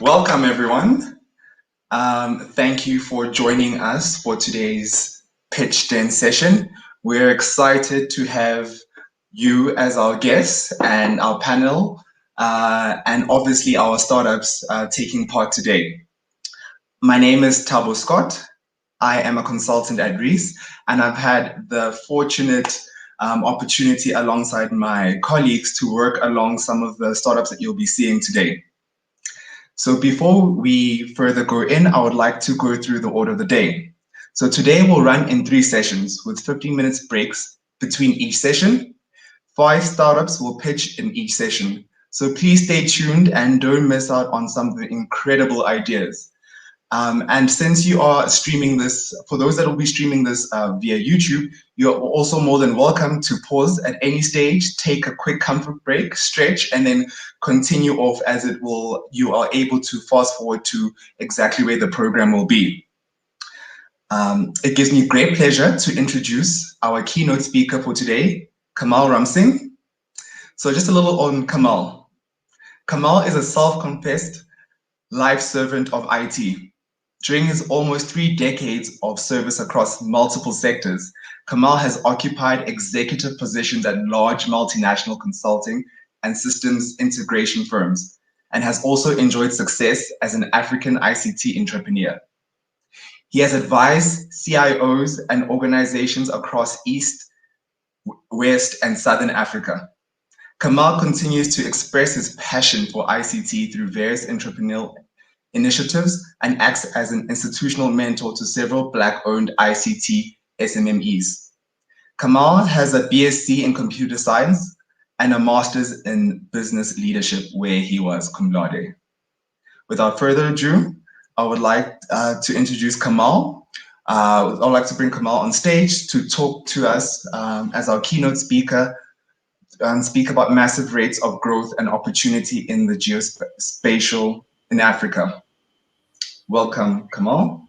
Welcome, everyone. Thank you for joining us for today's Pitch Den session. We're excited to have you as our guests and our panel, and obviously our startups taking part today. My name is Thabo Scott. I am a consultant at Reese, and I've had the fortunate opportunity alongside my colleagues to work along some of the startups that you'll be seeing today. So before we further go in, I would like to go through the order of the day. So today we'll run in 3 sessions with 15 minutes breaks between each session. 5 startups will pitch in each session. So please stay tuned and don't miss out on some of the incredible ideas. And since you are streaming this, for those that will be streaming this via YouTube, you're also more than welcome to pause at any stage, take a quick comfort break, stretch, and then continue off as you are able to fast forward to exactly where the program will be. It gives me great pleasure to introduce our keynote speaker for today, Kamal Ramsingh. So just a little on Kamal. Kamal is a self-confessed life servant of IT. During his almost 3 decades of service across multiple sectors, Kamal has occupied executive positions at large multinational consulting and systems integration firms, and has also enjoyed success as an African ICT entrepreneur. He has advised CIOs and organizations across East, West, and Southern Africa. Kamal continues to express his passion for ICT through various entrepreneurial initiatives and acts as an institutional mentor to several Black-owned ICT SMMEs. Kamal has a BSc in computer science and a master's in business leadership, where he was cum laude. Without further ado, I would like to introduce Kamal. I would like to bring Kamal on stage to talk to us as our keynote speaker and speak about massive rates of growth and opportunity in the geospatial in Africa. Welcome, Kamal.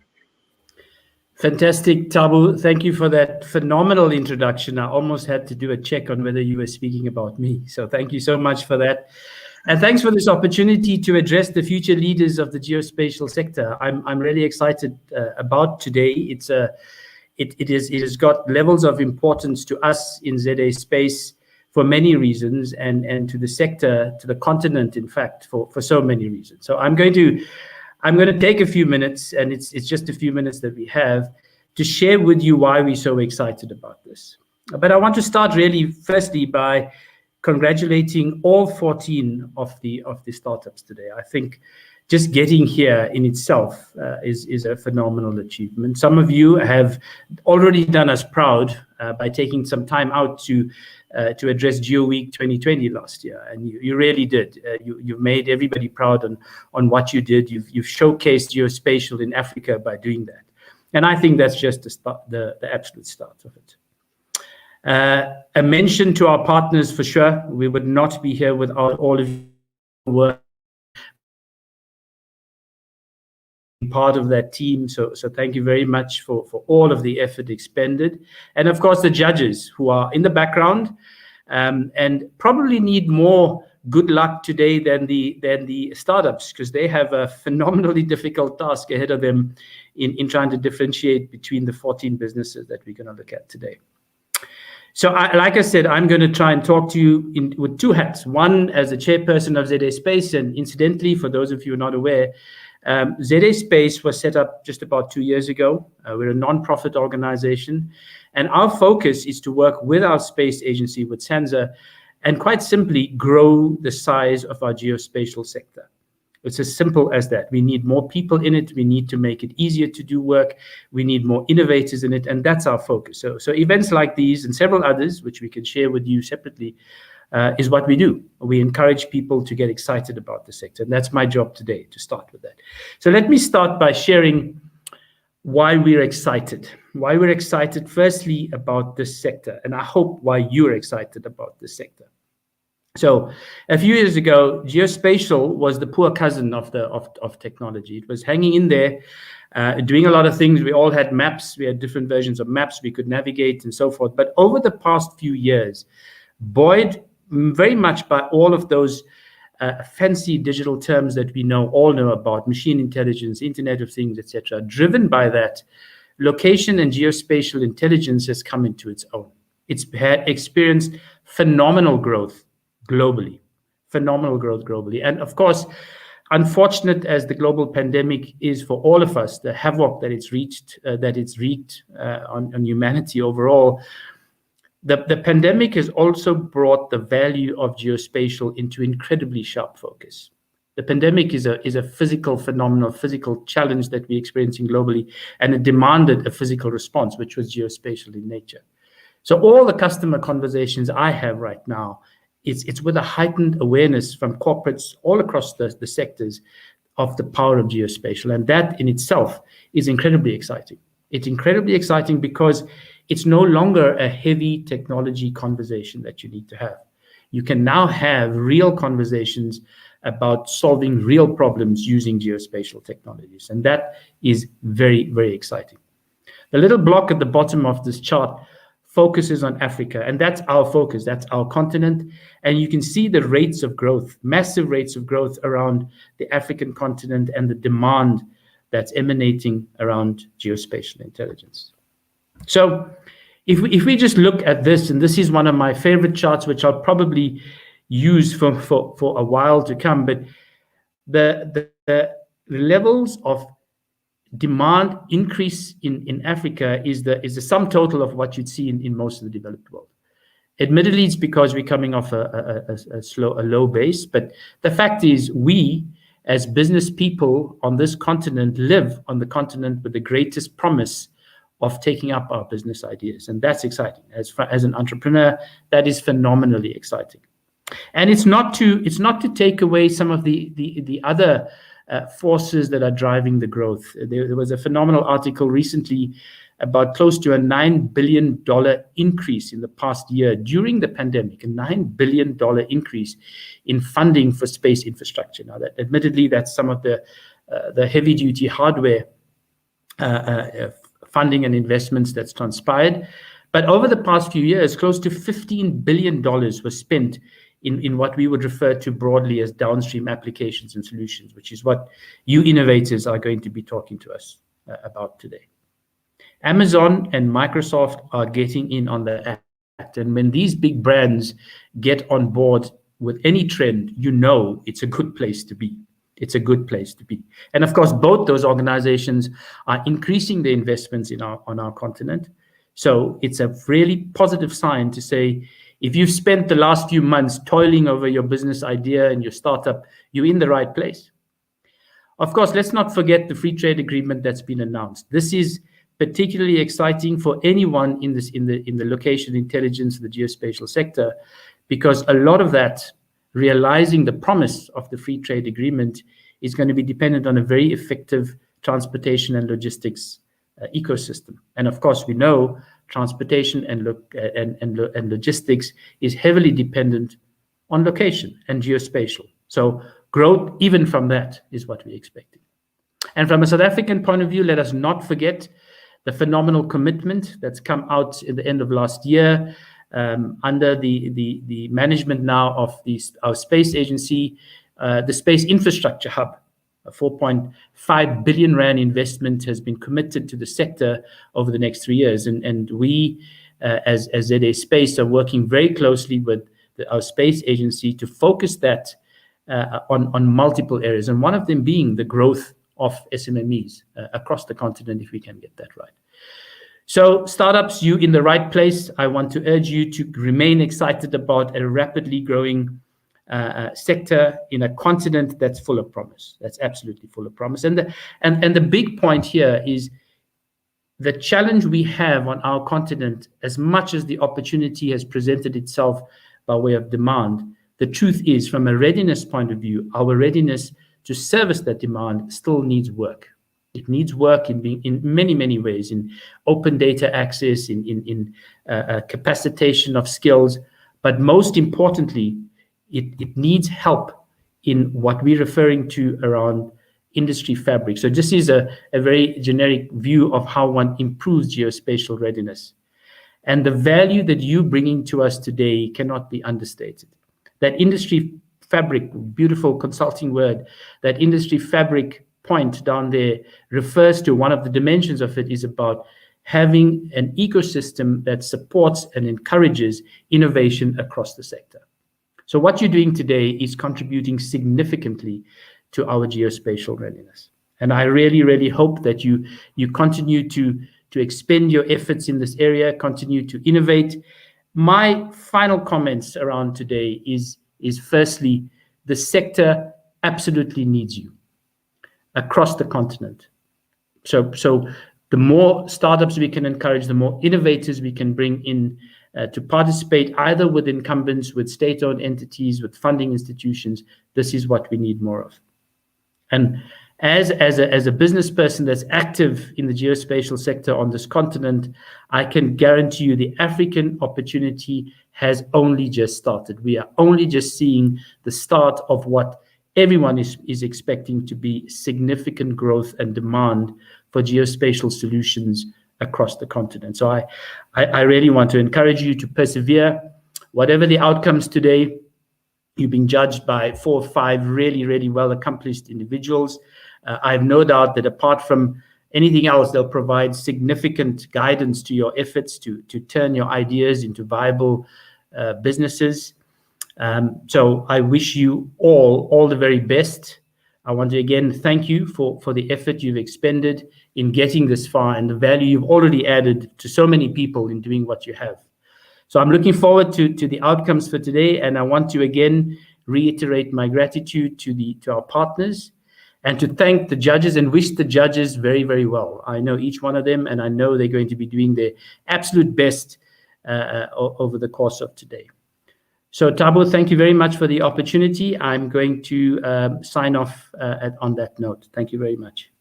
Fantastic, Thabo. Thank you for that phenomenal introduction. I almost had to do a check on whether you were speaking about me. So thank you so much for that. And thanks for this opportunity to address the future leaders of the geospatial sector. I'm really excited about today. It has got levels of importance to us in ZA Space for many reasons, and to the sector, to the continent, in fact, for so many reasons. So I'm going to take a few minutes, and it's just a few minutes that we have, to share with you why we're so excited about this. But I want to start really firstly by congratulating all 14 of the startups today. I think just getting here in itself is a phenomenal achievement. Some of you have already done us proud by taking some time out to address GeoWeek 2020 last year, and you really did. You've made everybody proud on what you did. You've showcased geospatial in Africa by doing that, and I think that's just the absolute start of it. A mention to our partners for sure. We would not be here without all of your work. Part of that team, so thank you very much for all of the effort expended, and of course the judges who are in the background and probably need more good luck today than the startups, because they have a phenomenally difficult task ahead of them in trying to differentiate between the 14 businesses that we're going to look at today. So like I said, I'm going to try and talk to you with 2 hats. One as the chairperson of ZA Space, and incidentally, for those of you who are not aware, ZA Space was set up just about 2 years ago. We're a non-profit organization, and our focus is to work with our space agency, with SANSA, and quite simply grow the size of our geospatial sector. It's as simple as that. We need more people in it. We need to make it easier to do work. We need more innovators in it, and that's our focus. So events like these and several others, which we can share with you separately, is what we do. We encourage people to get excited about the sector, and that's my job today, to start with that. So let me start by sharing why we're excited. Why we're excited, firstly, about this sector, and I hope why you're excited about this sector. So a few years ago, geospatial was the poor cousin of technology. It was hanging in there, doing a lot of things. We all had maps. We had different versions of maps we could navigate and so forth. But over the past few years, buoyed very much by all of those fancy digital terms that we all know about, machine intelligence, Internet of Things, etc. Driven by that, location and geospatial intelligence has come into its own. It's experienced phenomenal growth globally, And of course, unfortunate as the global pandemic is for all of us, the havoc that it's wreaked on humanity overall, the pandemic has also brought the value of geospatial into incredibly sharp focus. The pandemic is a physical phenomenon, physical challenge that we're experiencing globally, and it demanded a physical response, which was geospatial in nature. So all the customer conversations I have right now, it's with a heightened awareness from corporates all across the sectors of the power of geospatial. And that in itself is incredibly exciting. It's incredibly exciting because it's no longer a heavy technology conversation that you need to have. You can now have real conversations about solving real problems using geospatial technologies. And that is very, very exciting. The little block at the bottom of this chart focuses on Africa, and that's our focus, that's our continent. And you can see the rates of growth, massive rates of growth around the African continent and the demand that's emanating around geospatial intelligence. So if we just look at this, and this is one of my favorite charts, which I'll probably use for a while to come, but the levels of demand increase in Africa is the sum total of what you'd see in most of the developed world. Admittedly, it's because we're coming off a low base, but the fact is we, as business people on this continent, live on the continent with the greatest promise of taking up our business ideas, and that's exciting. As an entrepreneur, that is phenomenally exciting. And it's not to take away some of the other forces that are driving the growth. There was a phenomenal article recently about close to a $9 billion increase in the past year during the pandemic, a $9 billion increase in funding for space infrastructure. Now, that admittedly, that's some of the heavy-duty hardware funding and investments that's transpired. But over the past few years, close to $15 billion was spent in what we would refer to broadly as downstream applications and solutions, which is what you innovators are going to be talking to us about today. Amazon and Microsoft are getting in on the act. And when these big brands get on board with any trend, it's a good place to be. It's a good place to be. And of course, both those organizations are increasing their investments on our continent. So it's a really positive sign to say, if you've spent the last few months toiling over your business idea and your startup, you're in the right place. Of course, let's not forget the free trade agreement that's been announced. This is particularly exciting for anyone in the location intelligence, the geospatial sector, because a lot of that, realizing the promise of the free trade agreement, is going to be dependent on a very effective transportation and logistics ecosystem. And of course, we know transportation and logistics is heavily dependent on location and geospatial. So growth, even from that, is what we're expecting. And from a South African point of view, let us not forget the phenomenal commitment that's come out at the end of last year under the management now of our space agency, the Space Infrastructure Hub. A 4.5 billion rand investment has been committed to the sector over the next 3 years. And we, as ZA Space, are working very closely with our space agency to focus that on multiple areas. And one of them being the growth of SMMEs across the continent, if we can get that right. So startups, you in the right place. I want to urge you to remain excited about a rapidly growing sector in a continent that's full of promise. That's absolutely full of promise. And the big point here is the challenge we have on our continent, as much as the opportunity has presented itself by way of demand, the truth is, from a readiness point of view, our readiness to service that demand still needs work. It needs work in many, many ways, in open data access, in capacitation of skills, but most importantly, it needs help in what we're referring to around industry fabric. So this is a very generic view of how one improves geospatial readiness. And the value that you're bringing to us today cannot be understated. That industry fabric, beautiful consulting word, that industry fabric point down there refers to, one of the dimensions of it is about having an ecosystem that supports and encourages innovation across the sector. So what you're doing today is contributing significantly to our geospatial readiness. And I really, really hope that you continue to expend your efforts in this area, continue to innovate. My final comments around today is firstly, the sector absolutely needs you across the continent. So the more startups we can encourage, the more innovators we can bring in to participate, either with incumbents, with state-owned entities, with funding institutions. This is what we need more of. And as a business person that's active in the geospatial sector on this continent, I can guarantee you the African opportunity has only just started. We are only just seeing the start of what everyone is expecting to be significant growth and demand for geospatial solutions across the continent. So I really want to encourage you to persevere. Whatever the outcomes today, you're being judged by 4 or 5 really, really well-accomplished individuals. I have no doubt that apart from anything else, they'll provide significant guidance to your efforts to turn your ideas into viable businesses. So I wish you all the very best. I want to again thank you for the effort you've expended in getting this far and the value you've already added to so many people in doing what you have. So I'm looking forward to the outcomes for today, and I want to again reiterate my gratitude to our partners and to thank the judges and wish the judges very, very well. I know each one of them, and I know they're going to be doing their absolute best over the course of today. So Thabo, thank you very much for the opportunity. I'm going to sign off on that note. Thank you very much.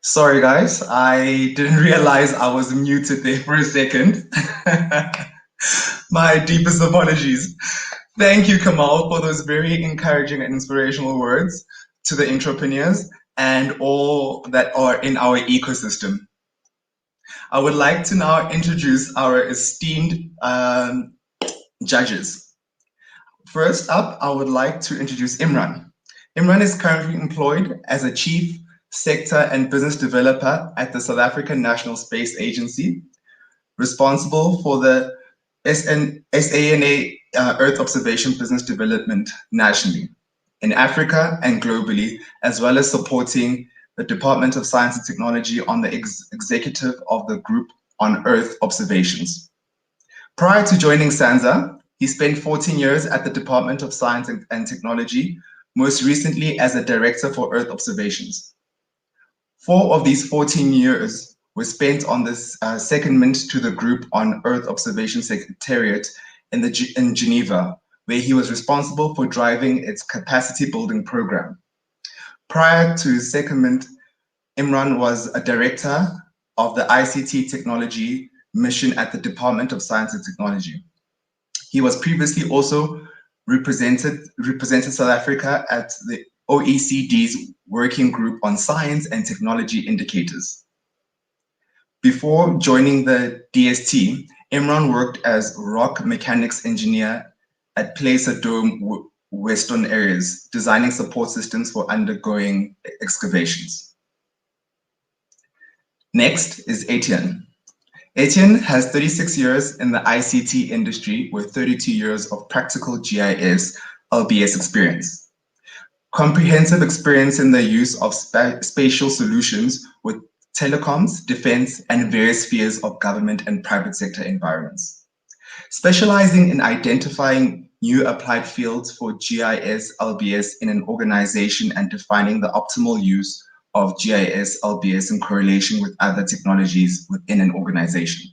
Sorry, guys. I didn't realize I was muted there for a second. My deepest apologies. Thank you, Kamal, for those very encouraging and inspirational words to the entrepreneurs and all that are in our ecosystem. I would like to now introduce our esteemed judges. First up, I would like to introduce Imran. Imran is currently employed as a Chief Sector and Business Developer at the South African National Space Agency, responsible for the SANA Earth Observation Business Development nationally, in Africa and globally, as well as supporting the Department of Science and Technology on the executive of the Group on Earth Observations. Prior to joining SANSA, he spent 14 years at the Department of Science and Technology, most recently as a Director for Earth Observations. 4 of these 14 years were spent on this secondment to the Group on Earth Observation Secretariat in Geneva, where he was responsible for driving its capacity building program. Prior to his secondment, Imran was a director of the ICT technology mission at the Department of Science and Technology. He was previously also represented South Africa at the OECD's Working Group on Science and Technology Indicators. Before joining the DST, Imran worked as rock mechanics engineer at Placer Dome Western Areas, designing support systems for undergoing excavations. Next is Etienne. Etienne has 36 years in the ICT industry with 32 years of practical GIS LBS experience. Comprehensive experience in the use of spatial solutions with telecoms, defense, and various spheres of government and private sector environments. Specializing in identifying new applied fields for GIS LBS in an organization and defining the optimal use of GIS LBS in correlation with other technologies within an organization.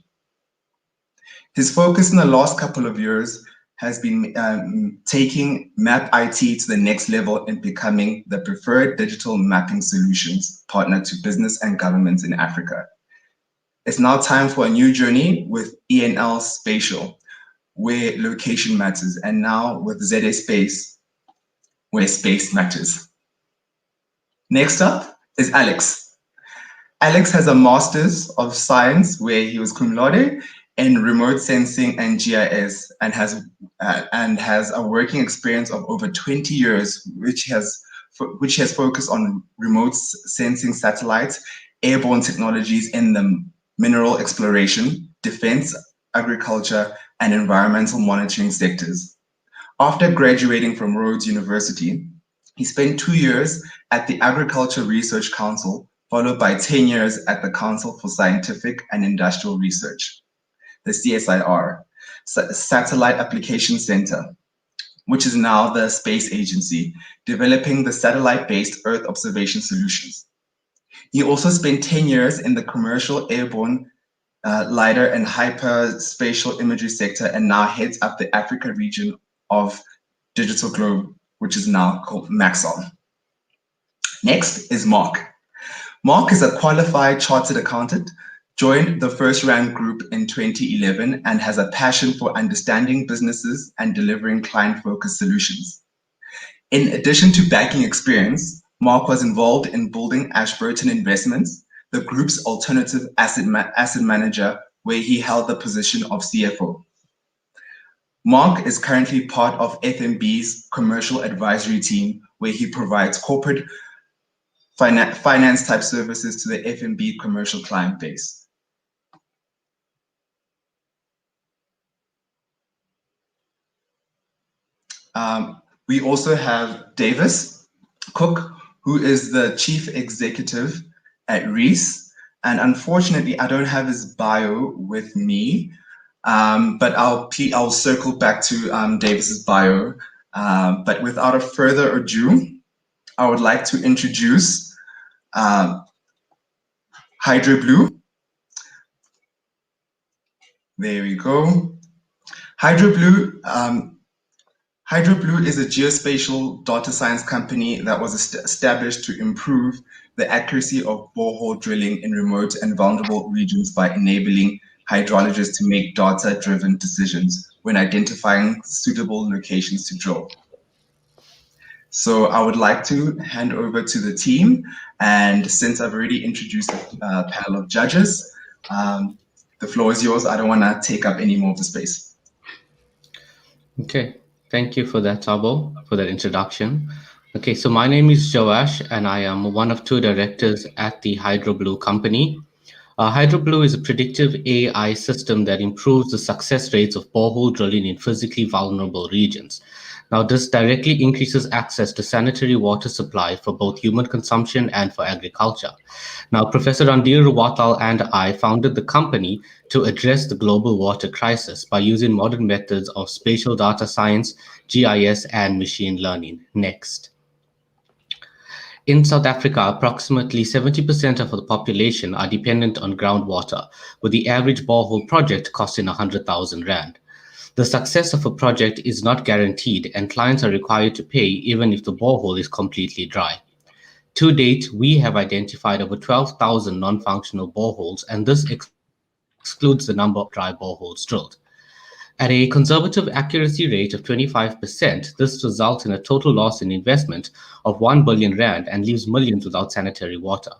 His focus in the last couple of years has been taking Map IT to the next level and becoming the preferred digital mapping solutions partner to business and governments in Africa. It's now time for a new journey with ENL Spatial, where location matters, and now with ZA Space, where space matters. Next up is Alex. Alex has a Master's of Science, where he was cum laude, in remote sensing and GIS, and has a working experience of over 20 years, which has focused on remote sensing satellites, airborne technologies in the mineral exploration, defense, agriculture, and environmental monitoring sectors. After graduating from Rhodes University, he spent 2 years at the Agriculture Research Council, followed by 10 years at the Council for Scientific and Industrial Research, the CSIR, Satellite Application Center, which is now the space agency, developing the satellite-based Earth observation solutions. He also spent 10 years in the commercial airborne LiDAR and hyperspatial imagery sector, and now heads up the Africa region of Digital Globe, which is now called MAXAR. Next is Mark. Mark is a qualified chartered accountant, joined the First Rank Group in 2011, and has a passion for understanding businesses and delivering client-focused solutions. In addition to banking experience, Mark was involved in building Ashburton Investments, the group's alternative asset manager, where he held the position of CFO. Mark is currently part of FNB's commercial advisory team, where he provides corporate finance type services to the FNB commercial client base. We also have Davis Cook, who is the chief executive at Reese. And unfortunately, I don't have his bio with me, but I'll circle back to Davis's bio. But without a further ado, I would like to introduce HydroBlue. There we go. HydroBlue is a geospatial data science company that was established to improve the accuracy of borehole drilling in remote and vulnerable regions by enabling hydrologists to make data-driven decisions when identifying suitable locations to drill. So I would like to hand over to the team, and since I've already introduced a panel of judges, the floor is yours. I don't want to take up any more of the space. Okay. Thank you for that, Thabo, for that introduction. Okay, so my name is Joash, and I am one of 2 directors at the HydroBlue company. HydroBlue is a predictive AI system that improves the success rates of borehole drilling in physically vulnerable regions. Now, this directly increases access to sanitary water supply for both human consumption and for agriculture. Now, Professor Randir Ruwatal and I founded the company to address the global water crisis by using modern methods of spatial data science, GIS, and machine learning. Next. In South Africa, approximately 70% of the population are dependent on groundwater, with the average borehole project costing 100,000 Rand. The success of a project is not guaranteed, and clients are required to pay even if the borehole is completely dry. To date, we have identified over 12,000 non-functional boreholes, and this excludes the number of dry boreholes drilled. At a conservative accuracy rate of 25%, this results in a total loss in investment of 1 billion Rand and leaves millions without sanitary water.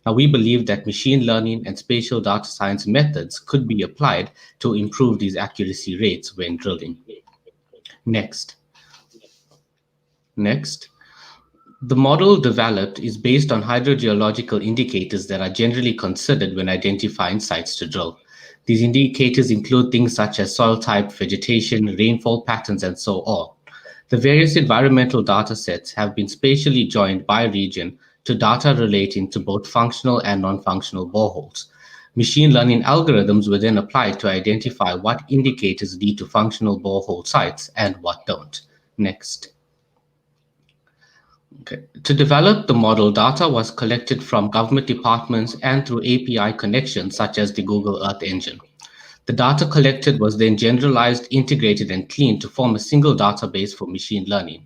Now, we believe that machine learning and spatial data science methods could be applied to improve these accuracy rates when drilling. Next. The model developed is based on hydrogeological indicators that are generally considered when identifying sites to drill. These indicators include things such as soil type, vegetation, rainfall patterns, and so on. The various environmental data sets have been spatially joined by region to data relating to both functional and non-functional boreholes. Machine learning algorithms were then applied to identify what indicators lead to functional borehole sites and what don't. Next. Okay. To develop the model, data was collected from government departments and through API connections such as the Google Earth Engine. The data collected was then generalized, integrated, and cleaned to form a single database for machine learning.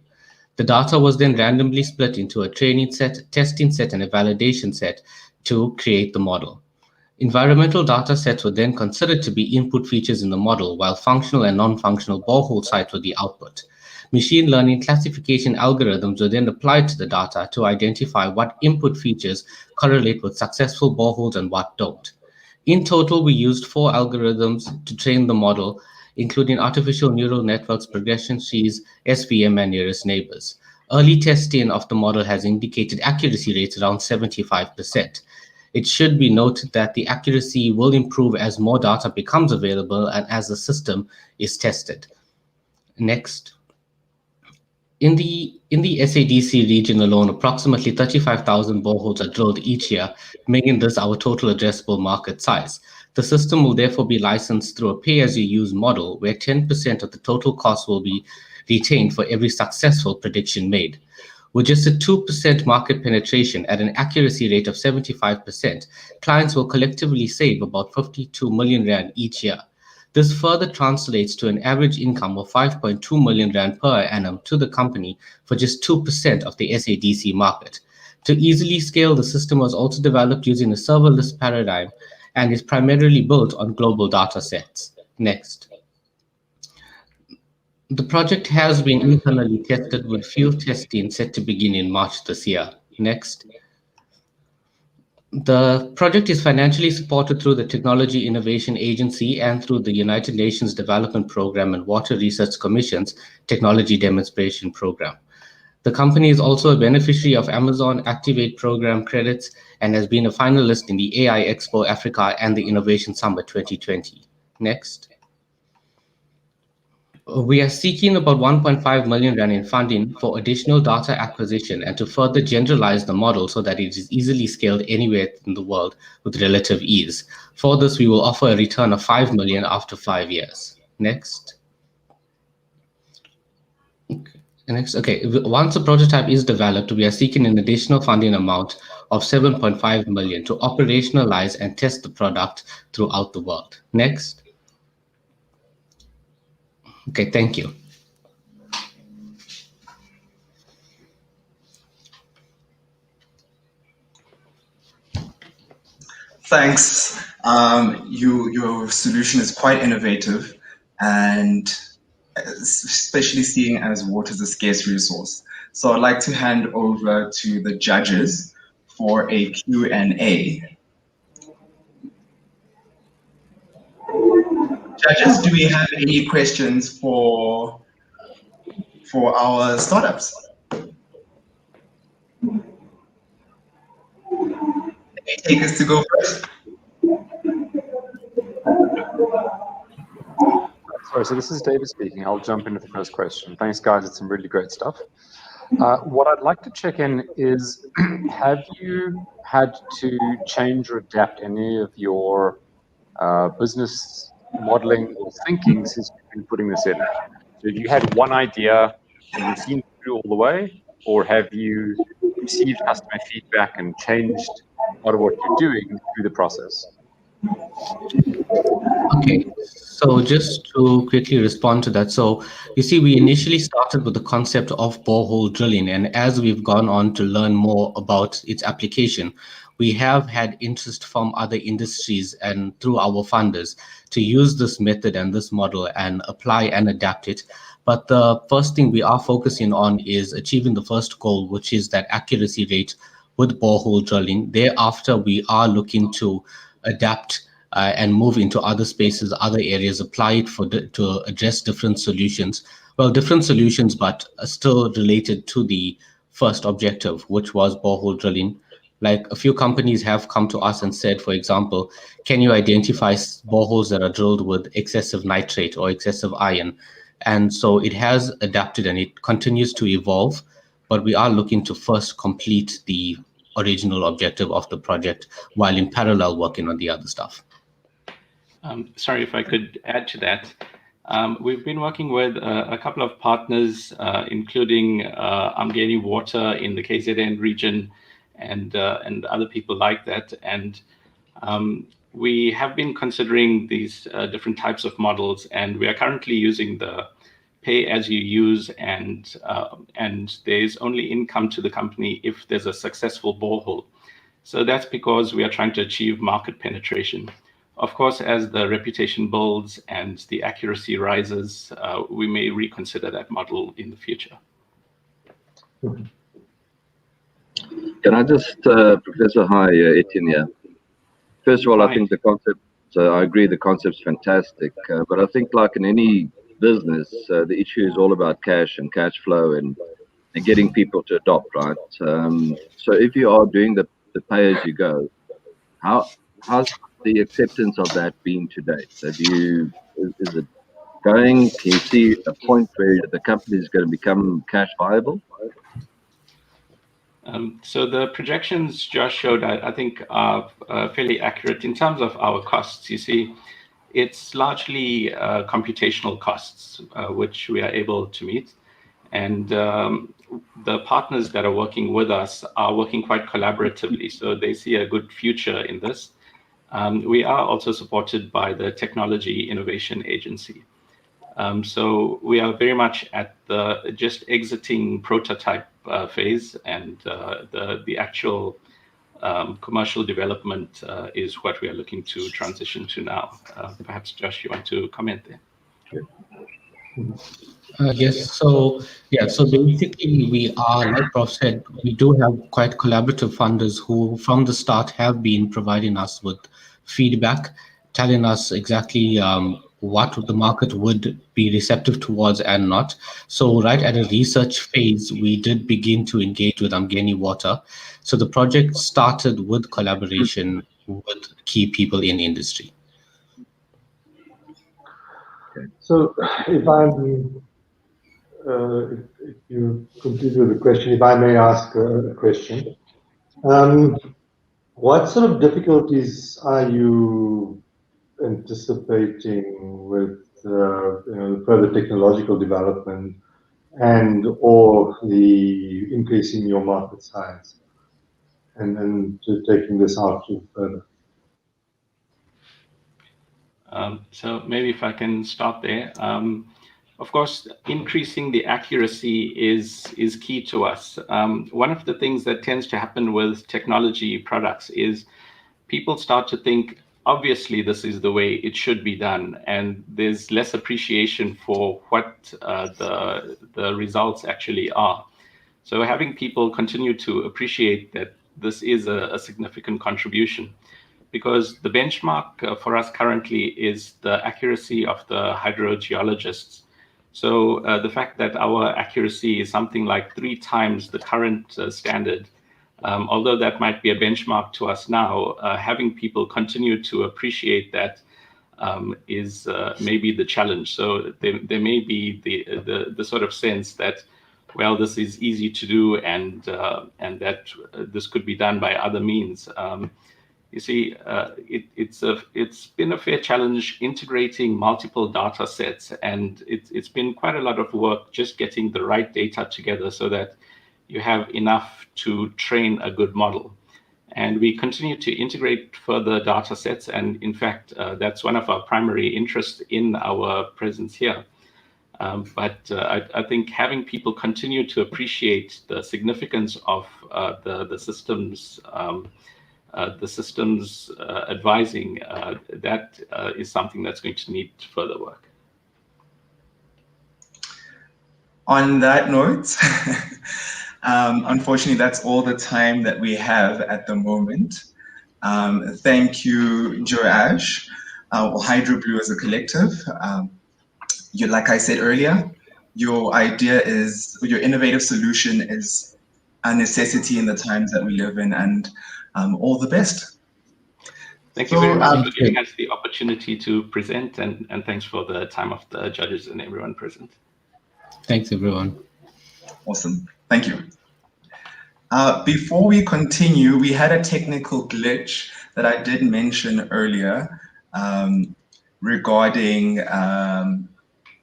The data was then randomly split into a training set, testing set, and a validation set to create the model. Environmental data sets were then considered to be input features in the model, while functional and non-functional borehole sites were the output. Machine learning classification algorithms were then applied to the data to identify what input features correlate with successful boreholes and what don't. In total, we used 4 algorithms to train the model, including artificial neural networks, progression trees, SVM, and nearest neighbors. Early testing of the model has indicated accuracy rates around 75%. It should be noted that the accuracy will improve as more data becomes available and as the system is tested. Next. In the SADC region alone, approximately 35,000 boreholes are drilled each year, making this our total addressable market size. The system will therefore be licensed through a pay-as-you-use model, where 10% of the total cost will be retained for every successful prediction made. With just a 2% market penetration at an accuracy rate of 75%, clients will collectively save about 52 million rand each year. This further translates to an average income of 5.2 million rand per annum to the company for just 2% of the SADC market. To easily scale, the system was also developed using a serverless paradigm and is primarily built on global data sets. Next. The project has been internally tested with field testing set to begin in March this year. Next. The project is financially supported through the Technology Innovation Agency and through the United Nations Development Programme and Water Research Commission's Technology Demonstration Program. The company is also a beneficiary of Amazon Activate Program credits and has been a finalist in the AI Expo Africa and the Innovation Summit 2020. Next. We are seeking about 1.5 million rand in funding for additional data acquisition and to further generalize the model so that it is easily scaled anywhere in the world with relative ease. For this, we will offer a return of 5 million after 5 years. Next. Okay. Once the prototype is developed, we are seeking an additional funding amount of 7.5 million to operationalize and test the product throughout the world. Next. Okay, thank you. Thanks. Your solution is quite innovative, and especially seeing as water is a scarce resource. So I'd like to hand over to the judges for a Q&A. Judges, do we have any questions for our startups? Any takers to go first? Sorry, so this is David speaking. I'll jump into the first question. Thanks, guys. It's some really great stuff. What I'd like to check in is, have you had to change or adapt any of your business modeling or thinking since you've been putting this in? So have you had one idea and you've seen it through all the way, or have you received customer feedback and changed part of what you're doing through the process? Okay, so just to quickly respond to that. So you see, we initially started with the concept of borehole drilling, and as we've gone on to learn more about its application, we have had interest from other industries and through our funders to use this method and this model and apply and adapt it. But the first thing we are focusing on is achieving the first goal, which is that accuracy rate with borehole drilling. Thereafter, we are looking to adapt and move into other spaces, other areas, apply it to address different solutions. Well, different solutions, but still related to the first objective, which was borehole drilling. Like, a few companies have come to us and said, for example, can you identify boreholes that are drilled with excessive nitrate or excessive iron? And so it has adapted and it continues to evolve, but we are looking to first complete the original objective of the project while in parallel working on the other stuff. Sorry, if I could add to that. We've been working with a couple of partners, including Umgeni Water in the KZN region and other people like that. And we have been considering these different types of models, and we are currently using the pay-as-you-use, and there's only income to the company if there's a successful borehole. So that's because we are trying to achieve market penetration. Of course, as the reputation builds and the accuracy rises, we may reconsider that model in the future. Can I just, Professor, hi, Etienne here. First of all, I think the concept, I agree the concept's fantastic, but I think like in any business, the issue is all about cash and cash flow and getting people to adopt, right? So if you are doing the pay-as-you-go, how's the acceptance of that been to date? So is it going? Can you see a point where the company is going to become cash viable? So the projections Josh showed, I think, are fairly accurate in terms of our costs. You see, it's largely computational costs, which we are able to meet. And the partners that are working with us are working quite collaboratively, so they see a good future in this. We are also supported by the Technology Innovation Agency. So we are very much at the just exiting prototype phase, and the actual commercial development is what we are looking to transition to now. Perhaps, Josh, you want to comment there? Yes, so basically we are, like Prof said, we do have quite collaborative funders who from the start have been providing us with feedback, telling us exactly what the market would be receptive towards and not. So right at a research phase, we did begin to engage with Umgeni Water. So the project started with collaboration with key people in industry. So if you complete with the question, if I may ask a question, what sort of difficulties are you anticipating with the further technological development and or the increase in your market size, and then to taking this out further? So maybe if I can start there. Of course, increasing the accuracy is key to us. One of the things that tends to happen with technology products is people start to think, obviously, this is the way it should be done, and there's less appreciation for what the results actually are. So having people continue to appreciate that this is a significant contribution, because the benchmark for us currently is the accuracy of the hydrogeologists. So the fact that our accuracy is something like 3 times the current standard, although that might be a benchmark to us now, having people continue to appreciate that is maybe the challenge. So there may be the sort of sense that, well, this is easy to do, and that this could be done by other means. You see, it's been a fair challenge integrating multiple data sets, and it's been quite a lot of work just getting the right data together so that you have enough to train a good model. And we continue to integrate further data sets, and in fact, that's one of our primary interests in our presence here. But I think having people continue to appreciate the significance of the systems advising, that is something that's going to need further work. On that note, unfortunately, that's all the time that we have at the moment. Thank you, Joash. HydroBlue as a collective. Like I said earlier, your idea is, your innovative solution is a necessity in the times that we live in, and all the best. Thank you very much for giving us the opportunity to present, and thanks for the time of the judges and everyone present. Thanks, everyone. Awesome. Thank you. Before we continue, we had a technical glitch that I did mention earlier regarding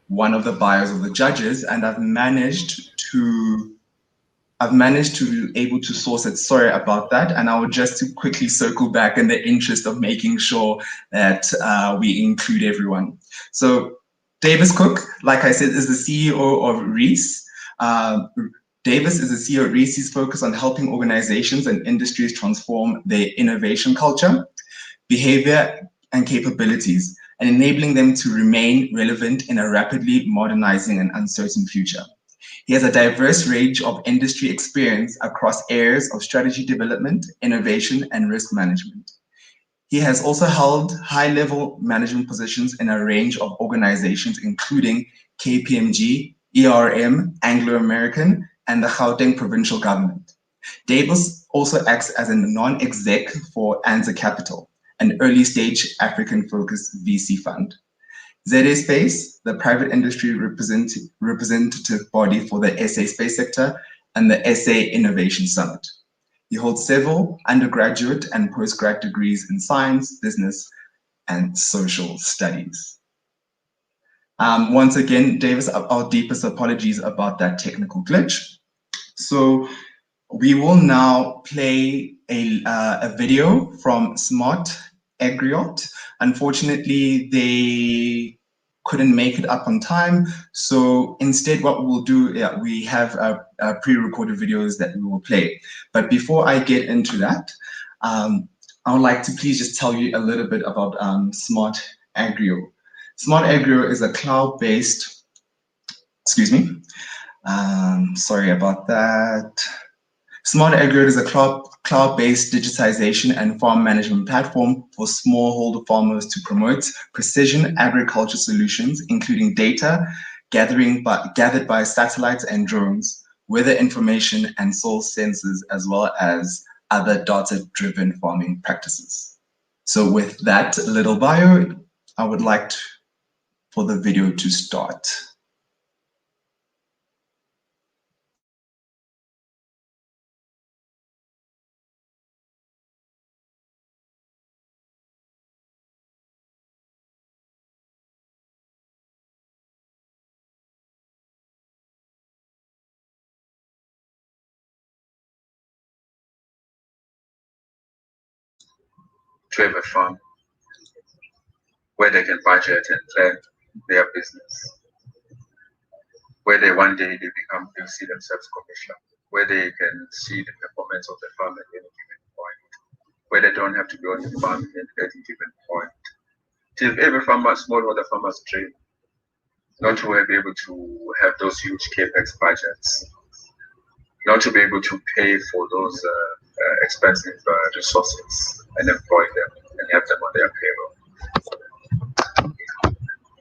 one of the bios of the judges, and I've managed to able to source it. Sorry about that. And I would just to quickly circle back in the interest of making sure that we include everyone. So Davis Cook, like I said, is the CEO of Reese. Davis is the CEO of Reese. He's focused on helping organizations and industries transform their innovation culture, behavior, and capabilities, and enabling them to remain relevant in a rapidly modernizing and uncertain future. He has a diverse range of industry experience across areas of strategy development, innovation, and risk management. He has also held high-level management positions in a range of organizations, including KPMG, ERM, Anglo American, and the Gauteng provincial government. Davis also acts as a non-exec for Anza Capital, an early-stage African-focused VC fund. ZA Space, the private industry representative body for the SA space sector, and the SA Innovation Summit. He holds several undergraduate and postgrad degrees in science, business, and social studies. Once again, Davis, our deepest apologies about that technical glitch. So we will now play a video from Smart Agriot. Unfortunately, they couldn't make it up on time. So instead, what we'll do, we have pre-recorded videos that we will play. But before I get into that, I would like to please just tell you a little bit about Smart Agrio. Smart Agrio is a cloud-based, excuse me, sorry about that. Smart Agri is a cloud-based digitization and farm management platform for smallholder farmers to promote precision agriculture solutions, including data gathered by satellites and drones, weather information and soil sensors, as well as other data-driven farming practices. So with that little bio, I would like for the video to start. To have a farm where they can budget and plan their business, where they become, they'll see themselves commercial, where they can see the performance of the farm at any given point, where they don't have to be on the farm at any given point. Till every farmer, smallholder farmer's dream, not to be able to have those huge capex budgets, not to be able to pay for those expensive resources and employ them and have them on their payroll.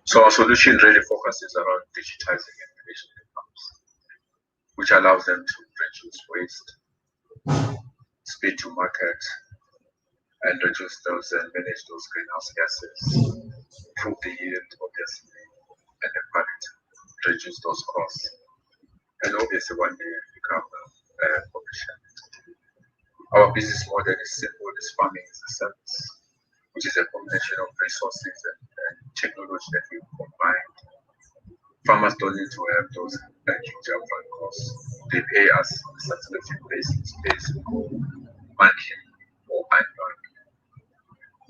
So our solution really focuses around digitizing innovation in farms, which allows them to reduce waste, speed to market, and reduce those and manage those greenhouse gases, improve the yield, obviously, and the quality, reduce those costs, and obviously one day become commercial. Our business model is simple: this farming is a service, which is a combination of resources and technology that we combine. Farmers don't need to have those huge upfront costs. They pay us on a subscription basis, monthly or annual.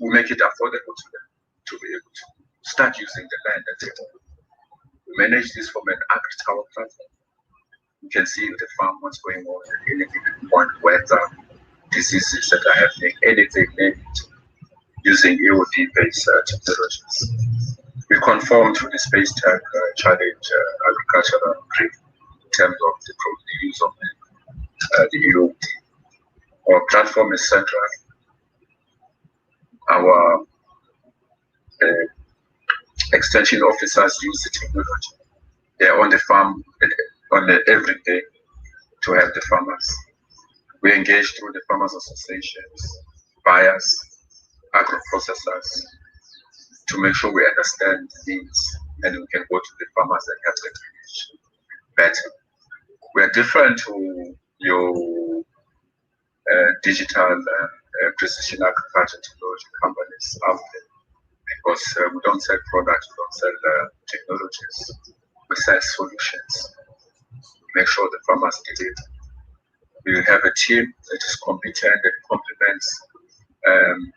We make it affordable to them to be able to start using the land that they own. We manage this from an agri-tower platform. You can see the farm, what's going on at any given point, weather, diseases that are happening, anything named, using EOD-based technologies. We conform to the Space-Tech challenge agricultural grid in terms of the use of the EOD. Our platform is central. Our extension officers use the technology. They're on the farm every day to help the farmers. We engage through the farmers associations, buyers, agro-processors, to make sure we understand the needs and we can go to the farmers and help them manage better. We are different to your digital precision agriculture technology companies out there, because we don't sell products, we don't sell technologies, we sell solutions. Make sure the farmers get it. We have a team that is competent and complements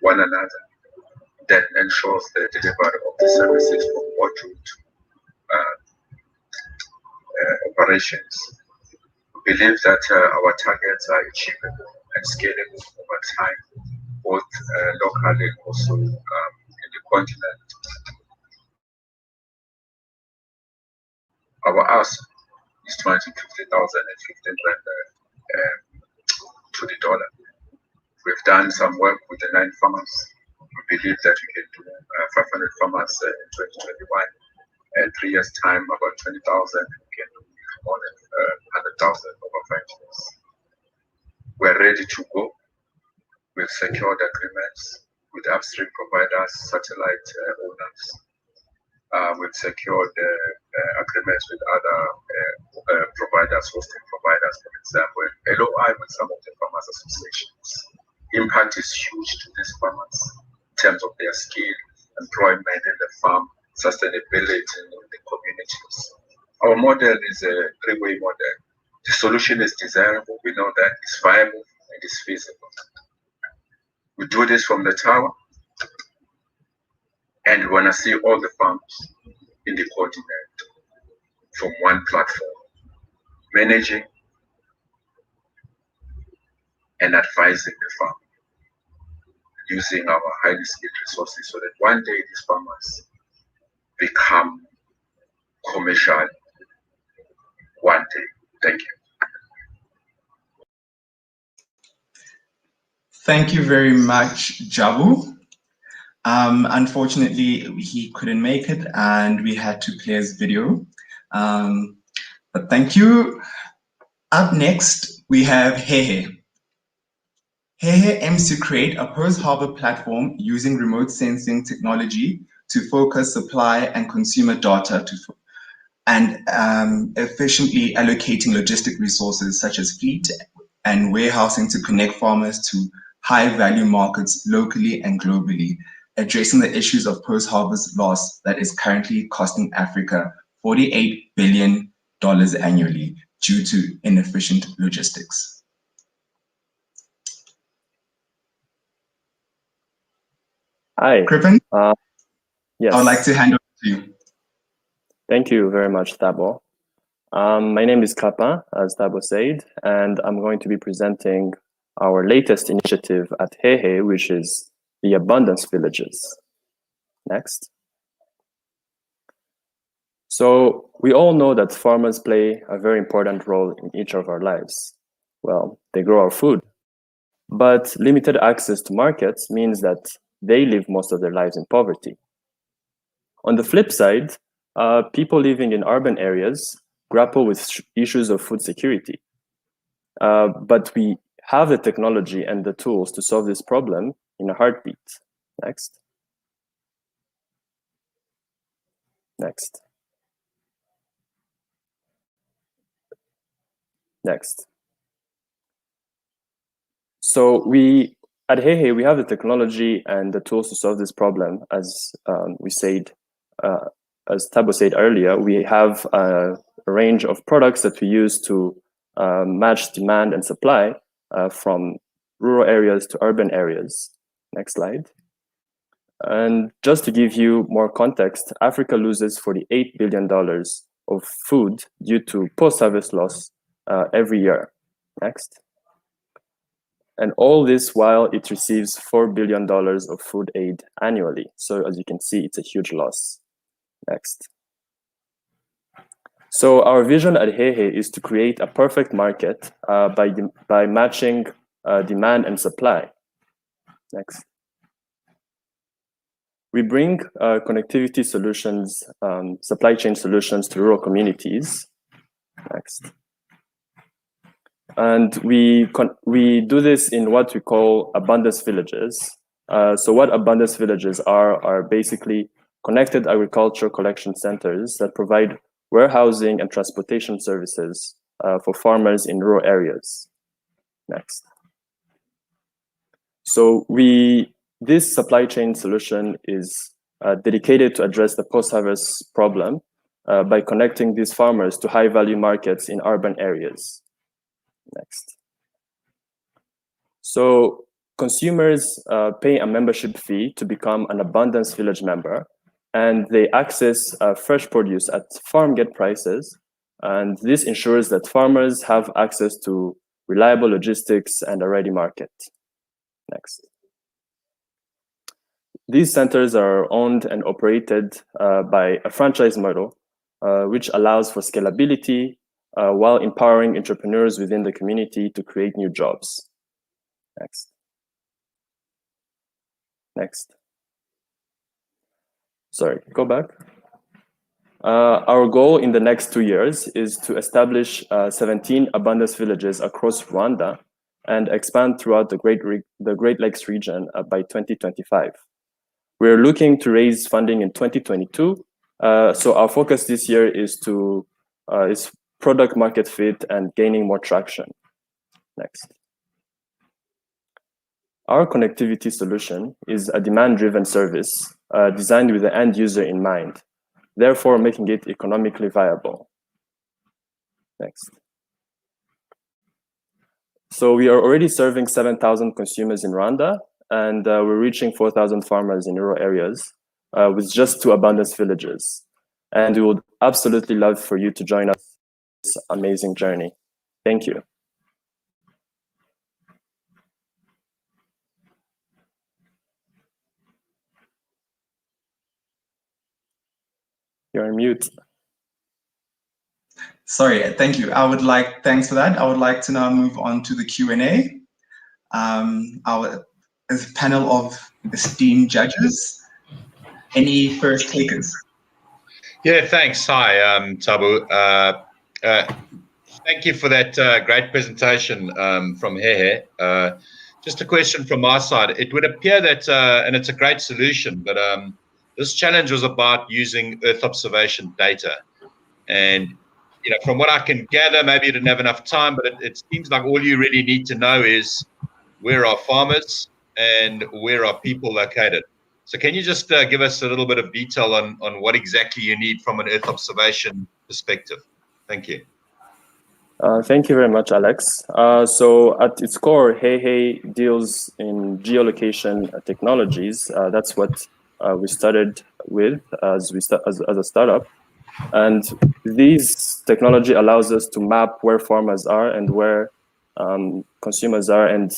one another, that ensures the delivery of the services from module to operations. We believe that our targets are achievable and scalable over time, both locally and also in the continent. Our ask is 250,000 and 15 rand to the dollar. We've done some work with the 9 farmers. We believe that we can do 500 farmers in 2021. And 3 years' time, about 20,000. We can do more than 100,000 over 5 years. We're ready to go. We've secured agreements with upstream providers, satellite owners. We've secured agreements with other providers, hosting providers, for example, LOI with some of the farmers' associations. Impact is huge to these farmers in terms of their skill, employment in the farm, sustainability in the communities. Our model is a 3-way model. The solution is desirable, we know that it's viable and it's feasible. We do this from the tower, and we want to see all the farms in the continent from one platform, managing and advising the farm, using our highly skilled resources, so that one day these farmers become commercial one day. Thank you. Thank you very much, Jabu. Unfortunately, he couldn't make it and we had to play his video. But thank you. Up next, we have Hehe. Hehe aims to create a post-harvest platform using remote sensing technology to focus supply and consumer data and efficiently allocating logistic resources such as fleet and warehousing to connect farmers to high-value markets locally and globally, addressing the issues of post-harvest loss that is currently costing Africa $48 billion annually due to inefficient logistics. Hi. Crippen? Yes. I would like to hand over to you. Thank you very much, Thabo. My name is Krapin, as Thabo said, and I'm going to be presenting our latest initiative at Hehe, which is the Abundance Villages. Next. So we all know that farmers play a very important role in each of our lives. Well, they grow our food, but limited access to markets means that they live most of their lives in poverty. On the flip side, people living in urban areas grapple with issues of food security. But we have the technology and the tools to solve this problem in a heartbeat. Next. Next. Next. So at Hehe, we have the technology and the tools to solve this problem. As we said, as Thabo said earlier, we have a range of products that we use to match demand and supply from rural areas to urban areas. Next slide. And just to give you more context, Africa loses $48 billion of food due to post-harvest loss every year. Next. And all this while it receives $4 billion of food aid annually. So as you can see, it's a huge loss. Next. So our vision at Hehe is to create a perfect market by matching demand and supply. Next. We bring connectivity solutions, supply chain solutions to rural communities. Next. And we do this in what we call abundance villages. So what abundance villages are basically connected agriculture collection centers that provide warehousing and transportation services for farmers in rural areas. Next. So this supply chain solution is dedicated to address the post-harvest problem by connecting these farmers to high-value markets in urban areas. Next. So consumers pay a membership fee to become an Abundance Village member, and they access fresh produce at farm gate prices. And this ensures that farmers have access to reliable logistics and a ready market. Next. These centers are owned and operated by a franchise model, which allows for scalability while empowering entrepreneurs within the community to create new jobs. Next. Next. Sorry, go back. Our goal in the next 2 years is to establish 17 abundance villages across Rwanda and expand throughout the Great Lakes region by 2025. We're looking to raise funding in 2022. So our focus this year is product market fit and gaining more traction. Next. Our connectivity solution is a demand-driven service designed with the end user in mind, therefore making it economically viable. Next. So we are already serving 7,000 consumers in Rwanda, and we're reaching 4,000 farmers in rural areas with just 2 abundance villages. And we would absolutely love for you to join us in this amazing journey. Thank you. You're on mute. Sorry, thank you. Thanks for that. I would like to now move on to the Q&A. Our panel of esteemed judges. Any first takers? Yeah, thanks. Hi, Tabu. Thank you for that great presentation from Hehe. Just a question from my side. It would appear that, and it's a great solution, but this challenge was about using Earth observation data. And from what I can gather, maybe you didn't have enough time, but it seems like all you really need to know is where are farmers and where are people located. So can you just give us a little bit of detail on what exactly you need from an Earth observation perspective? Thank you. Thank you very much, Alex. So at its core, Hehe deals in geolocation technologies. That's what we started with as a startup. And this technology allows us to map where farmers are and where consumers are and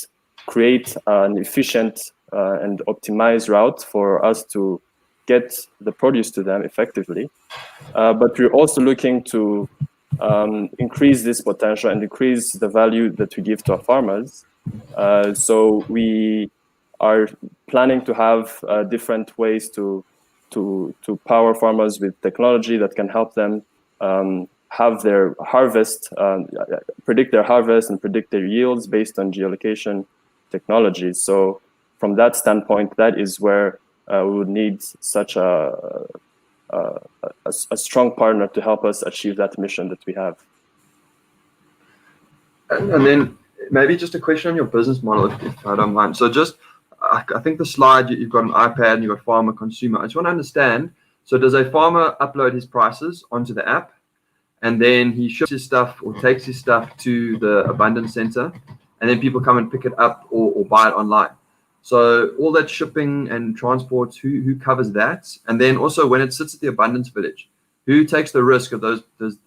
create an efficient and optimized route for us to get the produce to them effectively. But we're also looking to increase this potential and increase the value that we give to our farmers. So we are planning to have different ways to power farmers with technology that can help them have their harvest, predict their harvest and predict their yields based on geolocation technologies. So from that standpoint, that is where we would need such a strong partner to help us achieve that mission that we have. And then maybe just a question on your business model, if I don't mind. So just, I think the slide, you've got an iPad and you've got farmer, consumer. I just want to understand, so does a farmer upload his prices onto the app and then he ships his stuff or takes his stuff to the Abundance Center and then people come and pick it up or buy it online? So all that shipping and transport, who covers that? And then also when it sits at the Abundance Village, who takes the risk of those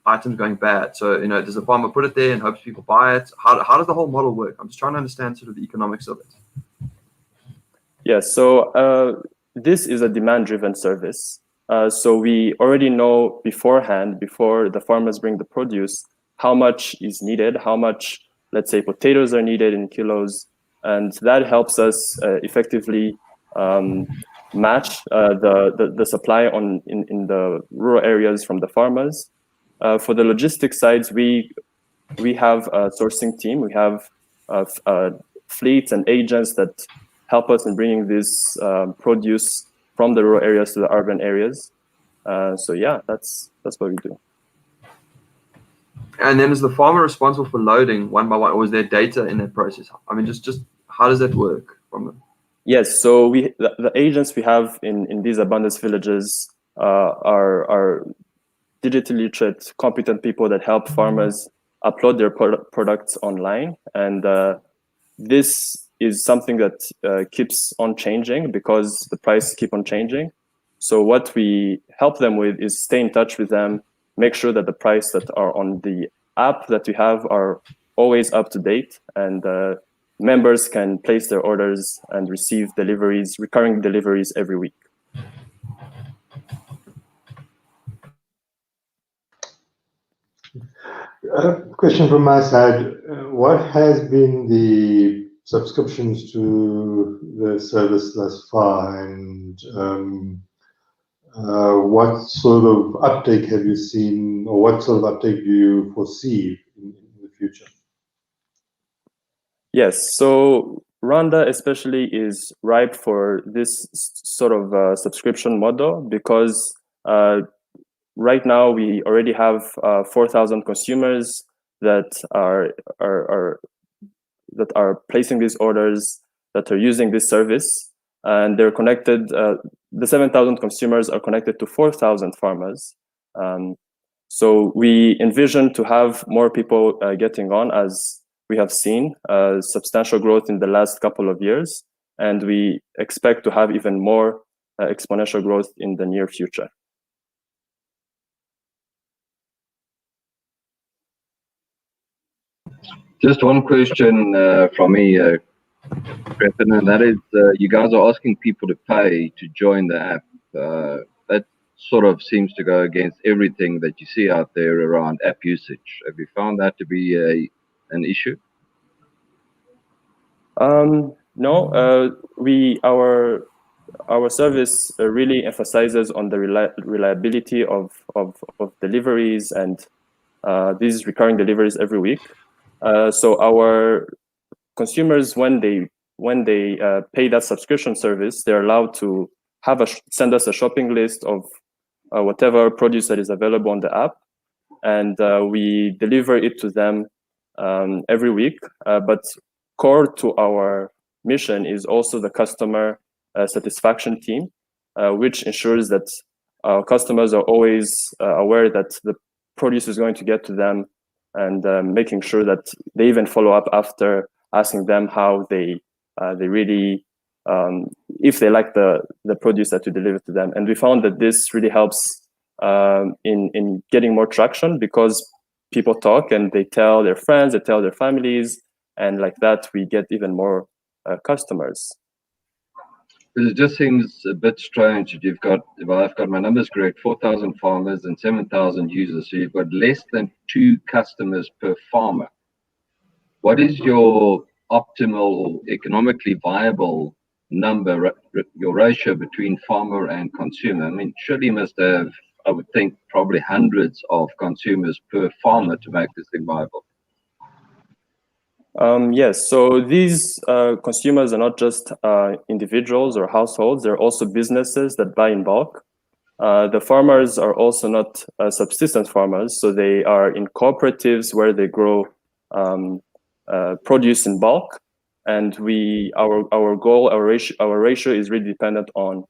items going bad? So, does the farmer put it there and hopes people buy it? How does the whole model work? I'm just trying to understand sort of the economics of it. Yes, so this is a demand-driven service. So we already know beforehand, before the farmers bring the produce, how much is needed, how much, let's say, potatoes are needed in kilos, and that helps us effectively match the supply in the rural areas from the farmers. For the logistics sides, we have a sourcing team. We have fleets and agents that help us in bringing this produce from the rural areas to the urban areas. So yeah, that's what we do. And then is the farmer responsible for loading one by one, or is there data in that process? I mean, just how does that work? from them? Yes, so the agents we have in these abundance villages are digitally literate, competent people that help farmers upload their products online, and this is something that keeps on changing because the price keep on changing. So what we help them with is stay in touch with them, make sure that the price that are on the app that we have are always up to date, and members can place their orders and receive deliveries, recurring deliveries every week. Question from my side. What has been the subscriptions to the service thus far, and what sort of uptake have you seen, or what sort of uptake do you foresee in the future? Yes, so Rwanda especially is ripe for this sort of subscription model because right now we already have 4,000 consumers that are placing these orders, that are using this service, and they're connected. The 7,000 consumers are connected to 4,000 farmers. So we envision to have more people getting on, as we have seen substantial growth in the last couple of years, and we expect to have even more exponential growth in the near future. Just one question from me, Griffin, and that is, you guys are asking people to pay to join the app. That sort of seems to go against everything that you see out there around app usage. Have you found that to be an issue? No, our service really emphasizes on the reliability of deliveries and these recurring deliveries every week. So our consumers, when they pay that subscription service, they're allowed to send us a shopping list of whatever produce that is available on the app, and we deliver it to them every week. But core to our mission is also the customer satisfaction team, which ensures that our customers are always aware that the produce is going to get to them, and making sure that they even follow up after, asking them how they really, if they like the produce that we deliver to them. And we found that this really helps in getting more traction, because people talk and they tell their friends, they tell their families, and like that we get even more customers. It just seems a bit strange that you've got, if I've got my numbers correct, 4,000 farmers and 7,000 users. So you've got less than 2 customers per farmer. What is your optimal, economically viable number, your ratio between farmer and consumer? I mean, surely you must have, I would think, probably hundreds of consumers per farmer to make this thing viable. Yes, so these consumers are not just individuals or households, they're also businesses that buy in bulk. The farmers are also not subsistence farmers, so they are in cooperatives where they grow produce in bulk. And our goal, our ratio is really dependent on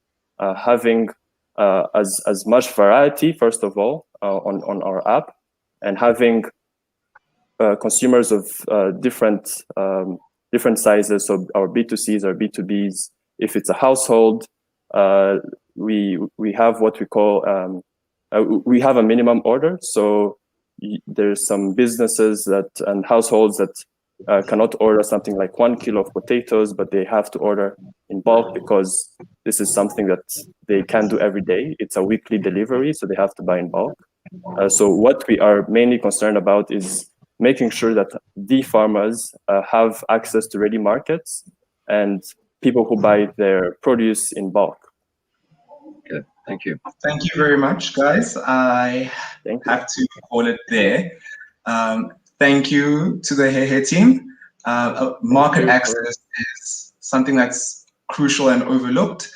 having as much variety, first of all, on our app, and having consumers of different sizes. So our B2Cs, our B2Bs. If it's a household, we have what we call we have a minimum order. So there's some businesses and households that cannot order something like 1 kilo of potatoes, but they have to order in bulk because this is something that they can do every day. It's a weekly delivery, so they have to buy in bulk. So what we are mainly concerned about is making sure that the farmers have access to ready markets and people who buy their produce in bulk. Okay, thank you. Thank you very much, guys. I have to call it there. Thank you to the Hehe team. Market access is something that's crucial and overlooked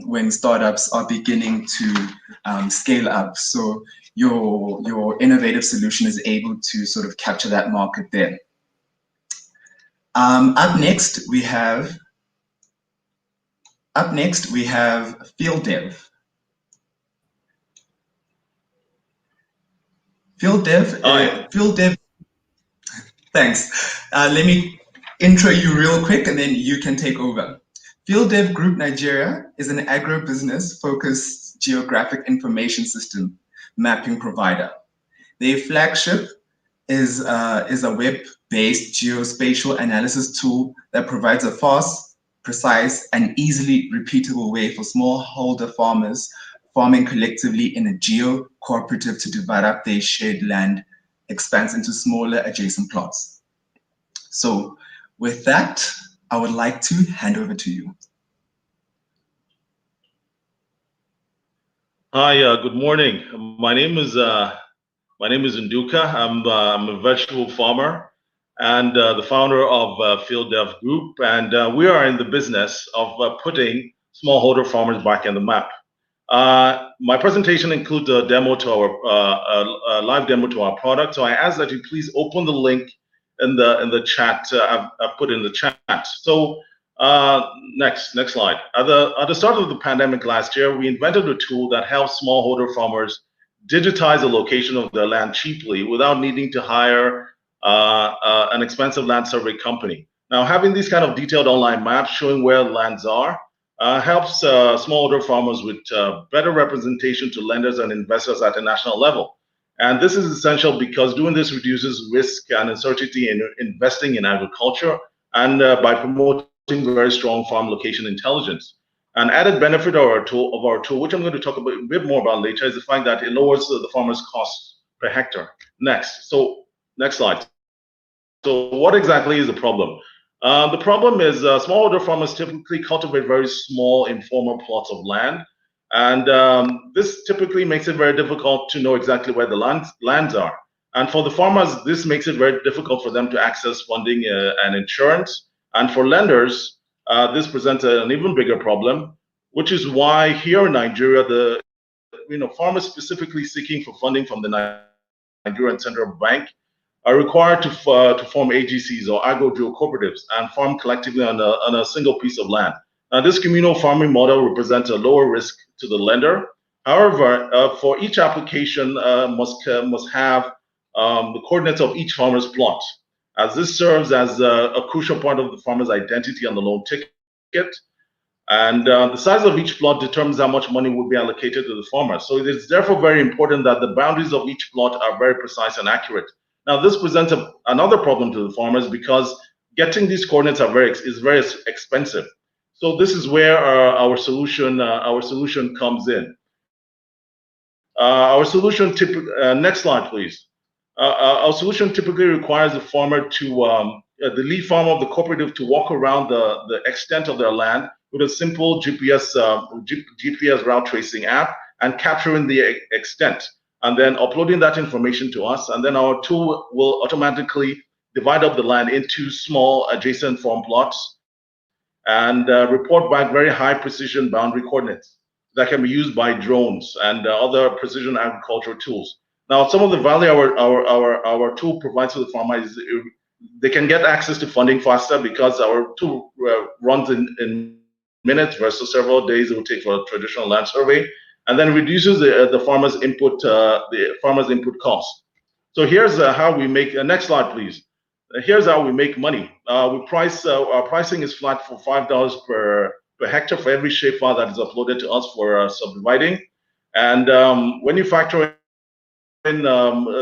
when startups are beginning to scale up. So your innovative solution is able to sort of capture that market there. Up next, we have Up next, we have Field Dev. Field Dev, thanks. Let me intro you real quick and then you can take over. Field Dev Group Nigeria is an agribusiness focused geographic information system mapping provider. Their flagship is a web-based geospatial analysis tool that provides a fast, precise, and easily repeatable way for smallholder farmers farming collectively in a geo-cooperative to divide up their shared land expanse into smaller adjacent plots. So with that, I would like to hand over to you. Hi, good morning. My name is Nduka. I'm a vegetable farmer and the founder of Field Dev Group, and we are in the business of putting smallholder farmers back in the map. My presentation includes a demo to our live demo to our product. So I ask that you please open the link in the chat. I've put in the chat. So next slide. At the start of the pandemic last year, we invented a tool that helps smallholder farmers digitize the location of their land cheaply without needing to hire an expensive land survey company. Now, having these kind of detailed online maps showing where lands are helps smallholder farmers with better representation to lenders and investors at a national level. And this is essential because doing this reduces risk and uncertainty in investing in agriculture and by promoting very strong farm location intelligence. An added benefit of our tool, which I'm going to talk a bit more about later, is the fact that it lowers the farmer's cost per hectare. Next slide. So what exactly is the problem? The problem is smallholder farmers typically cultivate very small informal plots of land, and this typically makes it very difficult to know exactly where the lands are. And for the farmers, this makes it very difficult for them to access funding and insurance. And for lenders, this presents an even bigger problem, which is why here in Nigeria, farmers specifically seeking for funding from the Nigerian Central Bank are required to form AGCs or agro-geo cooperatives and farm collectively on a single piece of land. Now, this communal farming model represents a lower risk to the lender. However, for each application must have the coordinates of each farmer's plot, as this serves as a crucial part of the farmer's identity on the loan ticket. And the size of each plot determines how much money will be allocated to the farmer. So it is therefore very important that the boundaries of each plot are very precise and accurate. Now, this presents another problem to the farmers because getting these coordinates is very expensive. So this is where our solution comes in. Our solution next slide, please. Our solution typically requires the farmer the lead farmer of the cooperative to walk around the extent of their land with a simple GPS route tracing app and capturing the extent, and then uploading that information to us, and then our tool will automatically divide up the land into small adjacent farm plots and report back very high precision boundary coordinates that can be used by drones and other precision agriculture tools. Now, some of the value our tool provides to the farmer is they can get access to funding faster because our tool runs in minutes versus several days it would take for a traditional land survey, and then reduces the farmer's input cost. So here's how we make. Next slide, please. Here's how we make money. Our pricing is flat for $5 per hectare for every shapefile that is uploaded to us for subdividing, and when you factor in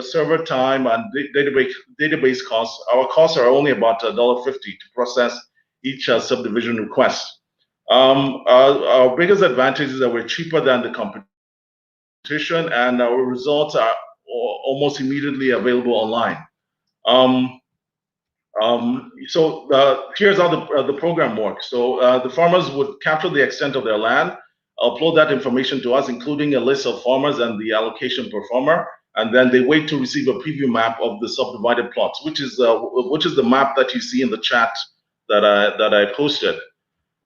server time and database costs, our costs are only about $1.50 to process each subdivision request. Our biggest advantage is that we're cheaper than the competition, and our results are almost immediately available online. Here's how the program works. So the farmers would capture the extent of their land, upload that information to us, including a list of farmers and the allocation per farmer, and then they wait to receive a preview map of the subdivided plots, which is the map that you see in the chat that I posted.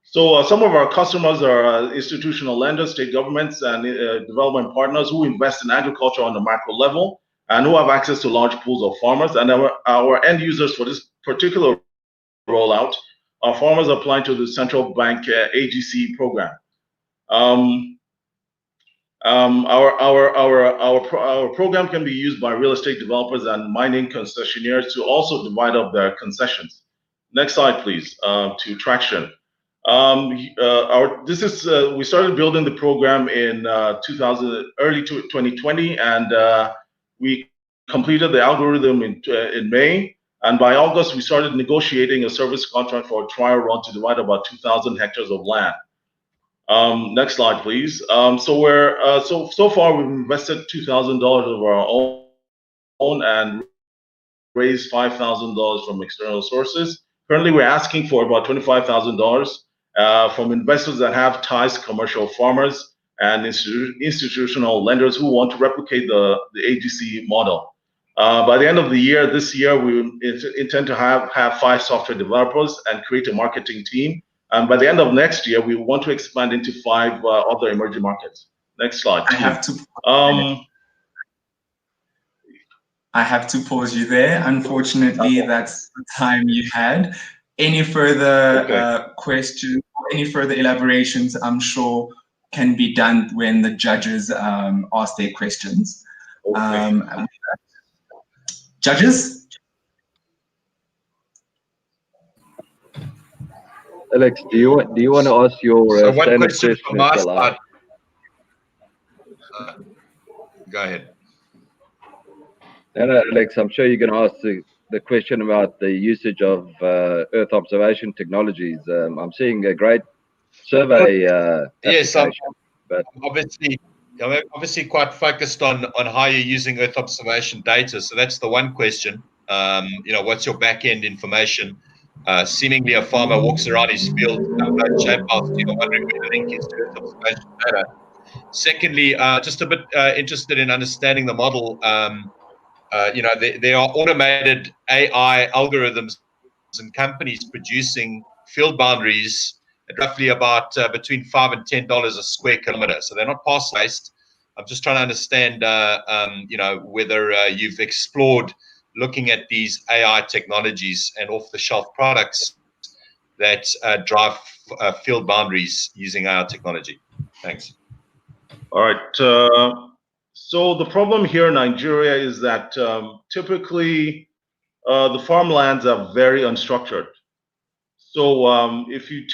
So some of our customers are institutional lenders, state governments, and development partners who invest in agriculture on the macro level and who have access to large pools of farmers. And our end users for this particular rollout our farmers applying to the central bank AGC program. Our program can be used by real estate developers and mining concessionaires to also divide up their concessions. Next slide, please, to traction. We started building the program in early 2020, and we completed the algorithm in May. And by August, we started negotiating a service contract for a trial run to divide about 2,000 hectares of land. Next slide, please. So far we've invested $2,000 of our own and raised $5,000 from external sources. Currently, we're asking for about $25,000 from investors that have ties to commercial farmers and institutional lenders who want to replicate the AGC model. By the end of the year, this year, we intend to have 5 software developers and create a marketing team. And by the end of next year, we want to expand into 5 other emerging markets. Next slide. I have to pause you there. Unfortunately, that's the time you had. Any further questions, any further elaborations, I'm sure can be done when the judges ask their questions. Judges? Alex, do you want to ask your one question from my side? Go ahead. No, Alex, I'm sure you're going to ask the question about the usage of Earth observation technologies. I'm seeing a great survey. Yes, but I'm obviously quite focused on how you're using Earth observation data. So that's the one question. What's your back-end information? Seemingly a farmer walks around his field, uploads shape files to you, wondering where the link is to Earth observation data. Secondly, just a bit interested in understanding the model. There are automated AI algorithms and companies producing field boundaries at roughly about between $5 and $10 a square kilometer. So they're not parcel-based. I'm just trying to understand, whether you've explored looking at these AI technologies and off-the-shelf products that drive field boundaries using our technology. Thanks. All right. So the problem here in Nigeria is that typically the farmlands are very unstructured. So if you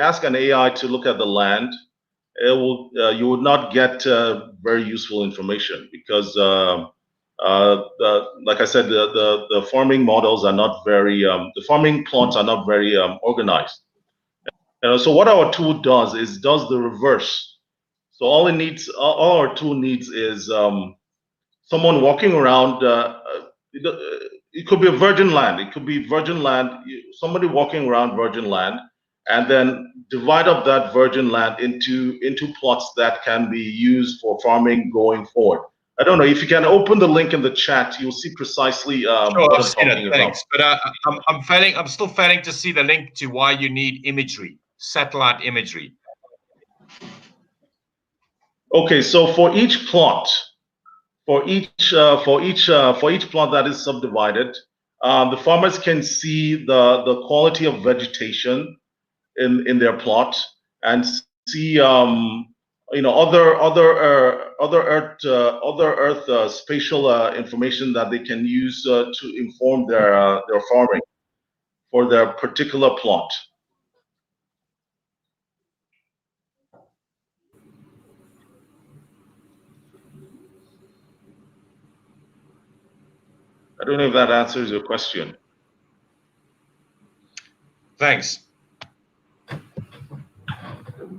ask an AI to look at the land, you would not get very useful information because, like I said, the farming models are not very, the farming plots are not very organized. So what our tool does the reverse. So all our tool needs is someone walking around. It could be a virgin land. It could be virgin land. Somebody walking around virgin land, and then divide up that virgin land into plots that can be used for farming going forward. I don't know if you can open the link in the chat. You'll see precisely what I'm talking about. Thanks, but I'm still failing to see the link to why you need imagery, satellite imagery. Okay, so for each plot, for each plot that is subdivided, the farmers can see the quality of vegetation in their plot and see other Earth spatial information that they can use to inform their farming for their particular plot. I don't know if that answers your question. Thanks.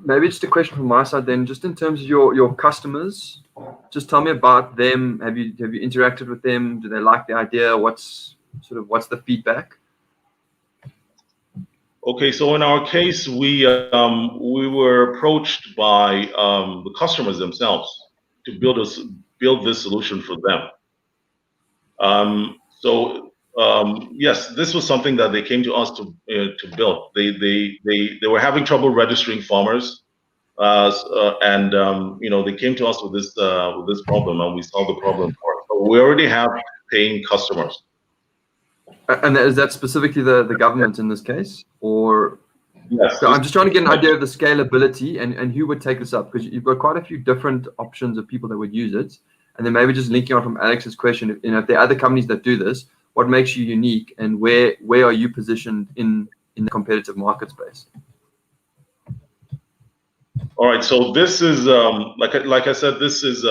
Maybe just a question from my side then, just in terms of your customers, just tell me about them. Have you interacted with them? Do they like the idea? What's the feedback? Okay, so in our case, we were approached by the customers themselves to build this solution for them. Yes, this was something that they came to us to build. They were having trouble registering farmers, and they came to us with this problem, and we solved the problem for it. So we already have paying customers. And is that specifically the government in this case, or? Yes. So I'm just trying to get an idea of the scalability and who would take this up, because you've got quite a few different options of people that would use it. And then maybe just linking on from Alex's question, if there are other companies that do this, what makes you unique, and where are you positioned in the competitive market space? All right. So this is like I said, this is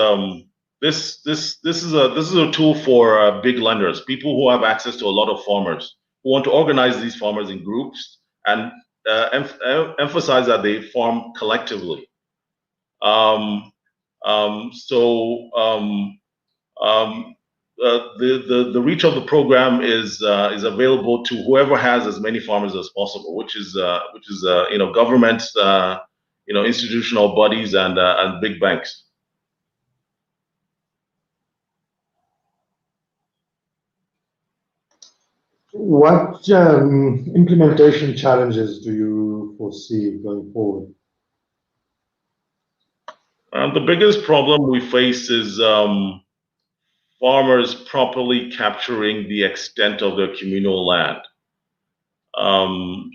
this is a tool for big lenders, people who have access to a lot of farmers, who want to organize these farmers in groups and emphasize that they farm collectively. The reach of the program is available to whoever has as many farmers as possible, which is governments, institutional bodies, and big banks. What implementation challenges do you foresee going forward? The biggest problem we face is farmers properly capturing the extent of their communal land.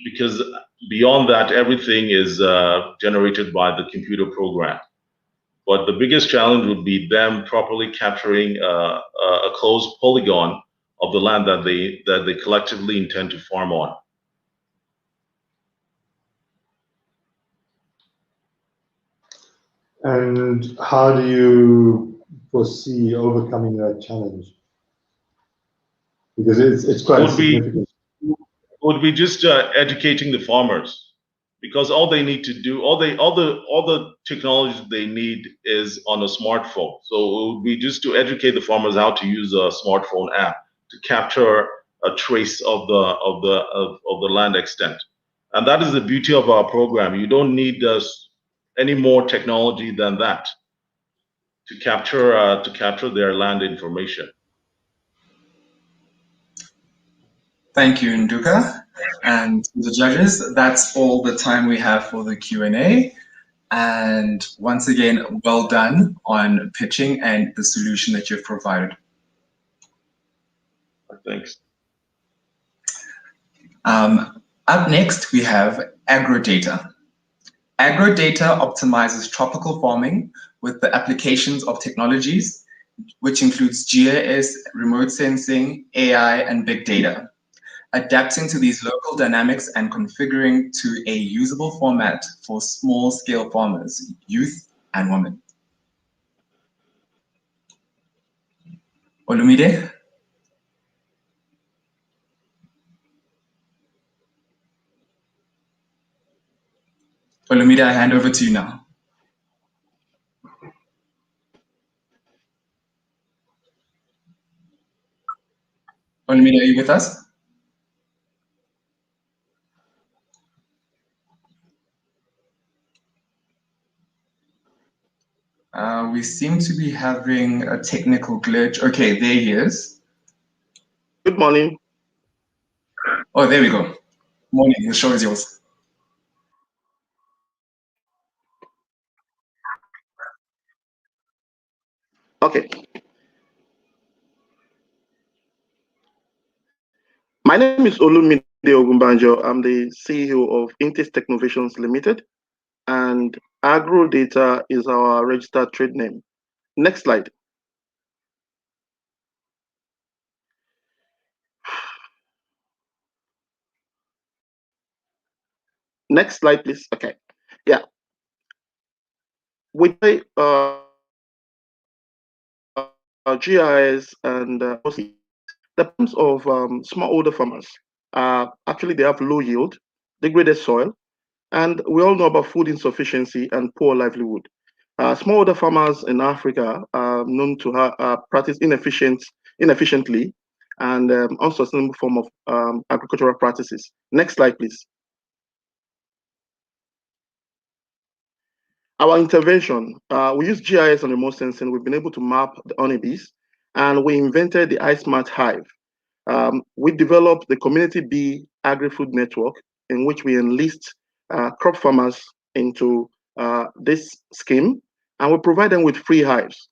Because beyond that, everything is generated by the computer program. But the biggest challenge would be them properly capturing a closed polygon of the land that they collectively intend to farm on. And how do you foresee overcoming that challenge? Because it's quite significant. Would be just educating the farmers, because all they need to do, all the technology they need is on a smartphone. So it would be just to educate the farmers how to use a smartphone app to capture a trace of the land extent. And that is the beauty of our program. You don't need any more technology than that to capture their land information. Thank you, Nduka. And to the judges, that's all the time we have for the Q&A. And once again, well done on pitching and the solution that you've provided. Thanks. Up next, we have AgroData. AgroData optimizes tropical farming with the applications of technologies, which includes GIS, remote sensing, AI, and big data, adapting to these local dynamics and configuring to a usable format for small-scale farmers, youth, and women. Olumide? Olumide, I hand over to you now. Olumide, are you with us? We seem to be having a technical glitch. Okay, there he is. Good morning. Oh, there we go. Morning, the show is yours. Okay. My name is Olumide Ogunbanjo. I'm the CEO of Intis Technovations Limited, and AgroData is our registered trade name. Next slide. Next slide, please. Okay. Yeah. With GIS and the terms of smallholder farmers, actually they have low yield, degraded soil, and we all know about food insufficiency and poor livelihood. Smallholder farmers in Africa are known to practice inefficiently and unsustainable form of agricultural practices. Next slide, please. Our intervention, we use GIS and remote sensing. We've been able to map the honeybees, and we invented the iSmart Hive. We developed the Community Bee Agri-Food Network, in which we enlist crop farmers into this scheme, and we provide them with free hives.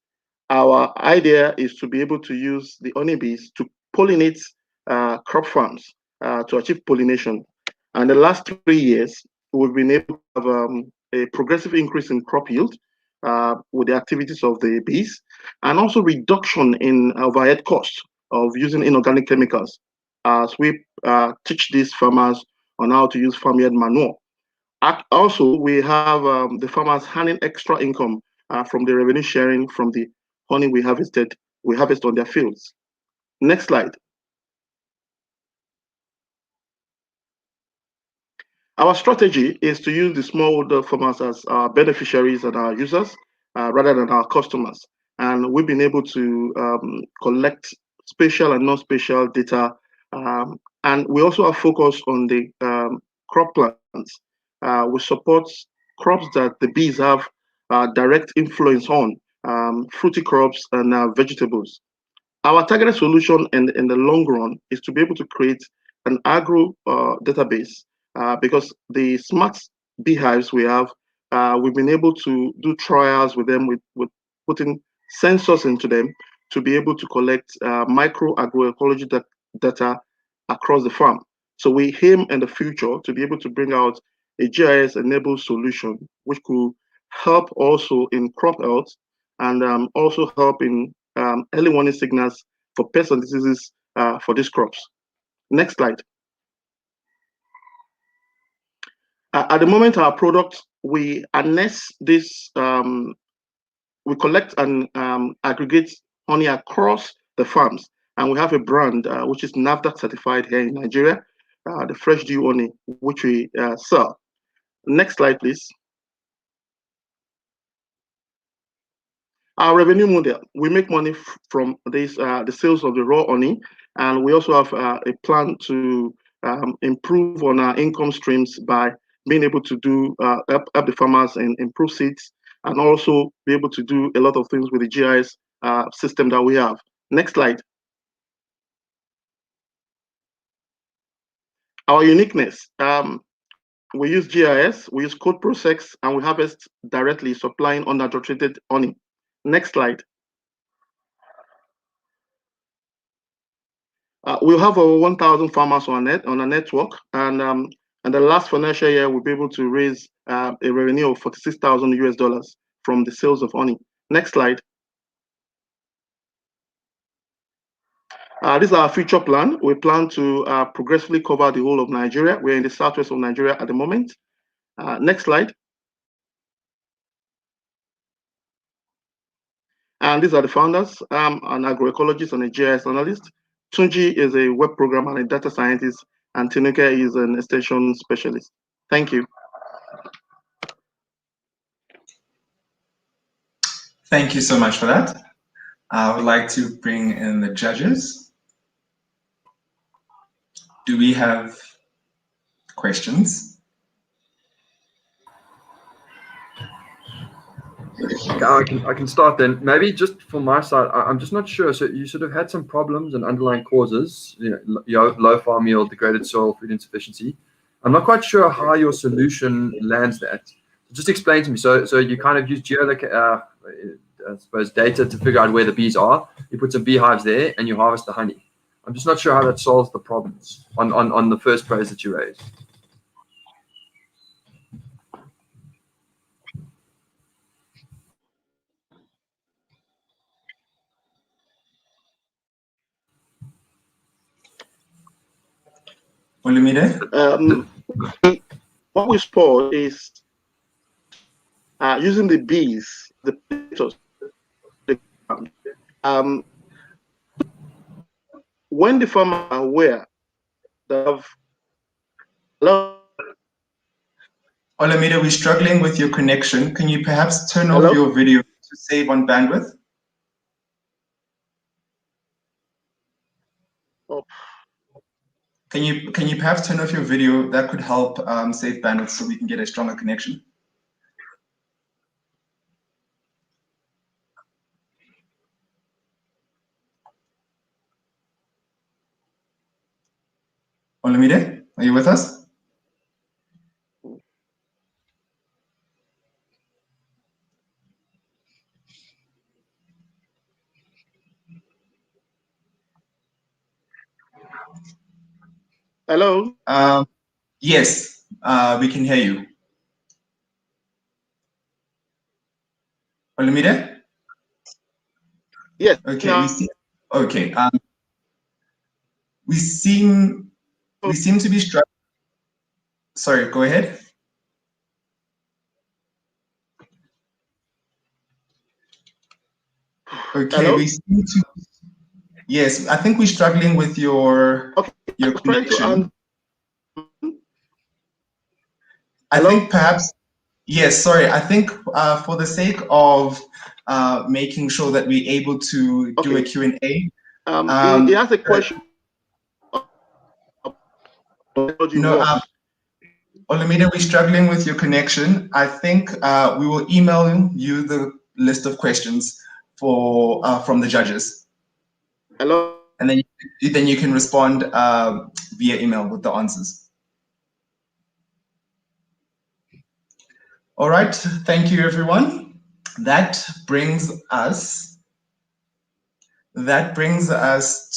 Our idea is to be able to use the honeybees to pollinate crop farms to achieve pollination. And the last 3 years, we've been able to have a progressive increase in crop yield with the activities of the bees, and also reduction in overhead costs of using inorganic chemicals as we teach these farmers on how to use farmyard manure. Also, we have the farmers earning extra income from the revenue sharing from the honey we harvest on their fields. Next slide. Our strategy is to use the smallholder farmers as our beneficiaries and our users rather than our customers. And we've been able to collect spatial and non-spatial data. And we also have focus on the crop plants. We support crops that the bees have direct influence on, fruity crops and vegetables. Our targeted solution in the long run is to be able to create an agro database because the smart beehives we have, we've been able to do trials with them with putting sensors into them to be able to collect micro agroecology data across the farm. So we aim in the future to be able to bring out a GIS-enabled solution which could help also in crop health and also help in early warning signals for pests and diseases for these crops. Next slide. At the moment, our product, we harness this, we collect and aggregate honey across the farms. And we have a brand which is NAFDAC certified here in Nigeria, the Fresh Dew honey, which we sell. Next slide, please. Our revenue model, we make money from this, the sales of the raw honey, and we also have a plan to improve on our income streams by being able to do help the farmers and improve seeds, and also be able to do a lot of things with the GIS system that we have. Next slide. Our uniqueness. We use GIS, we use code process, and we harvest directly, supplying unadulterated honey. Next slide. We'll have over 1,000 farmers on a network, and the last financial year we'll be able to raise a revenue of $46,000 from the sales of honey. Next slide. This is our future plan. We plan to progressively cover the whole of Nigeria. We're in the southwest of Nigeria at the moment. Next slide. And these are the founders. I'm an agroecologist and a GIS analyst. Tunji is a web programmer and a data scientist, and Tinuke is an extension specialist. Thank you. Thank you so much for that. I would like to bring in the judges. Do we have questions? I can start then. Maybe just from my side, I'm just not sure. So you sort of had some problems and underlying causes, low farm yield, degraded soil, food insufficiency. I'm not quite sure how your solution lands that. Just explain to me. So you kind of use I suppose data to figure out where the bees are. You put some beehives there and you harvest the honey. I'm just not sure how that solves the problems on the first phrase that you raised. Olumide? What we support is using the bees, the predators. When the farmer are aware they have Olumide, we're struggling with your connection. Can you perhaps turn Hello? off your video to save on bandwidth? Oh. Can you perhaps turn off your video? That could help save bandwidth so we can get a stronger connection. Olumide, are you with us? Hello? Yes, we can hear you. Olamide? Yes. Okay, Now, we see. Okay, we seem to be struggling. Sorry, go ahead. Okay, hello? we seem to. Yes, I think we're struggling with your connection. I think perhaps. Yes, sorry. I think for the sake of making sure that we're able to do a Q&A. He has a question. No, Olamide, we're struggling with your connection. I think we will email you the list of questions for from the judges. Hello? And then you can respond via email with the answers. All right, thank you, everyone. That brings us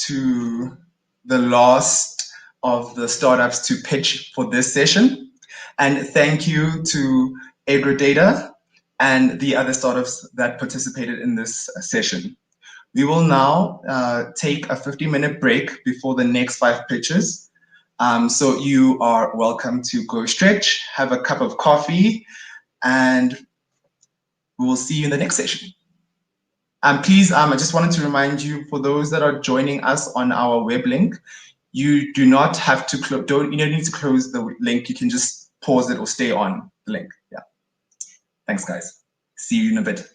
to the last of the startups to pitch for this session. And thank you to AgriData and the other startups that participated in this session. We will now take a 50-minute break before the next 5 pitches. So you are welcome to go stretch, have a cup of coffee, and we will see you in the next session. Please, I just wanted to remind you, for those that are joining us on our web link, you do not have to you don't need to close the link. You can just pause it or stay on the link. Yeah. Thanks, guys. See you in a bit.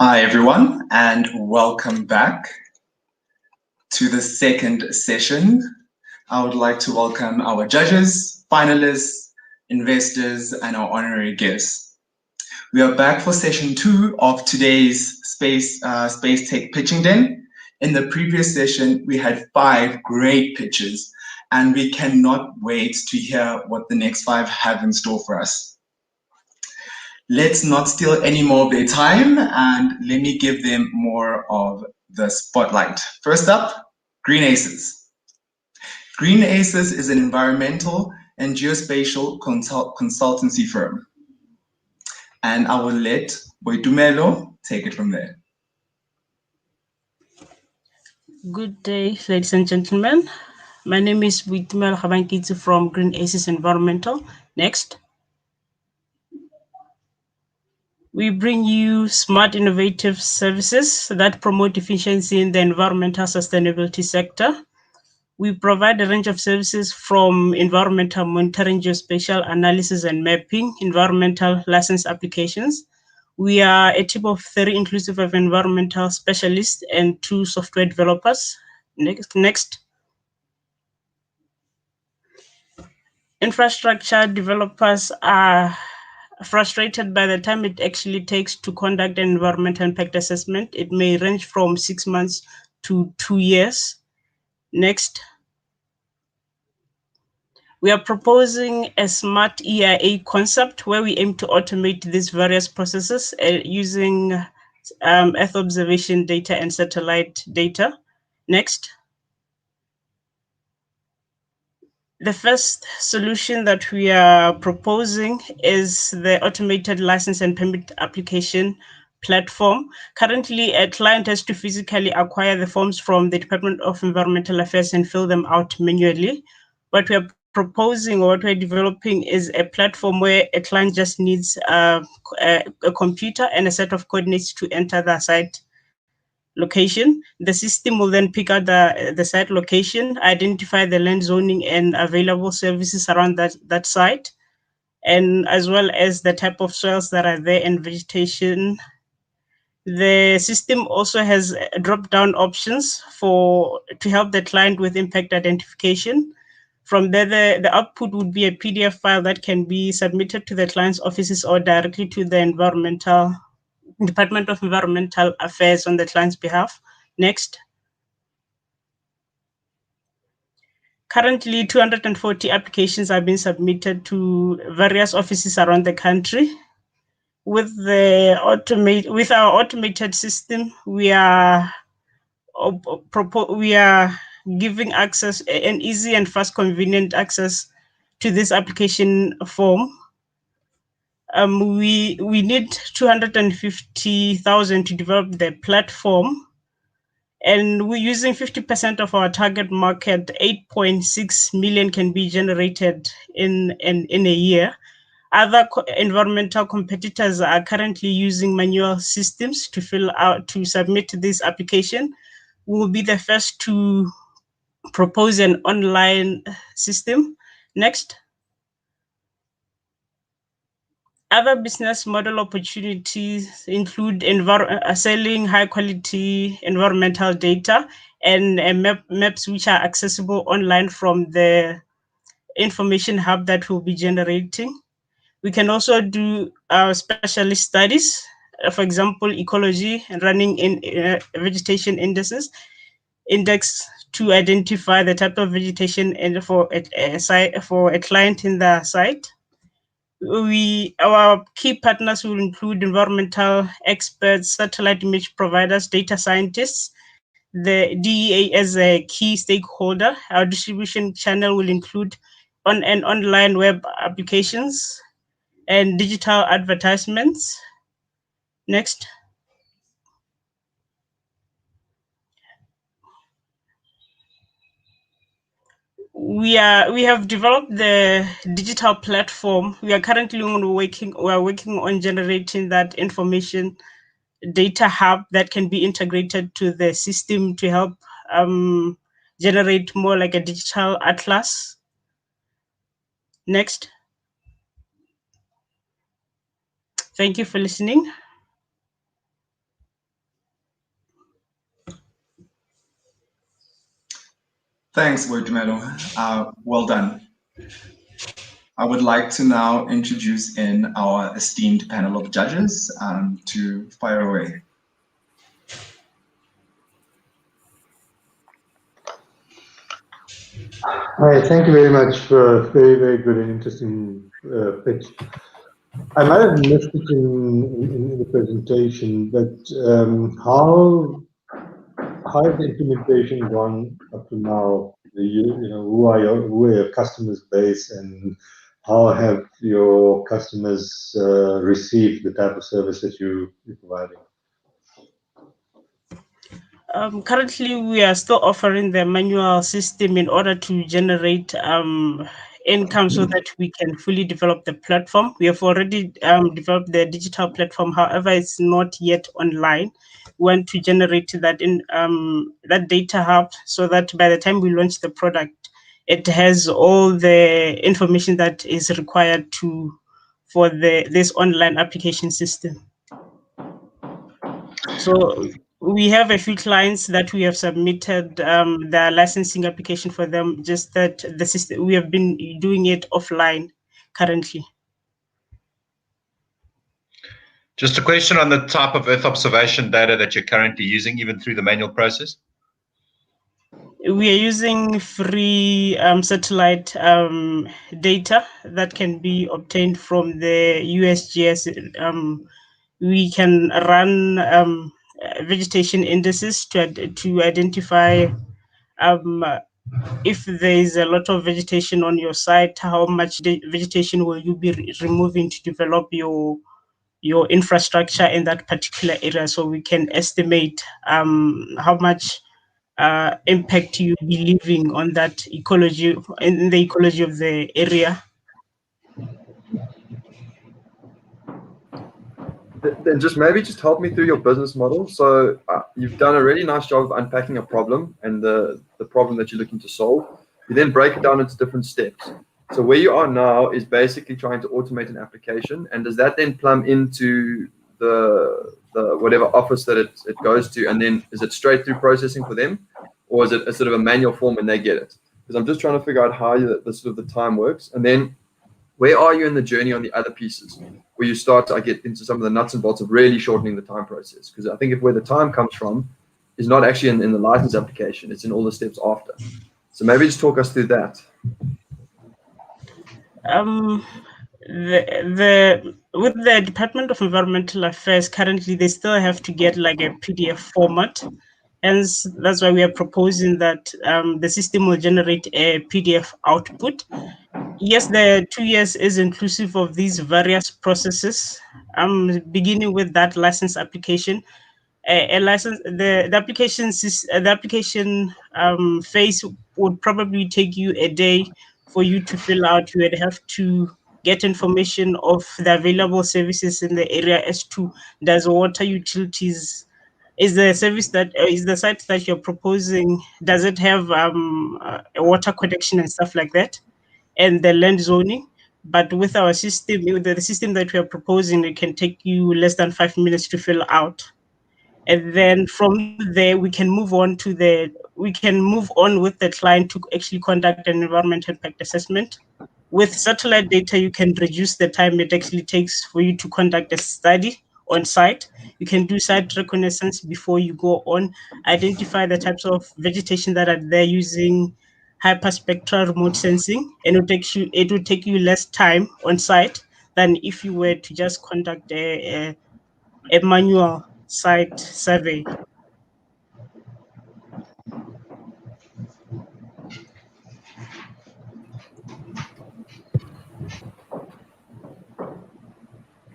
Hi, everyone, and welcome back to the second session. I would like to welcome our judges, finalists, investors, and our honorary guests. We are back for session 2 of today's Space-Tech Pitching Den. In the previous session, we had 5 great pitches, and we cannot wait to hear what the next 5 have in store for us. Let's not steal any more of their time, and let me give them more of the spotlight. First up, Green Aces. Green Aces is an environmental and geospatial consultancy firm. And I will let Boitumelo take it from there. Good day, ladies and gentlemen. My name is Boitumelo Khabankitsi from Green Aces Environmental. Next. We bring you smart, innovative services that promote efficiency in the environmental sustainability sector. We provide a range of services from environmental monitoring, geospatial analysis and mapping, environmental license applications. We are a team of 30 inclusive of environmental specialists and 2 software developers. Next. Infrastructure developers are frustrated by the time it actually takes to conduct an environmental impact assessment. It may range from 6 months to 2 years. Next. We are proposing a smart EIA concept where we aim to automate these various processes using Earth observation data and satellite data. Next. The first solution that we are proposing is the automated license and permit application platform. Currently, a client has to physically acquire the forms from the Department of Environmental Affairs and fill them out manually. What we are proposing or what we're developing is a platform where a client just needs a computer and a set of coordinates to enter the site location. The system will then pick out the site location, identify the land zoning and available services around that site, and as well as the type of soils that are there and vegetation. The system also has drop-down options to help the client with impact identification. From there, the output would be a PDF file that can be submitted to the client's offices or directly to the Department of Environmental Affairs on the client's behalf. Next. Currently, 240 applications have been submitted to various offices around the country. With our automated system, we are giving access, an easy and fast, convenient access to this application form. We need 250,000 to develop the platform, and we're using 50% of our target market. 8.6 million can be generated in a year. Other environmental competitors are currently using manual systems to submit this application. We will be the first to propose an online system. Next. Other business model opportunities include selling high quality environmental data and maps which are accessible online from the information hub that we'll be generating. We can also do specialist studies, for example, ecology, running in vegetation index to identify the type of vegetation and for a client in the site. Our key partners will include environmental experts, satellite image providers, data scientists, the DEA as a key stakeholder. Our distribution channel will include online web applications and digital advertisements. Next. We have developed the digital platform. We are currently working on generating that information data hub that can be integrated to the system to help generate more like a digital atlas. Next. Thank you for listening. Thanks, Boitumelo. Well done. I would like to now introduce in our esteemed panel of judges to fire away. Hi, thank you very much for a very, very good and interesting pitch. I might have missed it in the presentation, but how has the implementation gone up to now? Who are your customers base, and how have your customers received the type of service that you're providing? Currently, we are still offering the manual system in order to generate income so that we can fully develop the platform. We have already developed the digital platform. However, it's not yet online. We want to generate that in that data hub so that by the time we launch the product, it has all the information that is required for this online application system. So we have a few clients that we have submitted their licensing application for them, just that the system, we have been doing it offline currently. Just a question on the type of Earth observation data that you're currently using, even through the manual process. We are using free satellite data that can be obtained from the USGS. We can run vegetation indices to identify if there is a lot of vegetation on your site, how much vegetation will you be removing to develop your infrastructure in that particular area, so we can estimate how much impact you be leaving on that ecology, in the ecology of the area. Then just help me through your business model. So you've done a really nice job of unpacking a problem and the problem that you're looking to solve. You then break it down into different steps. So where you are now is basically trying to automate an application, and does that then plumb into the whatever office that it goes to, and then is it straight through processing for them, or is it a sort of a manual form and they get it? Because I'm just trying to figure out how the sort of the time works, and then where are you in the journey on the other pieces, where you start to get into some of the nuts and bolts of really shortening the time process? Because I think where the time comes from is not actually in the license application, it's in all the steps after. So maybe just talk us through that. With the Department of Environmental Affairs, currently they still have to get like a PDF format. Hence, that's why we are proposing that the system will generate a PDF output. Yes, the 2 years is inclusive of these various processes. Beginning with that license application. A license, the application phase would probably take you a day for you to fill out. You would have to get information of the available services in the area as to does water utilities, is the service that is the site that you're proposing, does it have a water connection and stuff like that, and the land zoning. But with our system, with the system that we are proposing, it can take you less than 5 minutes to fill out. And then from there, we can move on with the client to actually conduct an environmental impact assessment. With satellite data, you can reduce the time it actually takes for you to conduct a study on site. You can do site reconnaissance before you go on, identify the types of vegetation that are there using hyperspectral remote sensing, and it will take you less time on site than if you were to just conduct a manual site survey.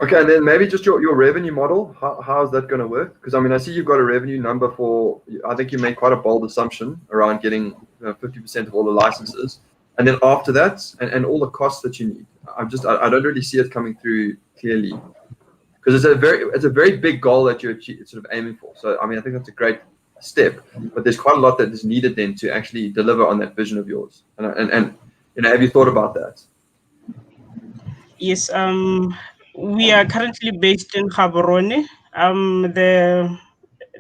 Okay, and then maybe just your revenue model, how is that going to work? Because I mean, I see you've got a revenue number for, I think you made quite a bold assumption around getting 50% of all the licenses. And then after that, and all the costs that you need, I don't really see it coming through clearly. Because it's a very big goal that you're sort of aiming for. So I mean, I think that's a great step, but there's quite a lot that is needed then to actually deliver on that vision of yours. And have you thought about that? Yes, we are currently based in Gaborone.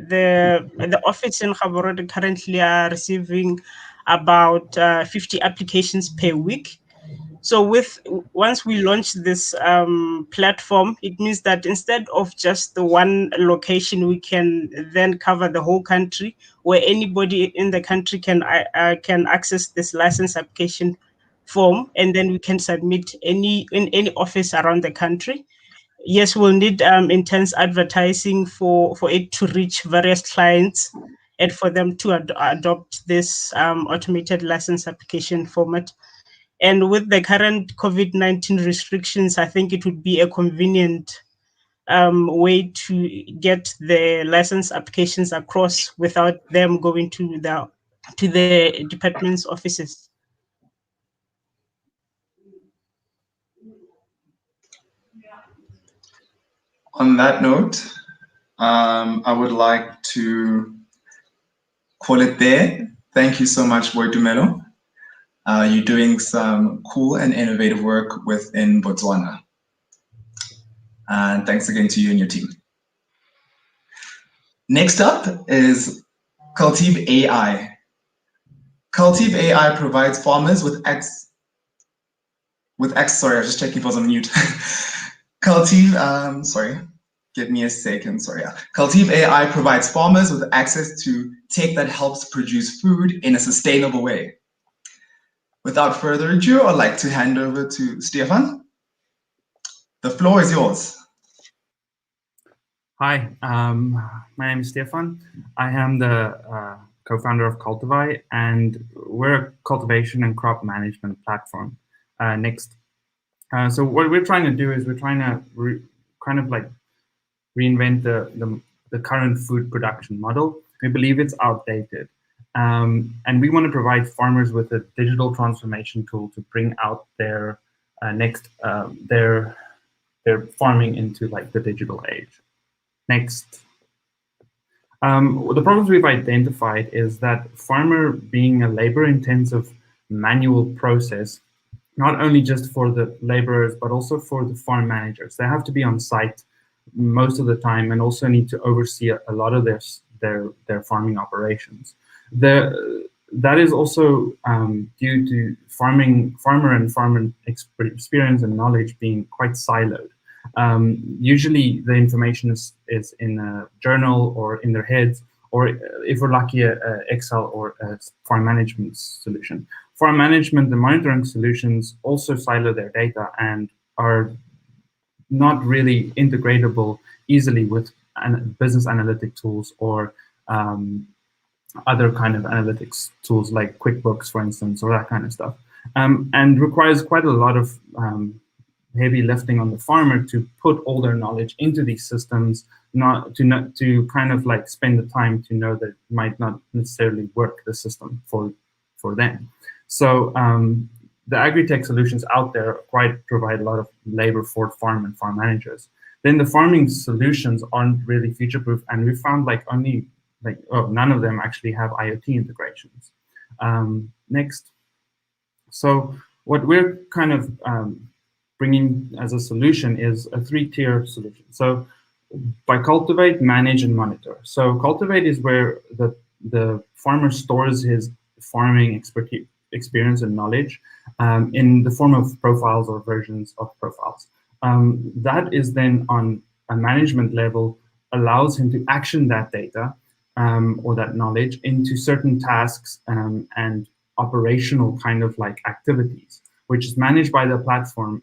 The office in Gaborone currently are receiving about 50 applications per week. So once we launch this platform, it means that instead of just the one location, we can then cover the whole country, where anybody in the country can access this license application form, and then we can submit in any office around the country. Yes, we'll need intense advertising for it to reach various clients and for them to adopt this automated license application format. And with the current COVID-19 restrictions, I think it would be a convenient way to get the license applications across without them going to the department's offices. On that note, I would like to call it there. Thank you so much, Boitumelo. You're doing some cool and innovative work within Botswana. And thanks again to you and your team. Next up is Cultive AI. Cultive AI provides farmers with sorry, I was just checking if I was on mute. Cultive, sorry, give me a second, sorry. Cultive AI provides farmers with access to tech that helps produce food in a sustainable way. Without further ado, I'd like to hand over to Stefan. The floor is yours. Hi, my name is Stefan. I am the co-founder of Cultivai, and we're a cultivation and crop management platform. Next. So what we're trying to do is we're trying to kind of like reinvent the current food production model. We believe it's outdated. And we want to provide farmers with a digital transformation tool to bring out their their farming into like the digital age. Next. The problems we've identified is that farmer being a labor-intensive manual process, not only just for the laborers, but also for the farm managers. They have to be on site most of the time and also need to oversee a lot of their farming operations. That is also due to farmer and farmer experience and knowledge being quite siloed. Usually the information is in a journal or in their heads, or if we're lucky, a Excel or a farm management solution. Farm management and monitoring solutions also silo their data and are not really integratable easily with business analytic tools or other kind of analytics tools like QuickBooks, for instance, or that kind of stuff, and requires quite a lot of heavy lifting on the farmer to put all their knowledge into these systems, to kind of like spend the time to know that it might not necessarily work the system for them. So the agri-tech solutions out there provide a lot of labor for farm and farm managers. Then the farming solutions aren't really future-proof, and we found none of them actually have IoT integrations. Next. So what we're kind of bringing as a solution is a 3-tier solution. So by cultivate, manage, and monitor. So cultivate is where the farmer stores his farming expertise, experience, and knowledge in the form of profiles or versions of profiles. That is then on a management level allows him to action that data or that knowledge into certain tasks and operational kind of like activities, which is managed by the platform.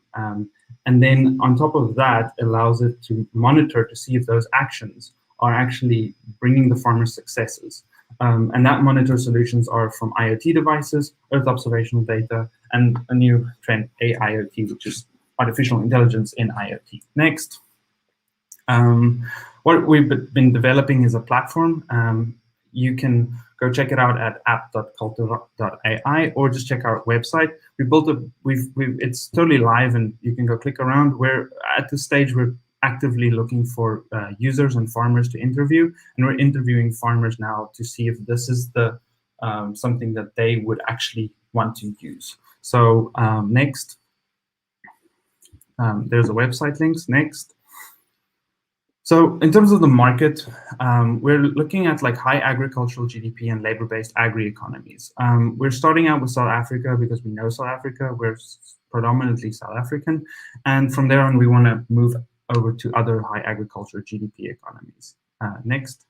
And then on top of that, allows it to monitor to see if those actions are actually bringing the farmer successes. And that monitor solutions are from IoT devices, Earth observational data, and a new trend, AIoT, which is artificial intelligence in IoT. Next. What we've been developing is a platform. You can go check it out at app.cultiva.ai or just check our website. We built it's totally live and you can go click around. We're at this stage, we're actively looking for users and farmers to interview, and we're interviewing farmers now to see if this is the something that they would actually want to use. So next, there's a website links. Next. So in terms of the market, we're looking at like high agricultural GDP and labor-based agri-economies. We're starting out with South Africa because we know South Africa. We're predominantly South African. And from there on, we want to move over to other high agriculture GDP economies. Next.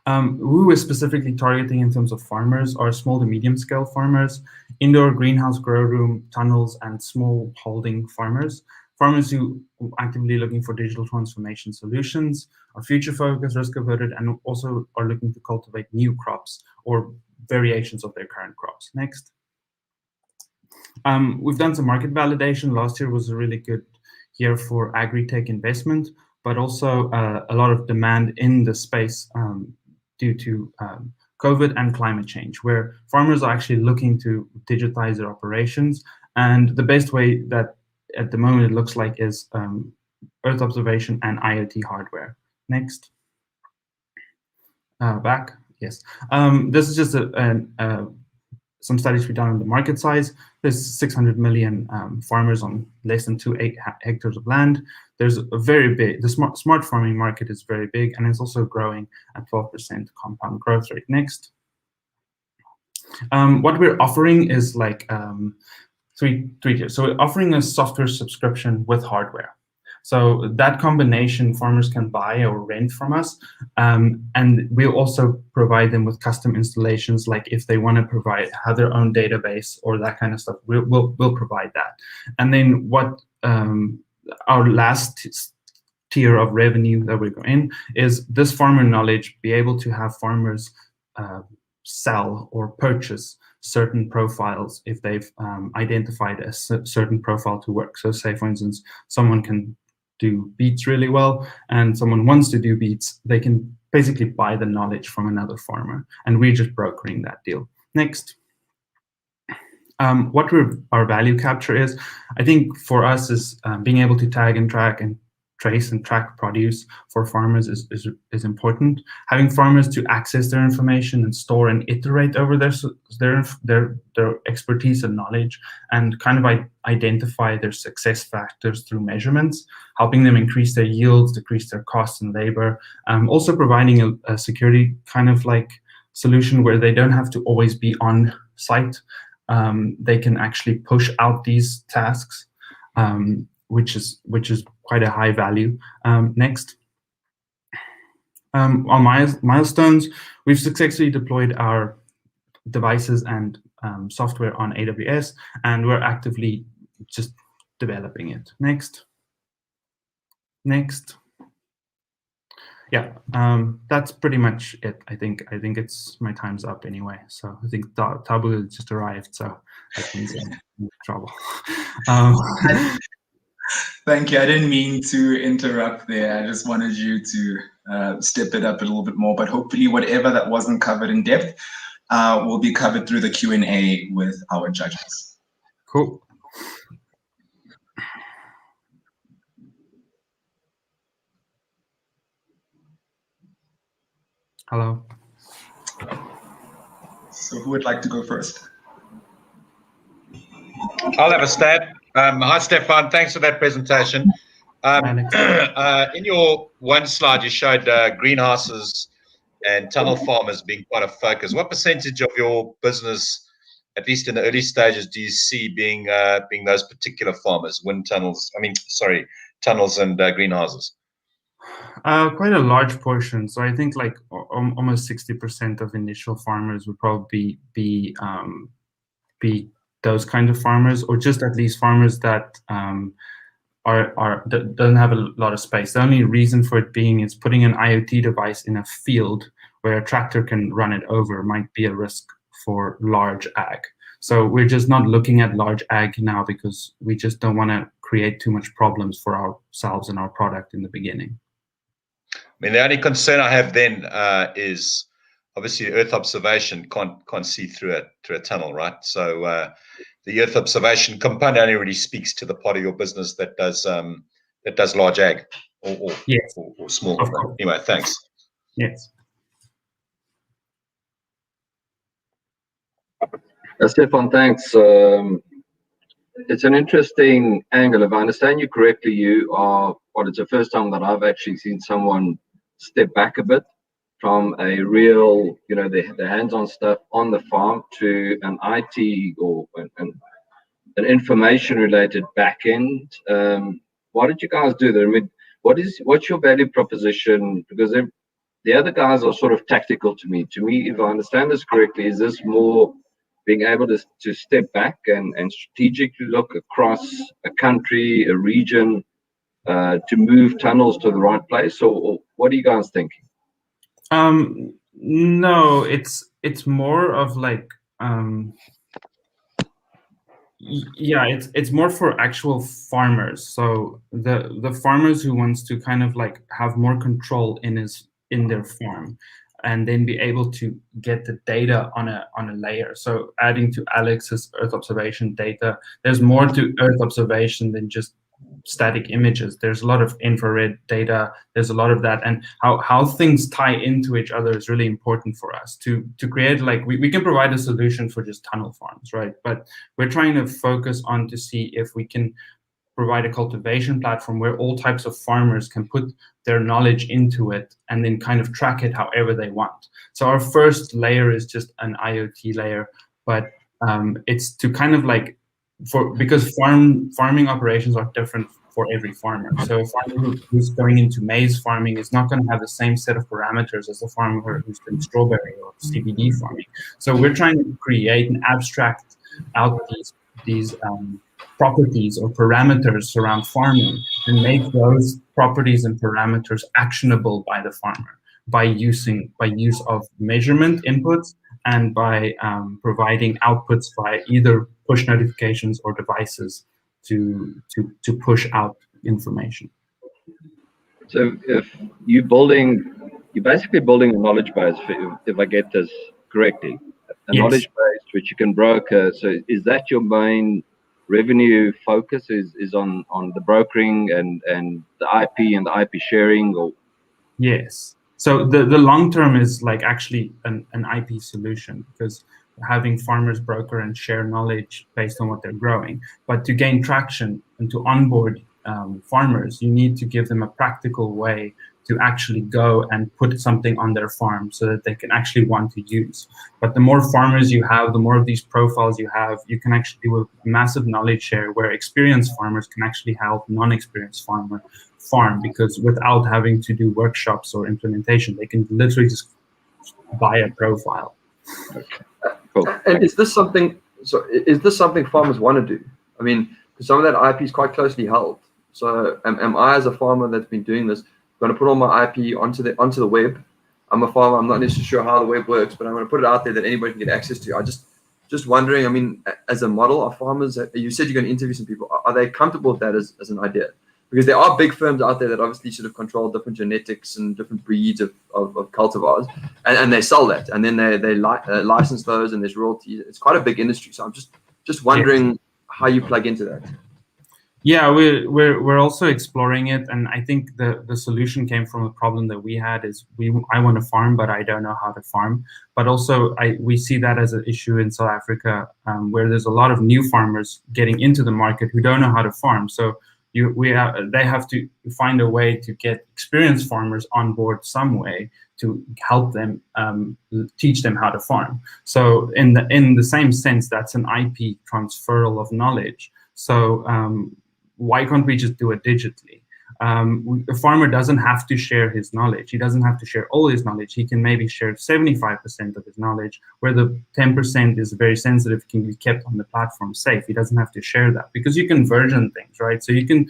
Who we're specifically targeting in terms of farmers are small to medium scale farmers, indoor greenhouse grow room, tunnels, and small holding farmers. Farmers who are actively looking for digital transformation solutions, are future focused, risk averted, and also are looking to cultivate new crops or variations of their current crops. Next. We've done some market validation. Last year was a really good year for agri-tech investment, but also a lot of demand in the space due to COVID and climate change, where farmers are actually looking to digitize their operations. And the best way that at the moment it looks like is Earth observation and IoT hardware. Next. Back, yes. This is just some studies we've done on the market size. There's 600 million farmers on less than 2 hectares of land. There's a very big, the smart farming market is very big, and it's also growing at 12% compound growth rate. Next. What we're offering is like three tiers. So we're offering a software subscription with hardware. So that combination farmers can buy or rent from us. And we'll also provide them with custom installations, like if they want to have their own database or that kind of stuff, we'll provide that. And then what our last tier of revenue that we go in is this farmer knowledge, be able to have farmers sell or purchase certain profiles if they've identified a certain profile to work. So say, for instance, someone can do beets really well and someone wants to do beets, they can basically buy the knowledge from another farmer, and we're just brokering that deal. Next. What our value capture is, I think for us is being able to tag and track and trace and track produce for farmers is important. Having farmers to access their information and store and iterate over their expertise and knowledge, and kind of identify their success factors through measurements, helping them increase their yields, decrease their costs and labor. Also providing a security kind of like solution where they don't have to always be on site. They can actually push out these tasks, which is quite a high value. Next. On milestones, we've successfully deployed our devices and software on AWS, and we're actively just developing it. Next. Next. Yeah, that's pretty much it. I think it's my time's up anyway. So I think Tabu just arrived, so I think he's in trouble. Thank you. I didn't mean to interrupt there. I just wanted you to step it up a little bit more, but hopefully whatever that wasn't covered in depth will be covered through the Q&A with our judges. Cool. Hello. So who would like to go first? I'll have a stab. Hi, Stefan. Thanks for that presentation. In your one slide, you showed greenhouses and tunnel farmers being quite a focus. What percentage of your business, at least in the early stages, do you see being those particular farmers, tunnels and greenhouses? Quite a large portion. So I think like almost 60% of initial farmers would probably be those kind of farmers, or just at least farmers that that doesn't have a lot of space. The only reason for it being is putting an IoT device in a field where a tractor can run it over might be a risk for large ag. So we're just not looking at large ag now because we just don't want to create too much problems for ourselves and our product in the beginning. I mean, the only concern I have then is obviously Earth observation can't see through a tunnel, right? So the Earth observation component only really speaks to the part of your business that does large ag or small. Anyway, thanks. Yes. Stefan, thanks. it's an interesting angle. If I understand you correctly, you are, well, it's the first time that I've actually seen someone step back a bit from a real, the hands-on stuff on the farm to an IT or an information-related back end. Why did you guys do that? I mean, what's your value proposition? Because the other guys are sort of tactical to me. To me, if I understand this correctly, is this more being able to step back and strategically look across a country, a region, to move tunnels to the right place? Or what are you guys thinking? No, it's more of like yeah, it's more for actual farmers. So the farmers who wants to kind of like have more control in their farm, and then be able to get the data on a layer. So adding to Alex's Earth observation data, there's more to Earth observation than just static images. There's a lot of infrared data. There's a lot of that, and how things tie into each other is really important for us to create. Like we can provide a solution for just tunnel farms, right? But we're trying to focus on to see if we can provide a cultivation platform where all types of farmers can put their knowledge into it and then kind of track it however they want. So our first layer is just an IoT layer, but it's to kind of like, because farming operations are different for every farmer. So a farmer who's going into maize farming is not going to have the same set of parameters as a farmer who's doing strawberry or CBD farming. So we're trying to create and abstract out these properties or parameters around farming and make those properties and parameters actionable by the farmer by use of measurement inputs and by providing outputs by either push notifications or devices to push out information. So if you're basically building a knowledge base, if I get this correctly, a Yes. knowledge base which you can broker. So is that your main revenue focus? Is on the brokering and the IP and the IP sharing? Or Yes. So the long term is like actually an IP solution, because having farmers broker and share knowledge based on what they're growing. But to gain traction and to onboard farmers, you need to give them a practical way to actually go and put something on their farm so that they can actually want to use. But the more farmers you have, the more of these profiles you have, you can actually do a massive knowledge share where experienced farmers can actually help non-experienced farmer farm, because without having to do workshops or implementation, they can literally just buy a profile. And is this something farmers want to do? I mean, some of that IP is quite closely held. So am I, as a farmer that's been doing this, going to put all my IP onto the web? I'm a farmer. I'm not necessarily sure how the web works, but I'm going to put it out there that anybody can get access to. I just wondering. I mean, as a model, are farmers? You said you're going to interview some people. Are they comfortable with that as an idea? Because there are big firms out there that obviously sort of control different genetics and different breeds of cultivars, and they sell that, and then they license those, and there's royalties. It's quite a big industry. So I'm just wondering how you plug into that. Yeah, we're also exploring it, and I think the solution came from a problem that we had. Is I want to farm, but I don't know how to farm. But also we see that as an issue in South Africa, where there's a lot of new farmers getting into the market who don't know how to farm. So they have to find a way to get experienced farmers on board some way to help them teach them how to farm. So in the same sense, that's an IP transferal of knowledge. So why can't we just do it digitally? A farmer doesn't have to share his knowledge. He doesn't have to share all his knowledge. He can maybe share 75% of his knowledge, where the 10% is very sensitive, can be kept on the platform safe. He doesn't have to share that, because you can version things, right? So you can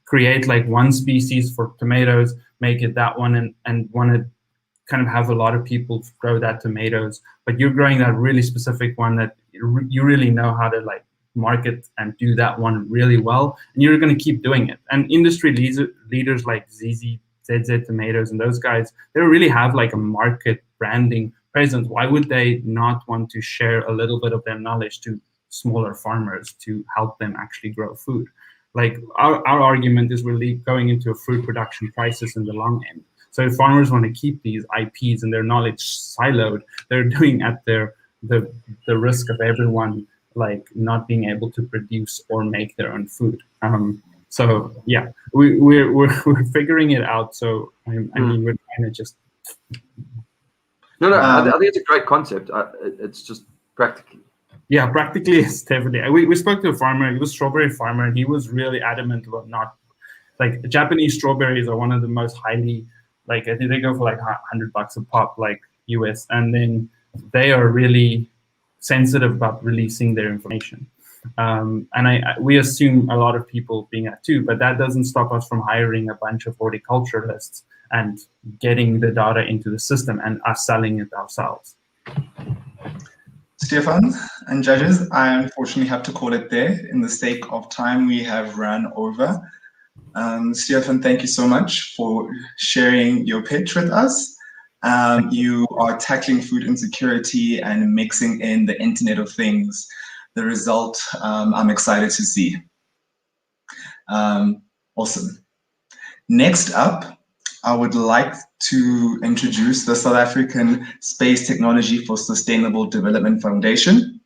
create like one species for tomatoes, make it that one, and want to kind of have a lot of people grow that tomatoes, but you're growing that really specific one that you really know how to like market and do that one really well, and you're going to keep doing it. And industry leaders like ZZ Tomatoes and those guys, they really have like a market branding presence. Why would they not want to share a little bit of their knowledge to smaller farmers to help them actually grow food? Like our argument is really going into a fruit production crisis in the long end. So if farmers want to keep these IPs and their knowledge siloed, they're doing at the risk of everyone like not being able to produce or make their own food. So yeah, we're figuring it out. So I mean, we're trying to just. No, I think it's a great concept. It's just practically. Yeah, practically, it's definitely. We spoke to a farmer. He was a strawberry farmer, and he was really adamant about not, like, Japanese strawberries are one of the most highly, like, I think they go for like $100 a pop, like US, and then they are really sensitive about releasing their information. And we assume a lot of people being at too, but that doesn't stop us from hiring a bunch of horticulturalists and getting the data into the system and us selling it ourselves. Stefan and judges, I unfortunately have to call it there. In the sake of time, we have run over. Stefan, thank you so much for sharing your pitch with us. You are tackling food insecurity and mixing in the Internet of Things. The result, I'm excited to see. Awesome. Next up, I would like to introduce the South African Space Technology for Sustainable Development Foundation.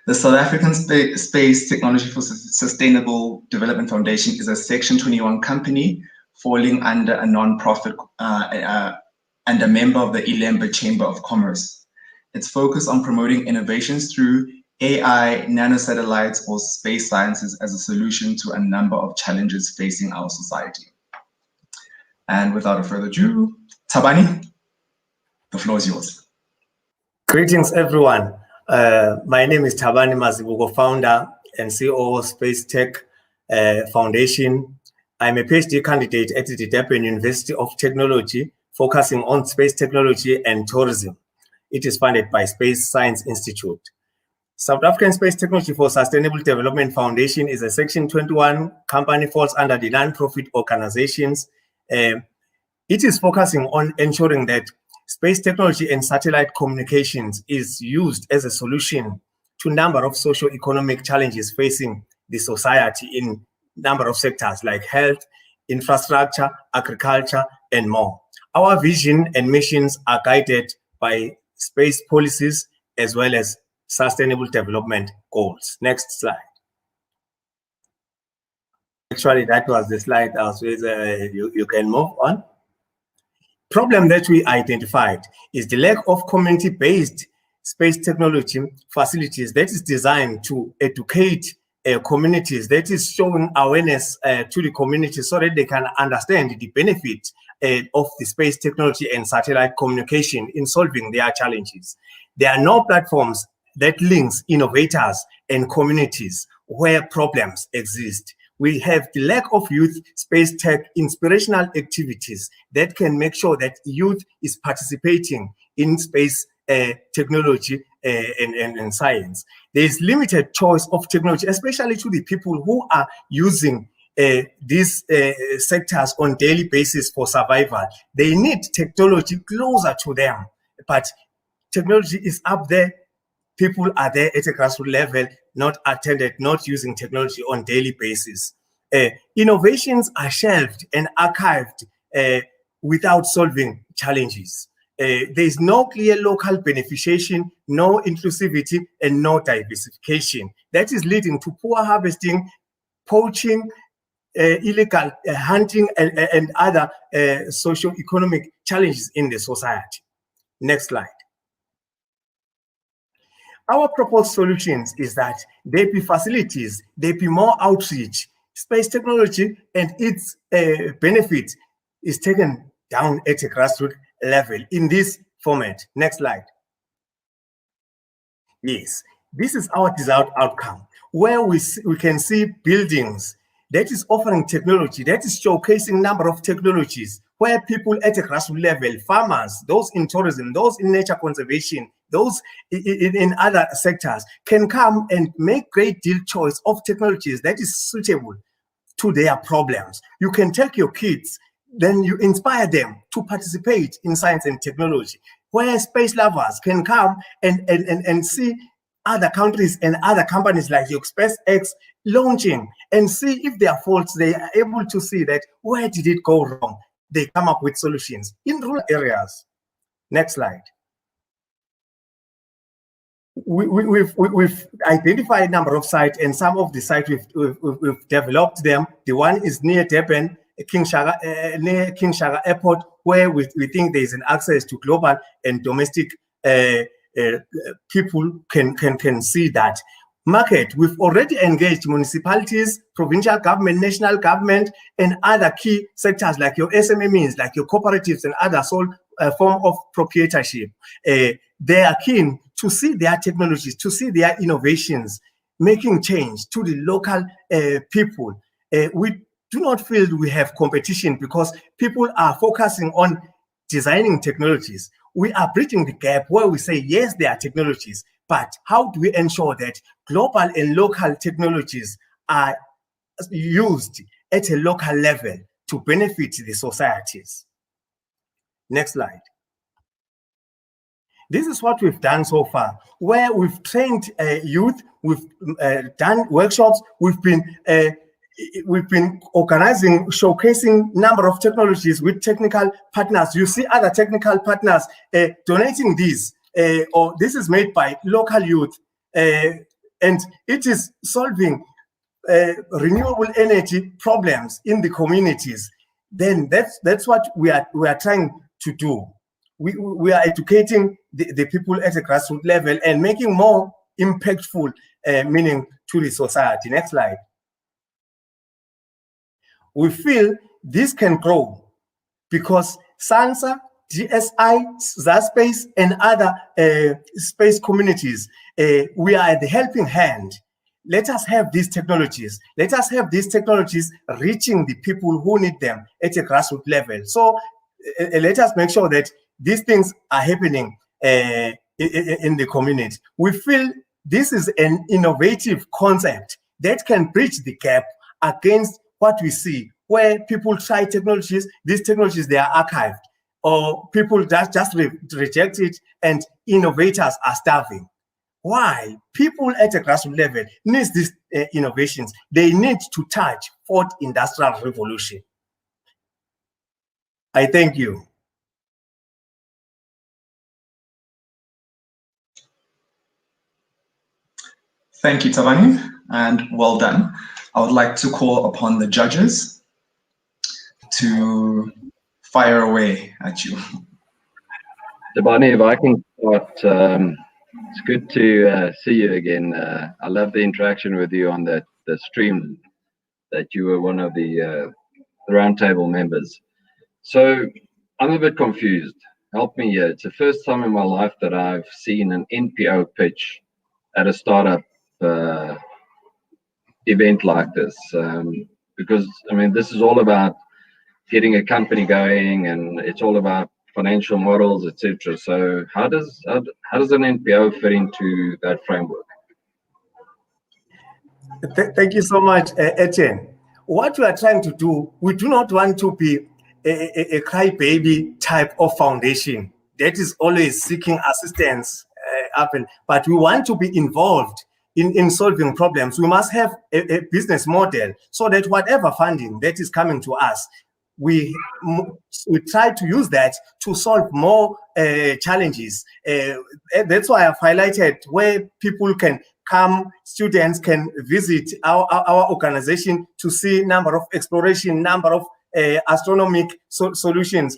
The South African Space Technology for Sustainable Development Foundation is a Section 21 company falling under a non-profit and a member of the Ilembe Chamber of Commerce. It's focused on promoting innovations through AI, nanosatellites, or space sciences as a solution to a number of challenges facing our society. And without further ado, Tabani, the floor is yours. Greetings, everyone. My name is Tabani Mazibuko, founder and CEO of Space-Tech Foundation. I'm a PhD candidate at the Durban University of Technology, focusing on space technology and tourism. It is funded by Space Science Institute. South African Space Technology for Sustainable Development Foundation is a Section 21 company, falls under the non-profit organizations. It is focusing on ensuring that space technology and satellite communications is used as a solution to a number of socio-economic challenges facing the society in a number of sectors like health, infrastructure, agriculture, and more. Our vision and missions are guided by space policies as well as sustainable development goals. Next slide. Actually, that was the slide. You can move on. Problem that we identified is the lack of community-based space technology facilities that is designed to educate communities, that is showing awareness to the community so that they can understand the benefit of the space technology and satellite communication in solving their challenges. There are no platforms that links innovators and communities where problems exist. We have the lack of youth space tech inspirational activities that can make sure that youth is participating in space technology and science. There is limited choice of technology, especially to the people who are using these sectors on daily basis for survival. They need technology closer to them, but technology is up there. People are there at a grassroots level, not attended, not using technology on daily basis. Innovations are shelved and archived without solving challenges. There is no clear local beneficiation, no inclusivity, and no diversification. That is leading to poor harvesting, poaching, illegal hunting, and other socio-economic challenges in the society. Next slide. Our proposed solutions is that there be facilities, there be more outreach. Space technology and its benefit is taken down at a grassroots level in this format. Next slide. Yes, this is our desired outcome, where we can see buildings that is offering technology, that is showcasing number of technologies, where people at a grassroots level, farmers, those in tourism, those in nature conservation, those in other sectors, can come and make great deal choice of technologies that is suitable to their problems. You can take your kids, then you inspire them to participate in science and technology, where space lovers can come and see other countries and other companies like your SpaceX launching and see if there are faults. They are able to see that where did it go wrong? They come up with solutions in rural areas. Next slide. we've identified a number of sites, and some of the sites we've developed them. The one is near Durban, near King Shaka Airport, where we think there is an access to global and domestic people can see that market. We've already engaged municipalities, provincial government, national government, and other key sectors like your SMEs, like your cooperatives and other form of proprietorship. They are keen to see their technologies, to see their innovations, making change to the local people. We do not feel we have competition because people are focusing on designing technologies. We are bridging the gap where we say, yes, there are technologies, but how do we ensure that global and local technologies are used at a local level to benefit the societies? Next slide. This is what we've done so far, where we've trained youth, we've done workshops, we've been organizing, showcasing number of technologies with technical partners. You see other technical partners donating these, or this is made by local youth, and it is solving renewable energy problems in the communities. Then that's what we are trying to do. We are educating the people at a grassroots level and making more impactful meaning to the society. Next slide. We feel this can grow because SANSA, GSI, ZASpace, and other space communities, we are at the helping hand. Let us have these technologies. Let us have these technologies reaching the people who need them at a grassroots level. So let us make sure that these things are happening in the community. We feel this is an innovative concept that can bridge the gap against what we see, where people try technologies, these technologies, they are archived, or people just reject it, and innovators are starving. Why? People at a grassroots level need these innovations. They need to touch fourth industrial revolution. I thank you. Thank you, Tabani, and well done. I would like to call upon the judges to fire away at you. Tabani, if I can start, it's good to see you again. I love the interaction with you on the stream, that you were one of the roundtable members. So I'm a bit confused. Help me here. It's the first time in my life that I've seen an NPO pitch at a startup event like this, because I mean, this is all about getting a company going, and it's all about financial models, etc. So how does an NPO fit into that framework? Thank you so much, Etienne. What we are trying to do, we do not want to be a crybaby type of foundation that is always seeking assistance, but we want to be involved in solving problems. We must have a business model so that whatever funding that is coming to us, we try to use that to solve more challenges. That's why I've highlighted where people can come, students can visit our organization to see number of exploration, number of astronomic solutions,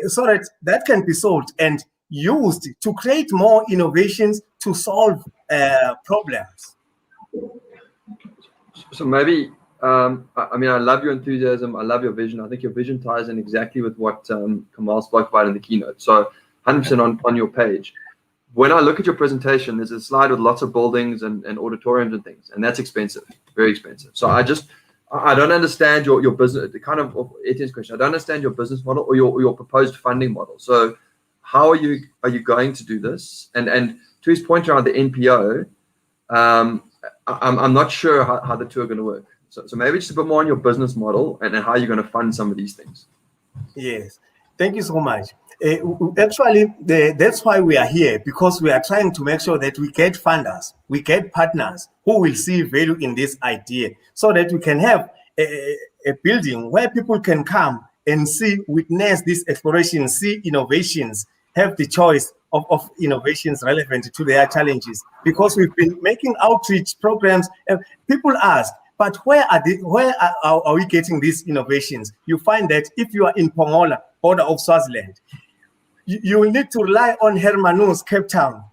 so that can be solved and used to create more innovations to solve problems. So maybe, I mean, I love your enthusiasm. I love your vision. I think your vision ties in exactly with what Kamal spoke about in the keynote. So 100% on your page. When I look at your presentation, there's a slide with lots of buildings and auditoriums and things, and that's expensive, very expensive. So I don't understand your business, the kind of Etienne's question. I don't understand your business model or your proposed funding model. So how are you going to do this? And to his point around the NPO, I'm not sure how the two are going to work. So maybe just a bit more on your business model and how you're going to fund some of these things. Yes, thank you so much. Actually, that's why we are here, because we are trying to make sure that we get funders, we get partners who will see value in this idea, so that we can have a building where people can come and see, witness this exploration, see innovations, have the choice of innovations relevant to their challenges, because we've been making outreach programs. People ask, but where are we getting these innovations? You find that if you are in Pongola, border of Swaziland, you will need to rely on Hermanus, Cape Town,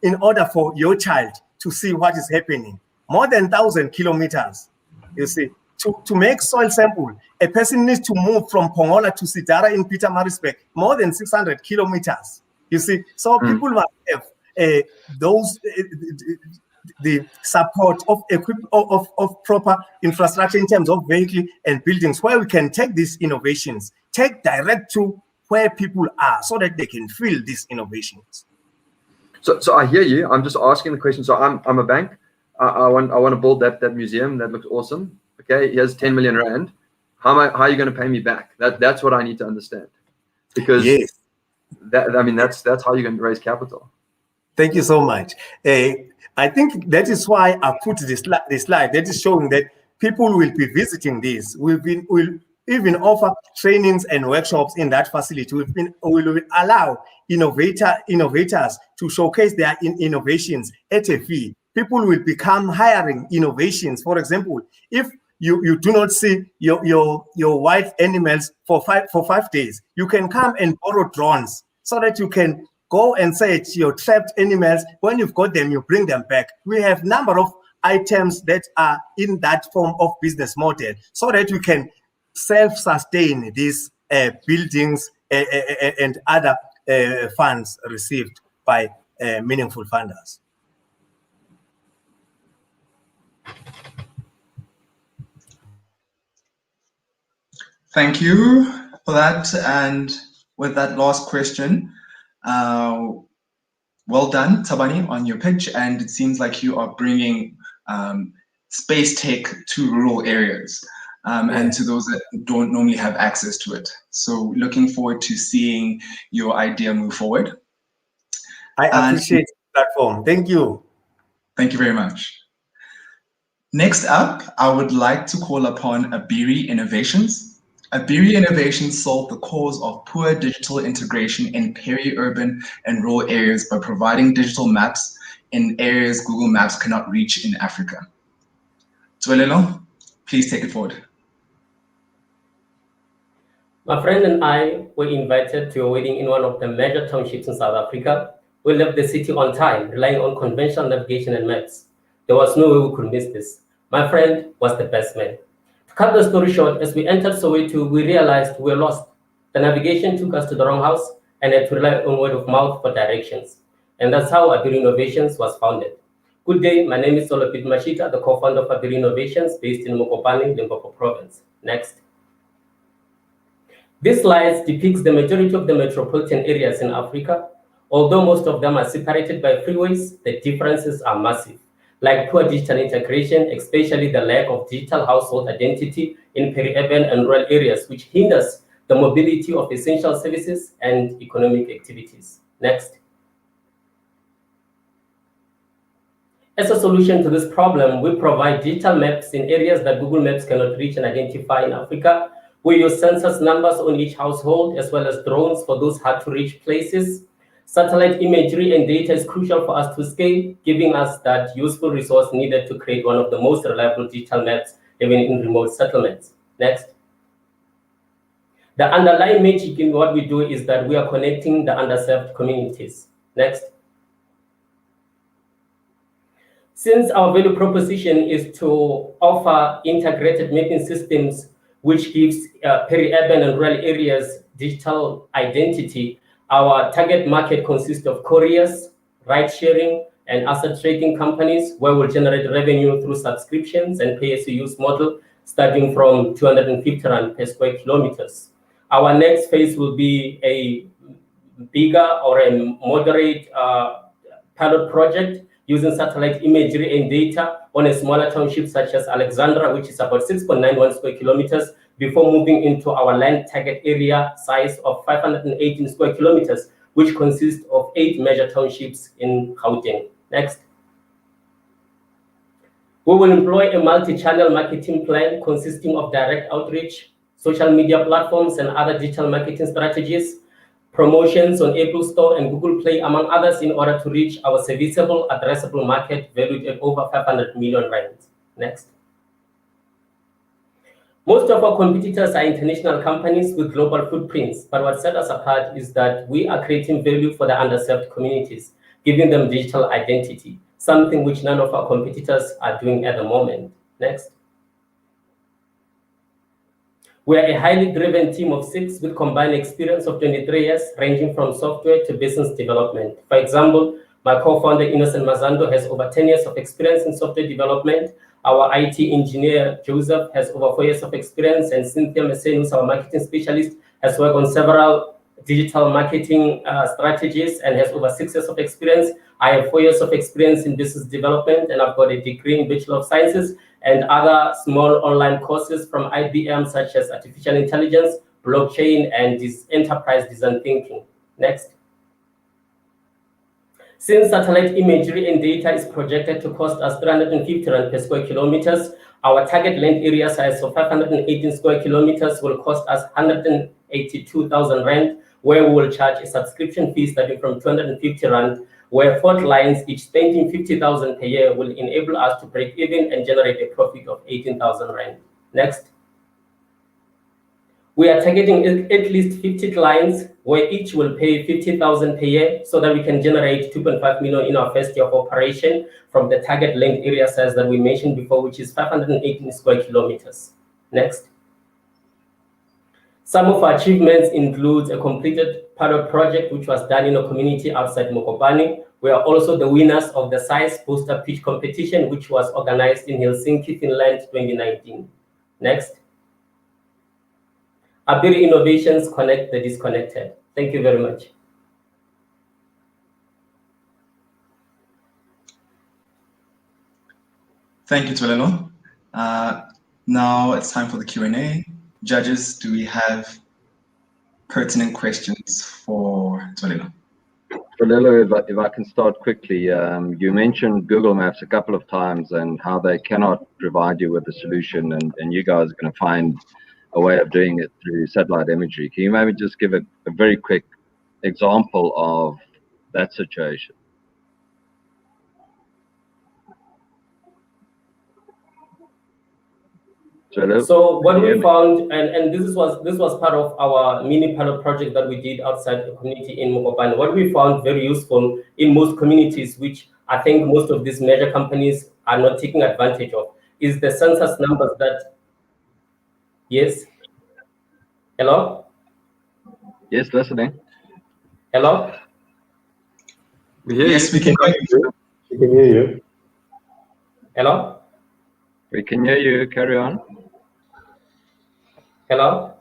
in order for your child to see what is happening. More than 1,000 kilometers, you see. To make soil sample, a person needs to move from Pongola to Sidara in Pietermaritzburg, more than 600 kilometers. You see, so people must have the support of proper infrastructure in terms of vehicle and buildings, where we can take these innovations, take direct to where people are, so that they can feel these innovations. So I hear you. I'm just asking the question. So I'm a bank. I want to build that museum. That looks awesome. Okay, here's 10 million rand. How are you going to pay me back? That's what I need to understand, because yes, that's how you're going to raise capital. Thank you so much. I think that is why I put this slide that is showing that people will be visiting this. We'll even offer trainings and workshops in that facility. We will allow innovators to showcase their innovations at a fee. People will become hiring innovations. For example, if you do not see your wild animals for 5 days, you can come and borrow drones so that you can go and search your trapped animals. When you've got them, you bring them back. We have number of items that are in that form of business model, so that we can self-sustain these buildings and other funds received by meaningful funders. Thank you for that. And with that last question, well done, Tabani, on your pitch. And it seems like you are bringing space tech to rural areas and to those that don't normally have access to it. So looking forward to seeing your idea move forward. I appreciate the platform. Thank you. Thank you very much. Next up, I would like to call upon Abiri Innovations. Abiri Innovations solve the cause of poor digital integration in peri-urban and rural areas by providing digital maps in areas Google Maps cannot reach in Africa. Tuelelo, please take it forward. My friend and I were invited to a wedding in one of the major townships in South Africa. We left the city on time, relying on conventional navigation and maps. There was no way we could miss this. My friend was the best man. To cut the story short, as we entered Soweto, we realized we were lost. The navigation took us to the wrong house and had to rely on word of mouth for directions. And that's how Abiri Innovations was founded. Good day, my name is Solopit Mashita, the co-founder of Abiri Innovations based in Mokopane, Limpopo Province. Next. This slide depicts the majority of the metropolitan areas in Africa. Although most of them are separated by freeways, the differences are massive, like poor digital integration, especially the lack of digital household identity in peri-urban and rural areas, which hinders the mobility of essential services and economic activities. Next. As a solution to this problem, we provide digital maps in areas that Google Maps cannot reach and identify in Africa. We use census numbers on each household, as well as drones for those hard-to-reach places. Satellite imagery and data is crucial for us to scale, giving us that useful resource needed to create one of the most reliable digital maps, even in remote settlements. Next. The underlying magic in what we do is that we are connecting the underserved communities. Next. Since our value proposition is to offer integrated mapping systems, which gives peri-urban and rural areas digital identity, our target market consists of couriers, ride-sharing, and asset trading companies, where we'll generate revenue through subscriptions and pay-as-you-use model, starting from 250 rand per square kilometers. Our next phase will be a bigger or a moderate pilot project using satellite imagery and data on a smaller township such as Alexandra, which is about 6.91 square kilometers, before moving into our land target area size of 518 square kilometers, which consists of 8 major townships in Gauteng. Next. We will employ a multi-channel marketing plan consisting of direct outreach, social media platforms, and other digital marketing strategies. promotions on Apple Store and Google Play, among others, in order to reach our serviceable addressable market valued at over 500 million rands. Next. Most of our competitors are international companies with global footprints, but what sets us apart is that we are creating value for the underserved communities, giving them digital identity, something which none of our competitors are doing at the moment. Next. We are a highly driven team of 6 with combined experience of 23 years, ranging from software to business development. For example, my co-founder, Innocent Mazando, has over 10 years of experience in software development. Our IT engineer, Joseph, has over 4 years of experience, and Cynthia Mesen, who's our marketing specialist, has worked on several digital marketing strategies and has over 6 years of experience. I have 4 years of experience in business development, and I've got a degree in Bachelor of Sciences and other small online courses from IBM, such as artificial intelligence, blockchain, and enterprise design thinking. Next. Since satellite imagery and data is projected to cost us 350 Rand per square kilometers, our target land area size of 518 square kilometers will cost us 182,000 Rand, where we will charge a subscription fee starting from 250 Rand, where 4 clients, each spending 50,000 per year, will enable us to break even and generate a profit of 18,000 Rand. Next. We are targeting at least 50 clients, where each will pay 50,000 per year, so that we can generate 2.5 million in our first year of operation from the target land area size that we mentioned before, which is 518 square kilometers. Next. Some of our achievements include a completed pilot project, which was done in a community outside Mokopane. We are also the winners of the SAIS poster pitch competition, which was organized in Helsinki, Finland, 2019. Next. Abiri Innovations connect the disconnected. Thank you very much. Thank you, Twelelo. Now it's time for the Q&A. Judges, do we have pertinent questions for Twelelo? Twelelo, if I can start quickly, you mentioned Google Maps a couple of times and how they cannot provide you with a solution, and you guys are going to find a way of doing it through satellite imagery. Can you maybe just give a very quick example of that situation? So what we found, and this was part of our mini pilot project that we did outside the community in Mokopane. What we found very useful in most communities, which I think most of these major companies are not taking advantage of, is the census numbers that. Yes. Hello? Yes, listening. Hello? Yes, we can hear you. We can hear you. Hello? We can hear you. Carry on. Hello?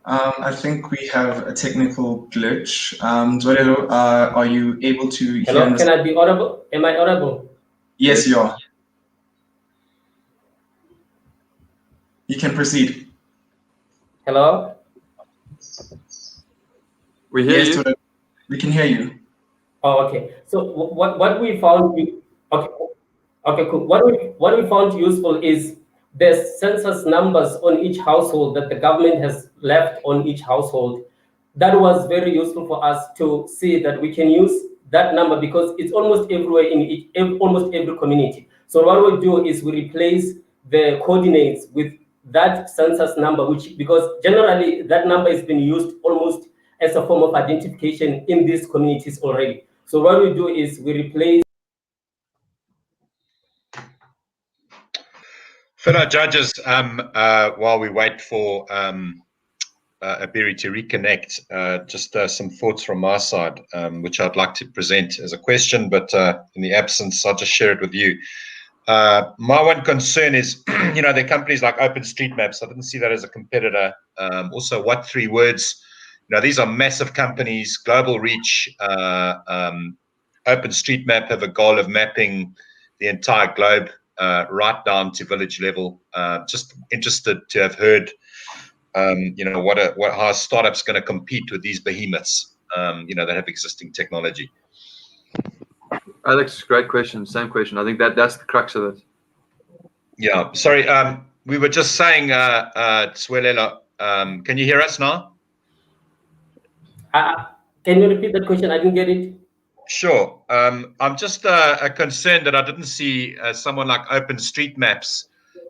I think we have a technical glitch. Zwelelo, are you able to Hello? hear? Can I be audible? Am I audible? Yes, you are. You can proceed. Hello? We hear you. Twelelo. We can hear you. Oh, okay. So what we found, okay, cool. What we found useful is the census numbers on each household that the government has left on each household. That was very useful for us to see that we can use that number because it's almost everywhere in almost every community. So what we do is we replace the coordinates with that census number, which because generally that number has been used almost as a form of identification in these communities already. So what we do is we replace. Fellow judges, while we wait for Abiri to reconnect, just some thoughts from my side, which I'd like to present as a question, but in the absence, I'll just share it with you. My one concern is, there are companies like OpenStreetMaps. I didn't see that as a competitor. Also, What 3 Words. These are massive companies, global reach. OpenStreetMap have a goal of mapping the entire globe, right down to village level. Just interested to have heard, how a startup's going to compete with these behemoths, that have existing technology. Alex, great question. Same question. I think that's the crux of it. Yeah. Sorry. We were just saying, Swelelo, can you hear us now? Can you repeat the question? I didn't get it. Sure. I'm just concerned that I didn't see someone like OpenStreetMaps.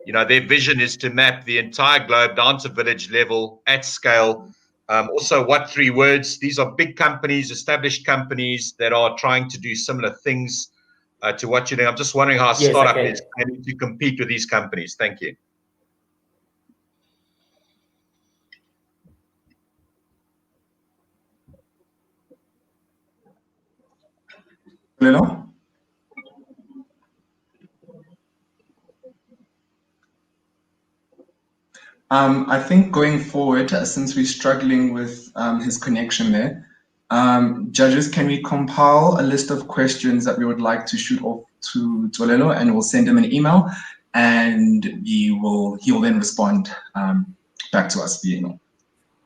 You know, their vision is to map the entire globe down to village level at scale. Also, what 3 words? These are big companies, established companies that are trying to do similar things to what you're doing. I'm just wondering how a Yes, startup is planning to compete with these companies. Thank you. Lelo? I think going forward, since we're struggling with his connection there, judges, can we compile a list of questions that we would like to shoot off to Tolelo, and we'll send him an email, and he will then respond back to us via email.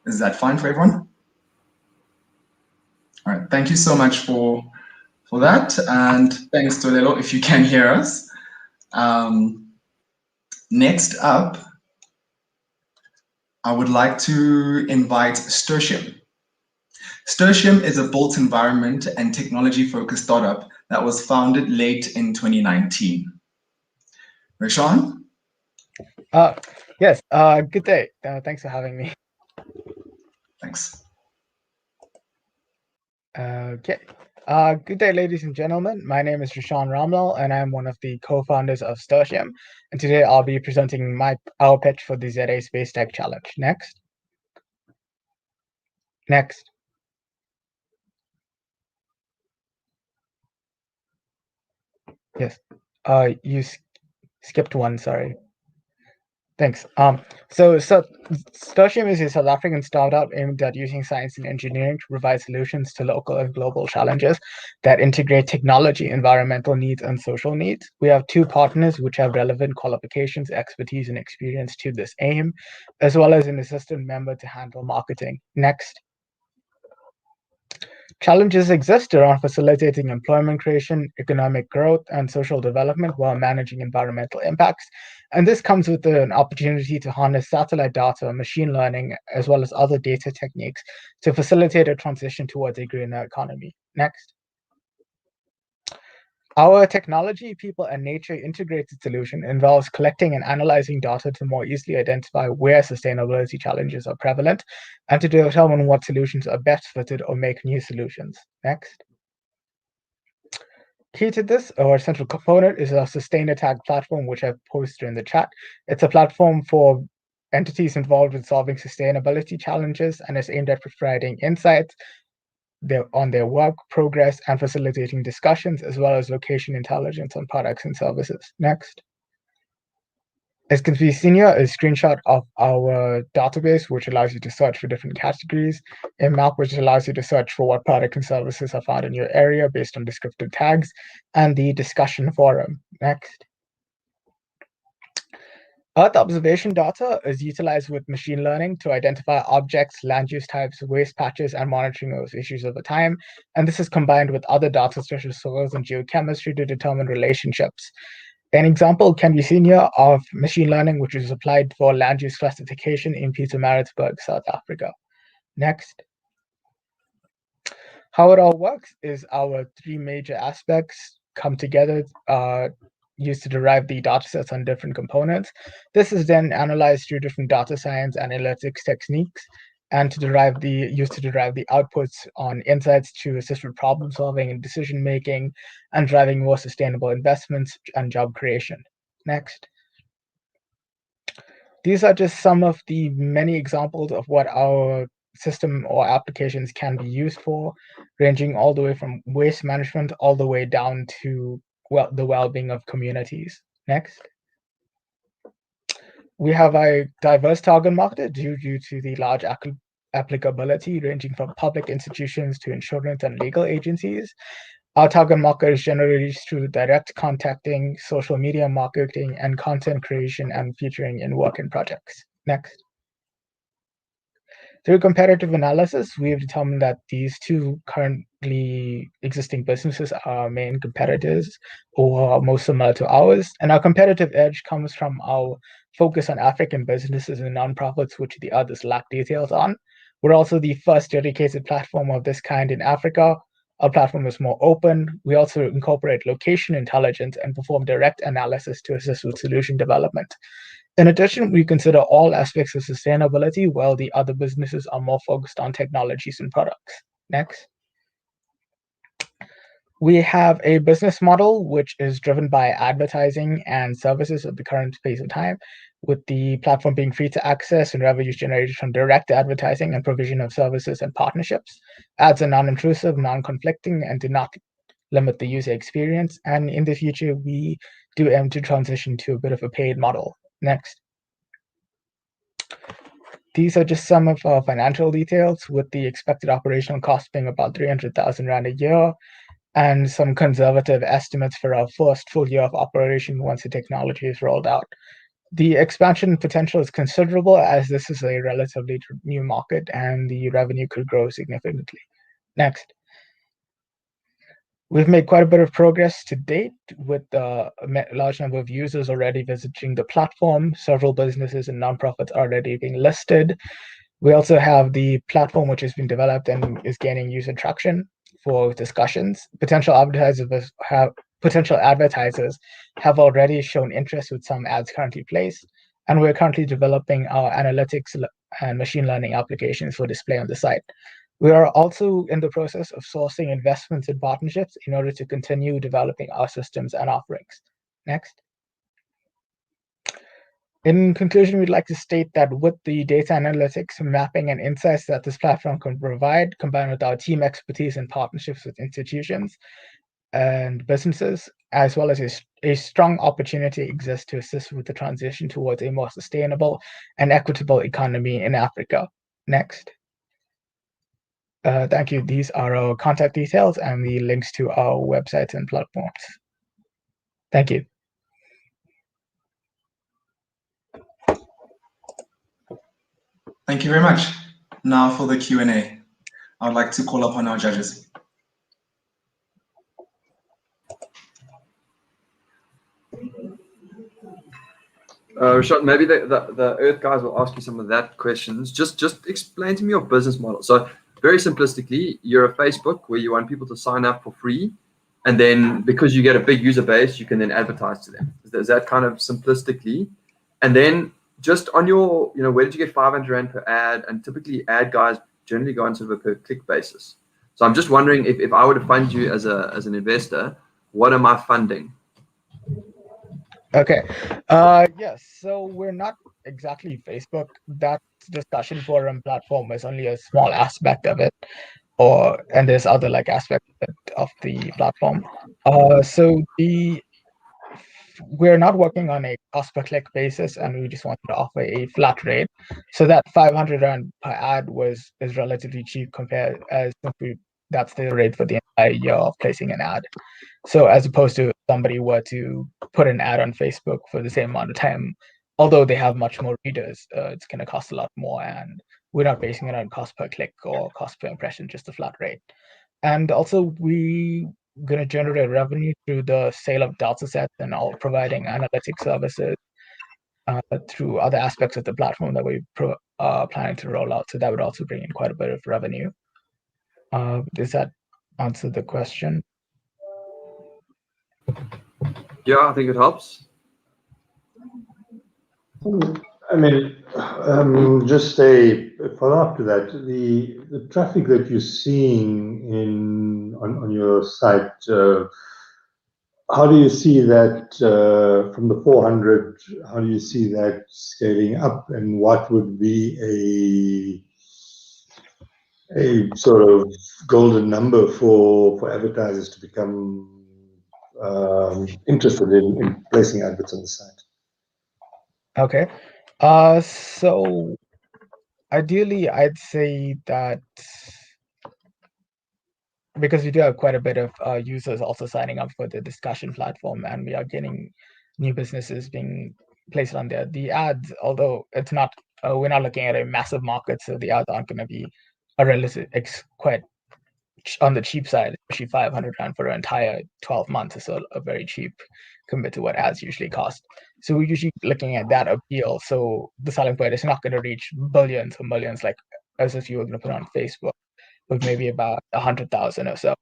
Is that fine for everyone? All right, thank you so much for that, and thanks Tolelo if you can hear us. Next up, I would like to invite Sturtium. Sturtium is a built environment and technology-focused startup that was founded late in 2019. Rashawn? Yes, good day. Thanks for having me. Thanks. Okay. Good day, ladies and gentlemen. My name is Rashawn Ramlal, and I'm one of the co-founders of Sturtium. And today I'll be presenting our pitch for the ZA Space-Tech Challenge. Next. Next. Yes. You skipped one, sorry. Thanks. So Sturtium is a South African startup aimed at using science and engineering to provide solutions to local and global challenges that integrate technology, environmental needs, and social needs. We have 2 partners which have relevant qualifications, expertise, and experience to this aim, as well as an assistant member to handle marketing. Next. Challenges exist around facilitating employment creation, economic growth, and social development while managing environmental impacts. And this comes with an opportunity to harness satellite data, machine learning, as well as other data techniques to facilitate a transition towards a greener economy. Next. Our technology, people, and nature integrated solution involves collecting and analyzing data to more easily identify where sustainability challenges are prevalent and to determine what solutions are best fitted or make new solutions. Next. Key to this, our central component, is our Sustain Attack platform, which I've posted in the chat. It's a platform for entities involved in solving sustainability challenges and is aimed at providing insights on their work, progress, and facilitating discussions, as well as location intelligence on products and services. Next. As can be seen here, a screenshot of our database, which allows you to search for different categories, a map which allows you to search for what products and services are found in your area based on descriptive tags, and the discussion forum. Next. Earth observation data is utilized with machine learning to identify objects, land use types, waste patches, and monitoring those issues over time. And this is combined with other data such as soils and geochemistry to determine relationships. An example can be seen here of machine learning, which is applied for land use classification in Pietermaritzburg, South Africa. Next. How it all works is our 3 major aspects come together, used to derive the datasets on different components. This is then analyzed through different data science analytics techniques and used to derive the outputs on insights to assist with problem solving and decision making and driving more sustainable investments and job creation. Next. These are just some of the many examples of what our system or applications can be used for, ranging all the way from waste management all the way down to the well-being of communities. Next. We have a diverse target market due to the large applicability ranging from public institutions to insurance and legal agencies. Our target market is generally reached through direct contacting, social media marketing, and content creation and featuring in work and projects. Next. Through comparative analysis, we have determined that these 2 currently existing businesses are our main competitors or are most similar to ours. And our competitive edge comes from our focus on African businesses and nonprofits, which the others lack details on. We're also the first dedicated platform of this kind in Africa. Our platform is more open. We also incorporate location intelligence and perform direct analysis to assist with solution development. In addition, we consider all aspects of sustainability, while the other businesses are more focused on technologies and products. Next. We have a business model which is driven by advertising and services at the current phase of time, with the platform being free to access and revenues generated from direct advertising and provision of services and partnerships. Ads are non-intrusive, non-conflicting, and do not limit the user experience. And in the future, we do aim to transition to a bit of a paid model. Next. These are just some of our financial details, with the expected operational cost being about 300,000 Rand a year, and some conservative estimates for our first full year of operation once the technology is rolled out. The expansion potential is considerable, as this is a relatively new market and the revenue could grow significantly. Next. We've made quite a bit of progress to date, with a large number of users already visiting the platform, several businesses and nonprofits already being listed. We also have the platform which has been developed and is gaining user traction for discussions. Potential advertisers have already shown interest with some ads currently placed, and we're currently developing our analytics and machine learning applications for display on the site. We are also in the process of sourcing investments and partnerships in order to continue developing our systems and offerings. Next. In conclusion, we'd like to state that with the data analytics, mapping, and insights that this platform can provide, combined with our team expertise and partnerships with institutions and businesses, as well as a strong opportunity exists to assist with the transition towards a more sustainable and equitable economy in Africa. Next. Thank you. These are our contact details and the links to our websites and platforms. Thank you. Thank you very much. Now for the Q&A. I would like to call upon our judges. Rashad, maybe the Earth guys will ask you some of that questions. Just explain to me your business model. So very simplistically, you're a Facebook where you want people to sign up for free, and then because you get a big user base, you can then advertise to them. Is that kind of simplistically? And then just on your, where did you get 500 Rand per ad? And typically ad guys generally go on sort of a per click basis. So I'm just wondering if I were to fund you as an investor, what am I funding? Okay. Yes. So we're not exactly Facebook. That discussion forum platform is only a small aspect of it, and there's other aspects of the platform. So we're not working on a cost per click basis, and we just wanted to offer a flat rate. So that 500 Rand per ad is relatively cheap compared as that's the rate for the entire year of placing an ad. So as opposed to somebody were to put an ad on Facebook for the same amount of time, although they have much more readers, it's going to cost a lot more, and we're not basing it on cost per click or cost per impression, just a flat rate. And also we're going to generate revenue through the sale of data sets and all providing analytics services through other aspects of the platform that we are planning to roll out. So that would also bring in quite a bit of revenue. Does that answer the question? Yeah, I think it helps. I mean, just a follow-up to that. The traffic that you're seeing on your site, how do you see that from the 400? How do you see that scaling up, and what would be a sort of golden number for advertisers to become interested in placing adverts on the site? Okay. So ideally, I'd say that because we do have quite a bit of users also signing up for the discussion platform, and we are getting new businesses being placed on there. The ads, although it's not, we're not looking at a massive market, so the ads aren't going to be quite on the cheap side. Especially 500 Rand for an entire 12 months is a very cheap compared to what ads usually cost. So we're usually looking at that appeal. So the selling point is not going to reach billions or millions like as if you were going to put on Facebook, with maybe about 100,000 or so.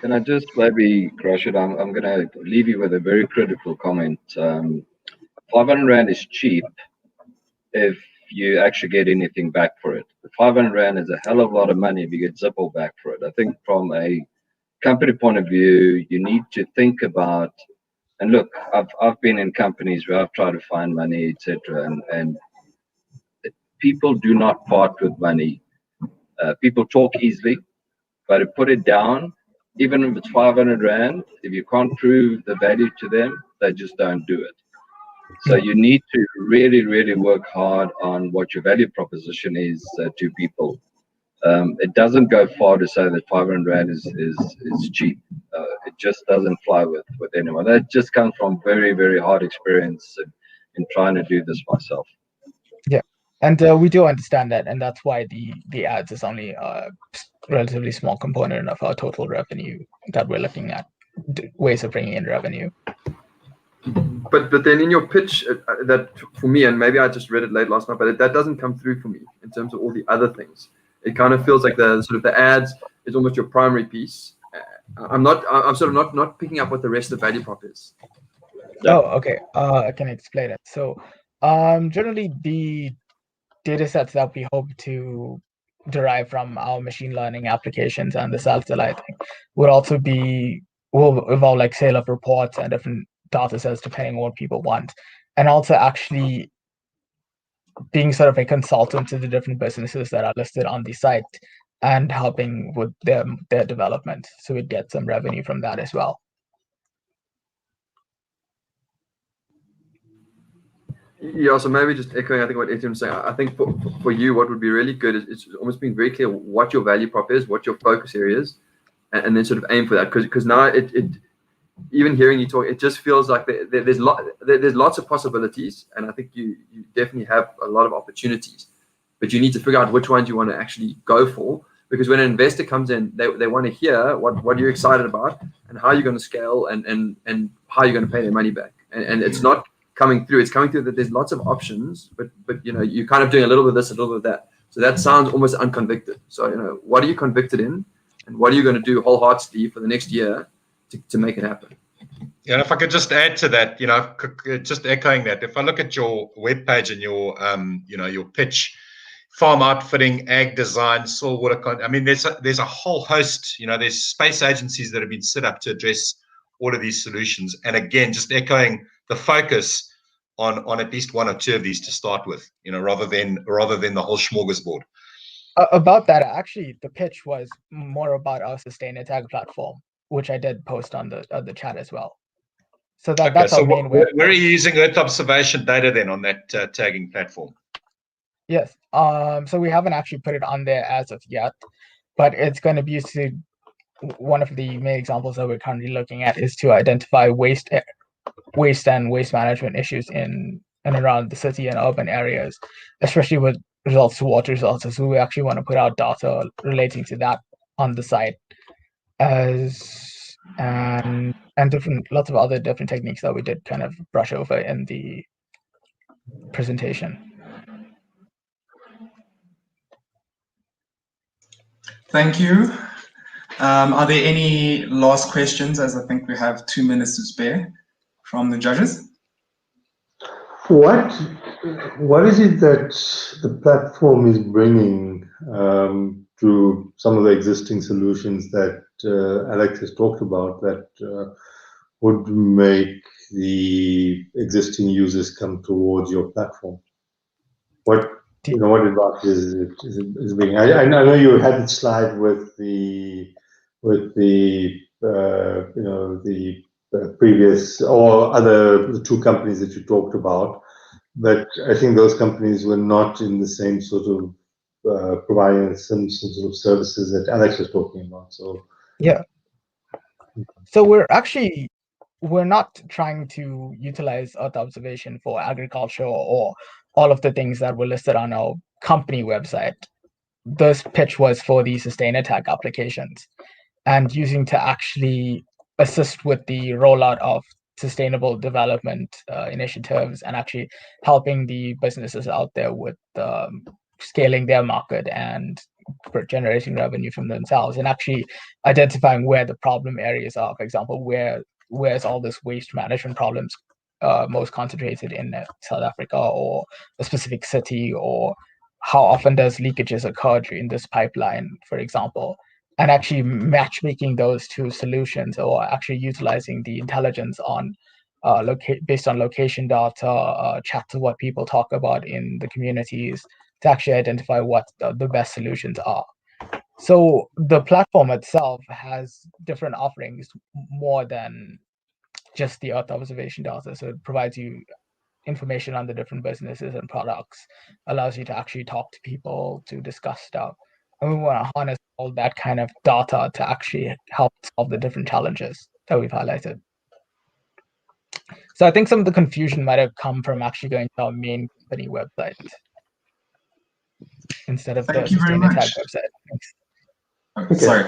Can I just maybe, Rashid, I'm going to leave you with a very critical comment. 500 Rand is cheap if you actually get anything back for it. 500 Rand is a hell of a lot of money if you get Zippo back for it. I think from a company point of view, you need to think about, and look, I've been in companies where I've tried to find money, etc., and people do not part with money. People talk easily, but to put it down, even if it's 500 Rand, if you can't prove the value to them, they just don't do it. So you need to really, really work hard on what your value proposition is to people. It doesn't go far to say that 500 Rand is cheap. It just doesn't fly with anyone. That just comes from very, very hard experience in trying to do this myself. Yeah, and we do understand that, and that's why the ads is only a relatively small component of our total revenue that we're looking at, ways of bringing in revenue. But then in your pitch, that for me, and maybe I just read it late last night, but that doesn't come through for me in terms of all the other things. It kind of feels like the sort of the ads is almost your primary piece. I'm sort of not picking up what the rest of the value prop is. Oh, okay. I can explain it. So, generally, the data sets that we hope to derive from our machine learning applications and the satellite will involve like sale of reports and different data sets depending on what people want, and also actually being sort of a consultant to the different businesses that are listed on the site and helping with their development, so we'd get some revenue from that as well. Yeah, so maybe just echoing, I think what Etienne was saying, I think for you, what would be really good is almost being very clear what your value prop is, what your focus area is, and then sort of aim for that. Because now even hearing you talk, it just feels like there's lots of possibilities, and I think you definitely have a lot of opportunities, but you need to figure out which ones you want to actually go for. Because when an investor comes in, they want to hear what you're excited about and how you're going to scale and how you're going to pay their money back. And it's not coming through. It's coming through that there's lots of options, but you're kind of doing a little bit of this, a little bit of that. So that sounds almost unconvicted. So what are you convicted in, and what are you going to do wholeheartedly for the next year to make it happen? Yeah, if I could just add to that, just echoing that, if I look at your webpage and your your pitch, farm outfitting, ag design, soil water, I mean, there's a whole host. There's space agencies that have been set up to address all of these solutions. And again, just echoing the focus on at least one or two of these to start with, rather than the whole smorgasbord. About that, actually, the pitch was more about our SustainAttack platform, which I did post on the chat as well. So that's our main where are you using Earth observation data then on that tagging platform? Yes. So we haven't actually put it on there as of yet, but it's going to be used to. One of the main examples that we're currently looking at is to identify waste and waste management issues in and around the city and urban areas, especially with results to water resources. So we actually want to put out data relating to that on the site, and lots of other different techniques that we did kind of brush over in the presentation. Thank you. Are there any last questions, as I think we have 2 minutes to spare from the judges? What is it that the platform is bringing to some of the existing solutions that Alex has talked about that would make the existing users come towards your platform? What advantages is it bringing? I know you had the slide with the previous or the two companies that you talked about, but I think those companies were not in the same sort of providing some sort of services that Alex was talking about. So yeah, so we're not trying to utilize Earth observation for agriculture or all of the things that were listed on our company website. This pitch was for the SustainAttack applications and using to actually assist with the rollout of sustainable development initiatives and actually helping the businesses out there with scaling their market and generating revenue from themselves, and actually identifying where the problem areas are. For example, where's all this waste management problems most concentrated in South Africa or a specific city, or how often does leakages occur during this pipeline, for example, and actually matchmaking those two solutions, or actually utilizing the intelligence on based on location data, chat to what people talk about in the communities to actually identify what the best solutions are. So the platform itself has different offerings more than just the Earth observation data. So it provides you information on the different businesses and products, allows you to actually talk to people, to discuss stuff. And we want to harness all that kind of data to actually help solve the different challenges that we've highlighted. So I think some of the confusion might have come from actually going to our main company website instead of Thank the you very much. SustainAttack website. Thanks. Oh, sorry.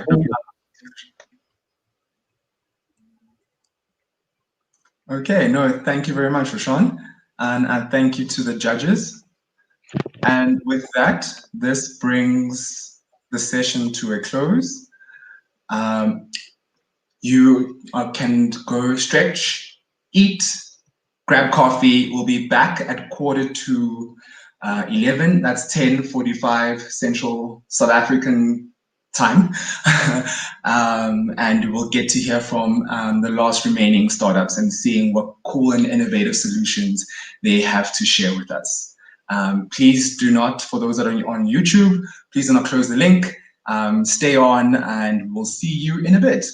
Okay, no, thank you very much, Roshan. And thank you to the judges. And with that, this brings the session to a close. You can go stretch, eat, grab coffee. We'll be back at 11:45. That's 10:45 Central South African time. And we'll get to hear from the last remaining startups and seeing what cool and innovative solutions they have to share with us. Please do not, for those that are on YouTube, please do not close the link. Stay on and we'll see you in a bit.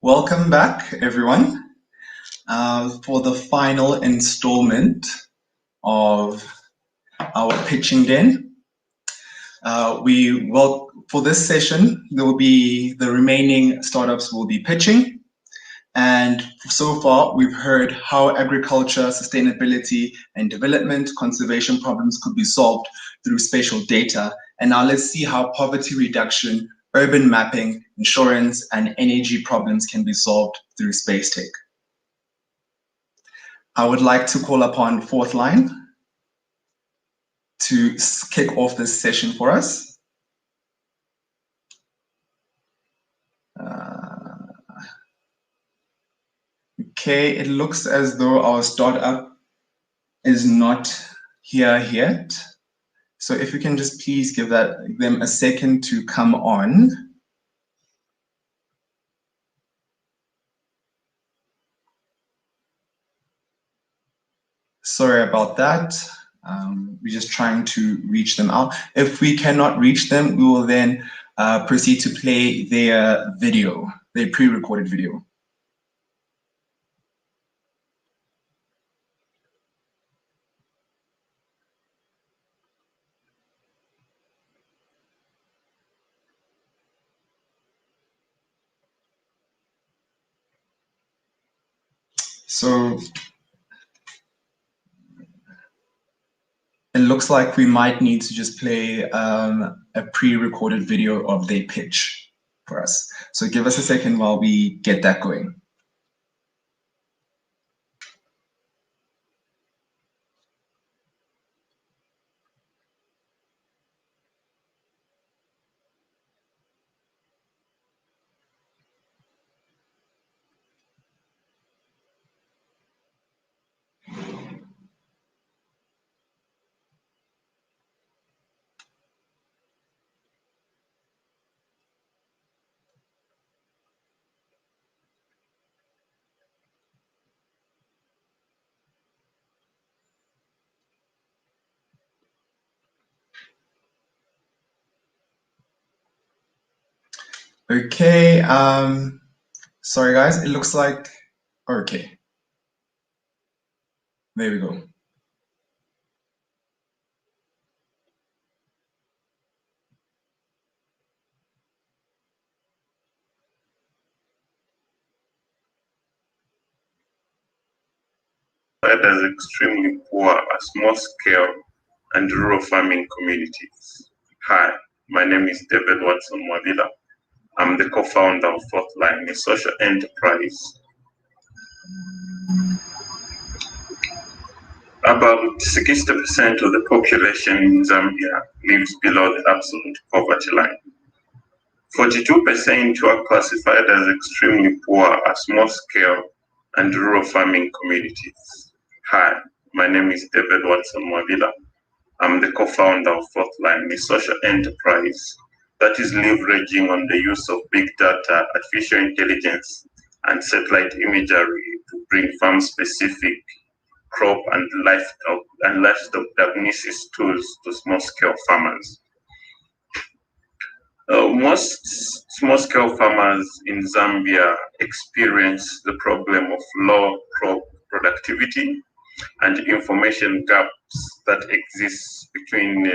Welcome back, everyone, for the final installment of our pitching den. For this session, there will be the remaining startups will be pitching. And so far, we've heard how agriculture, sustainability, and development conservation problems could be solved through spatial data. And now let's see how poverty reduction, urban mapping, insurance, and energy problems can be solved through space tech. I would like to call upon Fourth Line to kick off this session for us. Okay, it looks as though our startup is not here yet. So if you can just please give them a second to come on. Sorry about that. We're just trying to reach them out. If we cannot reach them, we will then proceed to play their video, their pre-recorded video. So it looks like we might need to just play a pre-recorded video of their pitch for us. So give us a second while we get that going. Okay, sorry guys, it looks like, okay. There we go. As extremely poor at small scale and rural farming communities. Hi, my name is David Watson Mwavila. I'm the co-founder of Fourth Line, a social enterprise. About 60% of the population in Zambia lives below the absolute poverty line. 42% were classified as extremely poor at small scale and rural farming communities. Hi, my name is David Watson Mwavila. I'm the co-founder of Fourth Line, a social enterprise that is leveraging on the use of big data, artificial intelligence, and satellite imagery to bring farm-specific crop and livestock diagnosis tools to small-scale farmers. Most small-scale farmers in Zambia experience the problem of low crop productivity and information gaps that exist between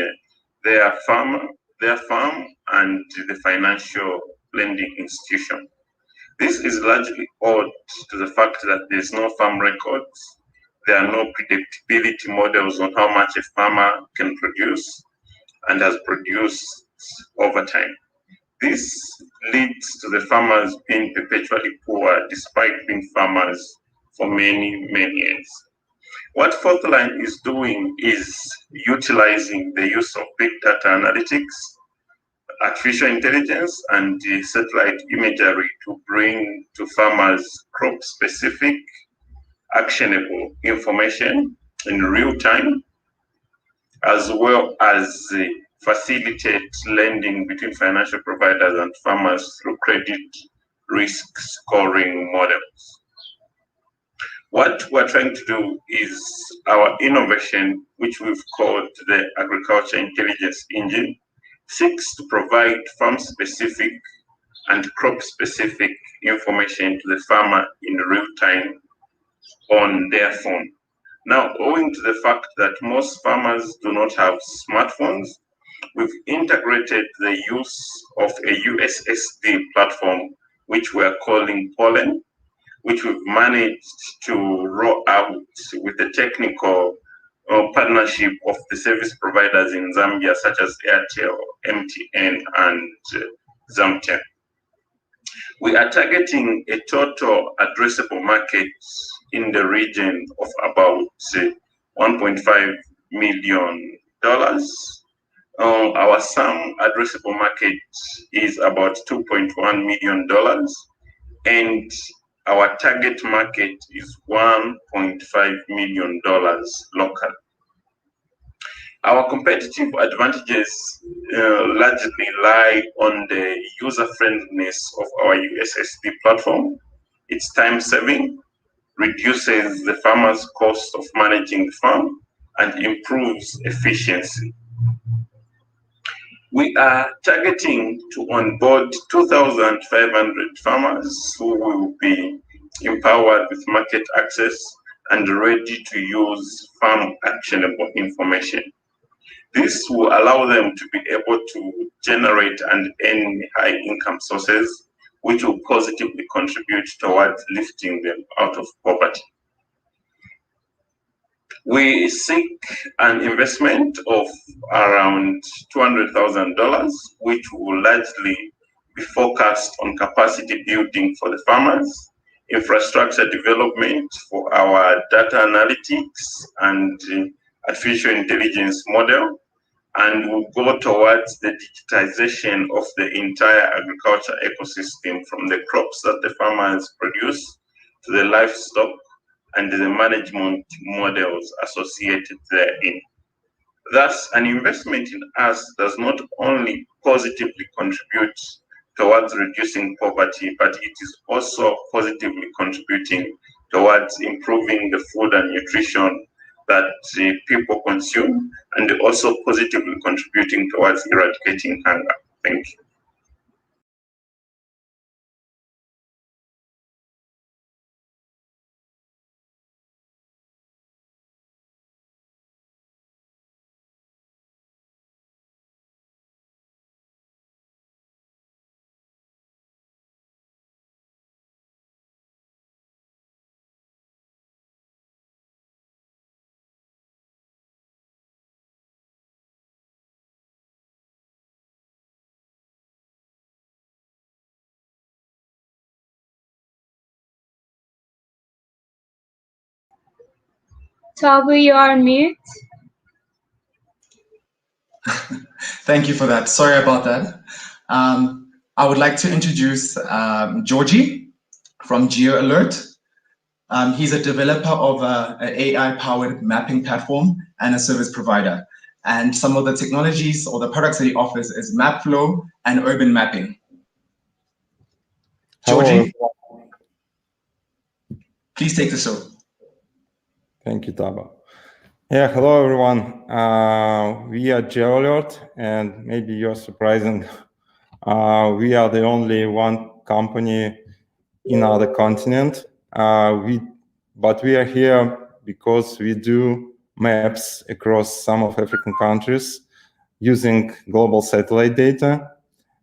their farm and the financial lending institution. This is largely owed to the fact that there's no farm records, there are no predictability models on how much a farmer can produce and has produced over time. This leads to the farmers being perpetually poor despite being farmers for many, many years. What Fourth Line is doing is utilizing the use of big data analytics, artificial intelligence, and satellite imagery to bring to farmers crop-specific, actionable information in real time, as well as facilitate lending between financial providers and farmers through credit risk scoring models. What we're trying to do is our innovation, which we've called the Agriculture Intelligence Engine, seeks to provide farm-specific and crop-specific information to the farmer in real time on their phone. Now, owing to the fact that most farmers do not have smartphones, we've integrated the use of a USSD platform, which we're calling Pollen, which we've managed to roll out with the technical partnership of the service providers in Zambia, such as Airtel, MTN, and Zamtel. We are targeting a total addressable market in the region of about $1.5 million. Our SAM addressable market is about $2.1 million, and our target market is $1.5 million local. Our competitive advantages largely lie on the user-friendliness of our USSD platform. It's time-saving, reduces the farmer's cost of managing the farm, and improves efficiency. We are targeting to onboard 2,500 farmers who will be empowered with market access and ready to use farm actionable information. This will allow them to be able to generate and earn high income sources, which will positively contribute towards lifting them out of poverty. We seek an investment of around $200,000, which will largely be focused on capacity building for the farmers, infrastructure development for our data analytics and artificial intelligence model, and will go towards the digitization of the entire agriculture ecosystem, from the crops that the farmers produce to the livestock and the management models associated therein. Thus, an investment in us does not only positively contribute towards reducing poverty, but it is also positively contributing towards improving the food and nutrition that people consume, and also positively contributing towards eradicating hunger. Thank you. Tabo, you are on mute. Thank you for that. Sorry about that. I would like to introduce Georgie from GeoAlert. He's a developer of an AI-powered mapping platform and a service provider. And some of the technologies or the products that he offers is MapFlow and urban mapping. Georgie, please take the show. Thank you, Tabo. Yeah, hello everyone. We are GeoAlert, and maybe you're surprising. We are the only one company in other continent. But we are here because we do maps across some of African countries using global satellite data,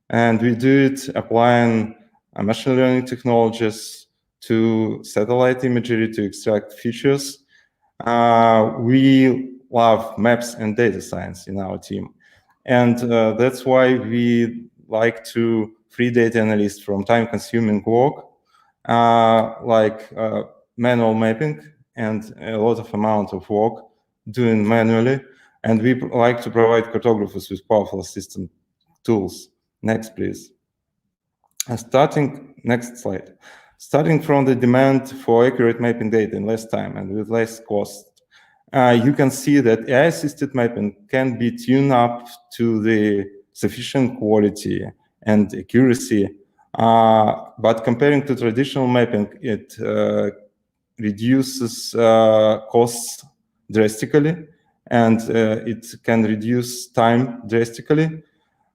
and we do it applying machine learning technologies to satellite imagery to extract features. We love maps and data science in our team. And that's why we like to free data analysts from time-consuming work, like manual mapping and a lot of amount of work doing manually. And we like to provide cartographers with powerful assistant tools. Next, please. Next slide. Starting from the demand for accurate mapping data in less time and with less cost, you can see that AI-assisted mapping can be tuned up to the sufficient quality and accuracy. But comparing to traditional mapping, it reduces costs drastically, and it can reduce time drastically.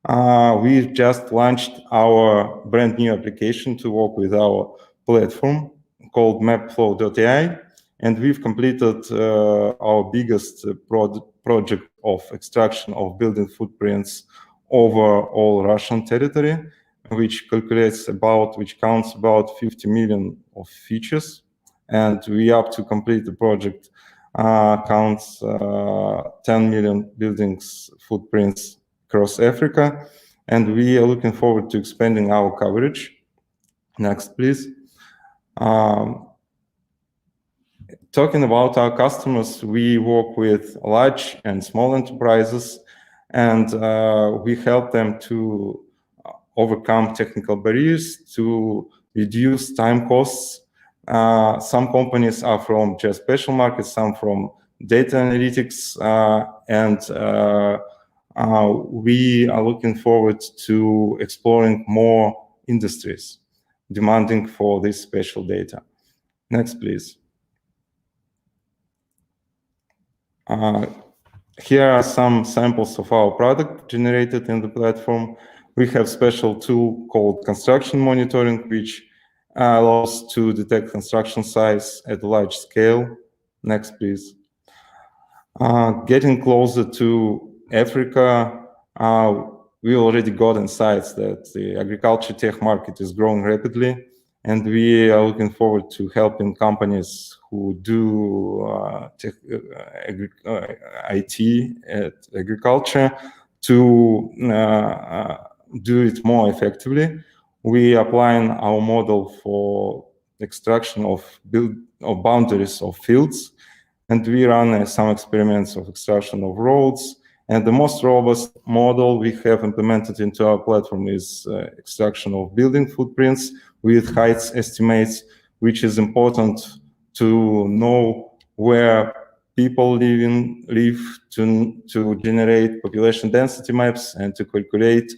We've just launched our brand new application to work with our platform called mapflow.ai, and we've completed our biggest project of extraction of building footprints over all Russian territory, which counts about 50 million of features. And we up to complete the project counts 10 million buildings footprints across Africa. And we are looking forward to expanding our coverage. Next, please. Talking about our customers, we work with large and small enterprises, and we help them to overcome technical barriers, to reduce time costs. Some companies are from geospatial markets, some from data analytics, and we are looking forward to exploring more industries demanding for this spatial data. Next, please. Here are some samples of our product generated in the platform. We have special tool called construction monitoring, which allows to detect construction sites at a large scale. Next, please. Getting closer to Africa, we already got insights that the agriculture tech market is growing rapidly, and we are looking forward to helping companies who do IT at agriculture to do it more effectively. We are applying our model for extraction of boundaries of fields, and we run some experiments of extraction of roads. And the most robust model we have implemented into our platform is extraction of building footprints with height estimates, which is important to know where people live to generate population density maps and to calculate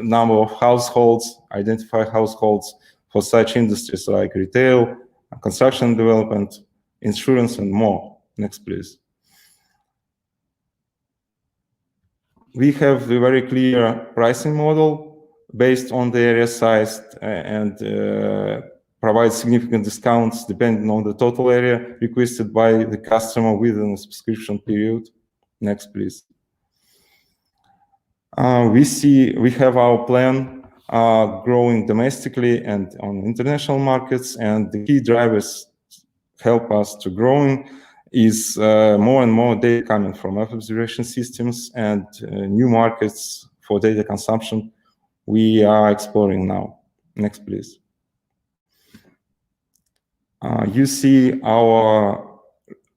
number of households, identify households for such industries like retail, construction development, insurance, and more. Next, please. We have a very clear pricing model based on the area size and provides significant discounts depending on the total area requested by the customer within a subscription period. Next, please. We have our plan growing domestically and on international markets, and the key drivers help us to growing is more and more data coming from Earth observation systems and new markets for data consumption we are exploring now. Next, please. You see our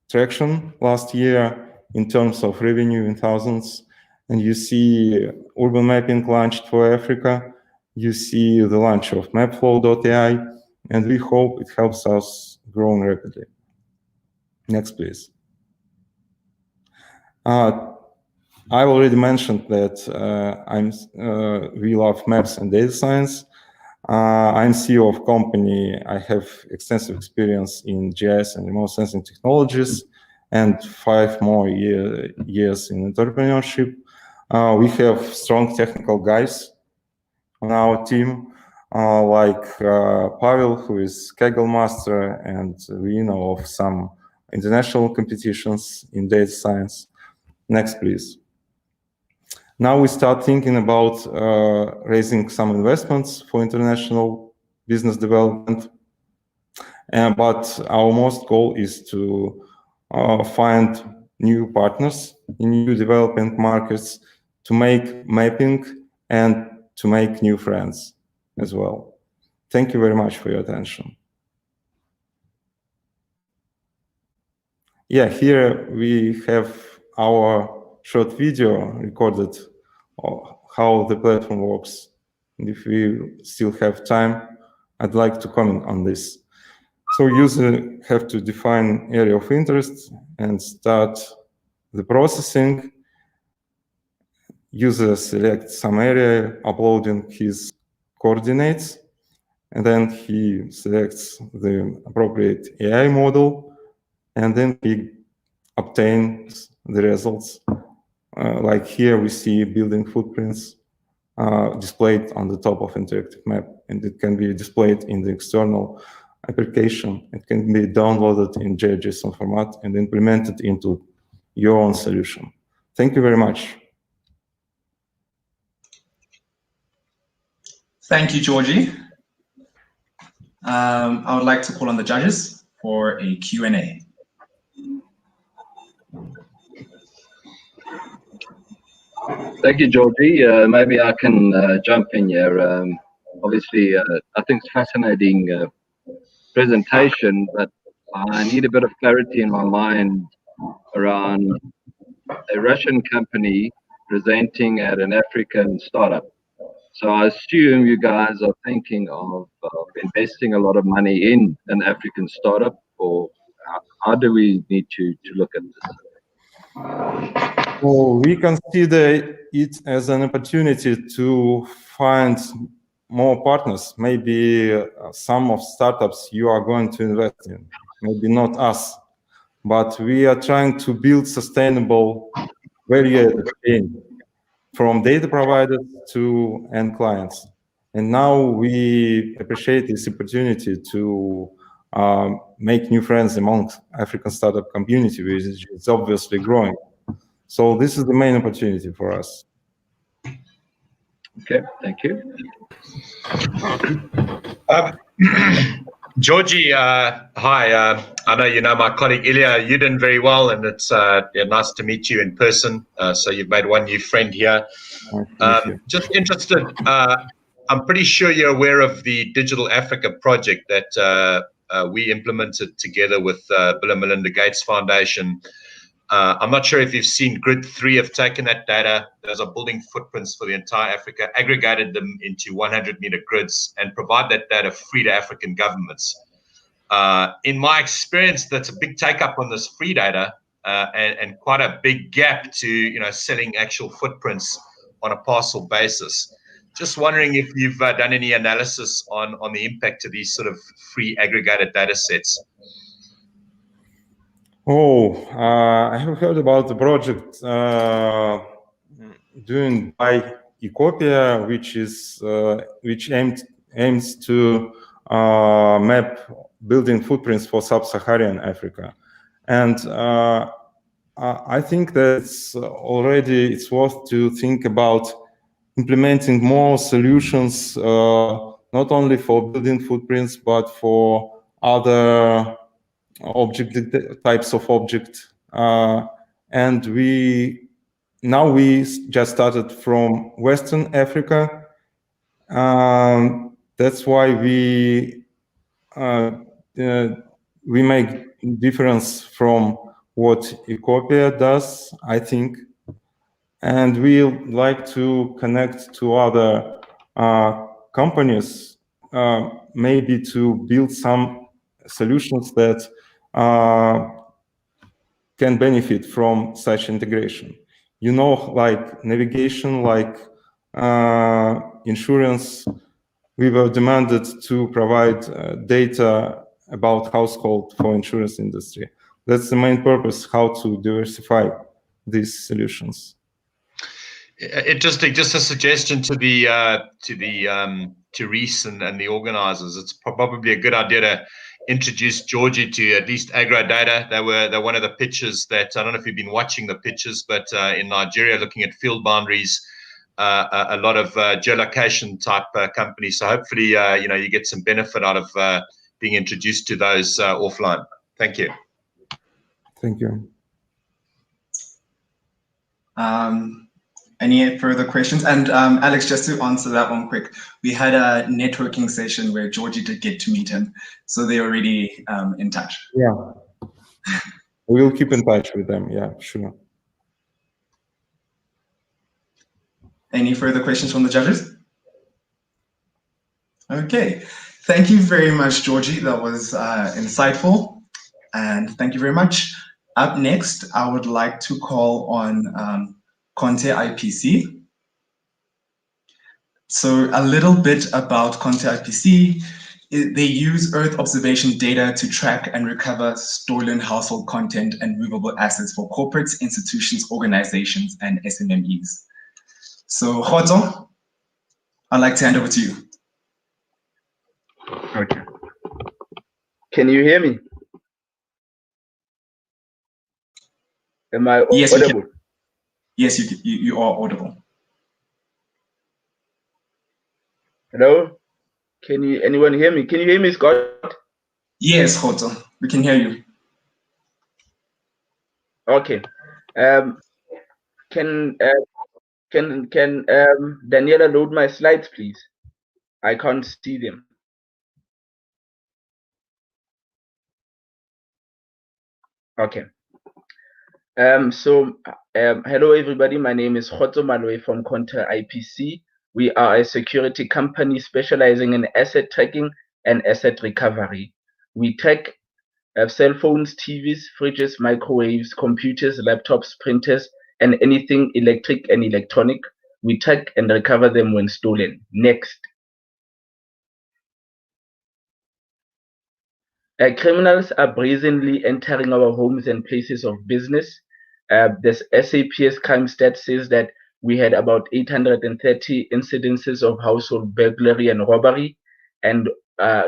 traction last year in terms of revenue in thousands, and you see urban mapping launched for Africa. You see the launch of mapflow.ai, and we hope it helps us growing rapidly. Next, please. I already mentioned that we love maps and data science. I'm CEO of company. I have extensive experience in GIS and remote sensing technologies and 5 more years in entrepreneurship. We have strong technical guys on our team, like Pavel, who is Kaggle master, and we know of some international competitions in data science. Next, please. Now we start thinking about raising some investments for international business development. But our most goal is to find new partners in new developing markets to make mapping and to make new friends as well. Thank you very much for your attention. Yeah, here we have our short video recorded how the platform works. And if we still have time, I'd like to comment on this. So user have to define area of interest and start the processing. User selects some area, uploading his coordinates, and then he selects the appropriate AI model, and then he obtains the results Like here we see building footprints displayed on the top of interactive map, and it can be displayed in the external application. It can be downloaded in JSON format and implemented into your own solution. Thank you very much. Thank you, Georgie. I would like to call on the judges for a Q&A. Thank you, Georgie. Maybe I can jump in here. Obviously, I think it's fascinating presentation, but I need a bit of clarity in my mind around a Russian company presenting at an African startup. So I assume you guys are thinking of investing a lot of money in an African startup, or how do we need to look at this? Well, we consider it as an opportunity to find more partners. Maybe some of startups you are going to invest in, maybe not us, but we are trying to build sustainable value chain from data providers to end clients. And now we appreciate this opportunity to make new friends among African startup community, which is obviously growing. So this is the main opportunity for us. Okay, thank you. Georgie, hi. I know you know my colleague Ilya Yudin very well, and it's nice to meet you in person. So you've made one new friend here. Just interested, I'm pretty sure you're aware of the Digital Africa project that we implemented together with Bill and Melinda Gates Foundation. I'm not sure if you've seen Grid 3 have taken that data. Those are building footprints for the entire Africa, aggregated them into 100-meter grids, and provide that data free to African governments. In my experience, that's a big take-up on this free data and quite a big gap to selling actual footprints on a parcel basis. Just wondering if you've done any analysis on the impact of these sort of free aggregated data sets. I have heard about the project doing by Ecopia, which aims to map building footprints for sub-Saharan Africa, and I think that it's worth to think about implementing more solutions, not only for building footprints but for other types of object, and we just started from Western Africa. That's why we make difference from what Ecopia does, I think, and we like to connect to other companies, maybe to build some solutions that can benefit from such integration. Like navigation, like insurance, we were demanded to provide data about household for insurance industry. That's the main purpose, how to diversify these solutions. Interesting. Just a suggestion to Reese and the organizers. It's probably a good idea to introduce Georgie to at least agro data. They're one of the pitches that, I don't know if you've been watching the pitches, but in Nigeria, looking at field boundaries, a lot of geolocation type companies. So hopefully, you get some benefit out of being introduced to those offline. Thank you. Thank you. Any further questions? And Alex, just to answer that one quick, we had a networking session where Georgie did get to meet him, so they're already in touch. Yeah, we will keep in touch with them. Yeah, sure. Any further questions from the judges? Okay, thank you very much, Georgie. That was insightful, and thank you very much. Up next, I would like to call on Conte IPC. So a little bit about Conte IPC. They use Earth observation data to track and recover stolen household content and movable assets for corporates, institutions, organizations, and SMMEs. So, Khotso, I'd like to hand over to you. Okay. Can you hear me? Am I yes, audible? Yes, you are audible. Hello? Can anyone hear me? Can you hear me, Scott? Yes, Khotso, we can hear you. Okay. Can Daniela load my slides, please? I can't see them. Okay. Hello everybody. My name is Khotso Malwe from Contour IPC. We are a security company specializing in asset tracking and asset recovery. We track cell phones, TVs, fridges, microwaves, computers, laptops, printers, and anything electric and electronic. We track and recover them when stolen. Next. Criminals are brazenly entering our homes and places of business. This SAPS crime stat says that we had about 830 incidences of household burglary and robbery, and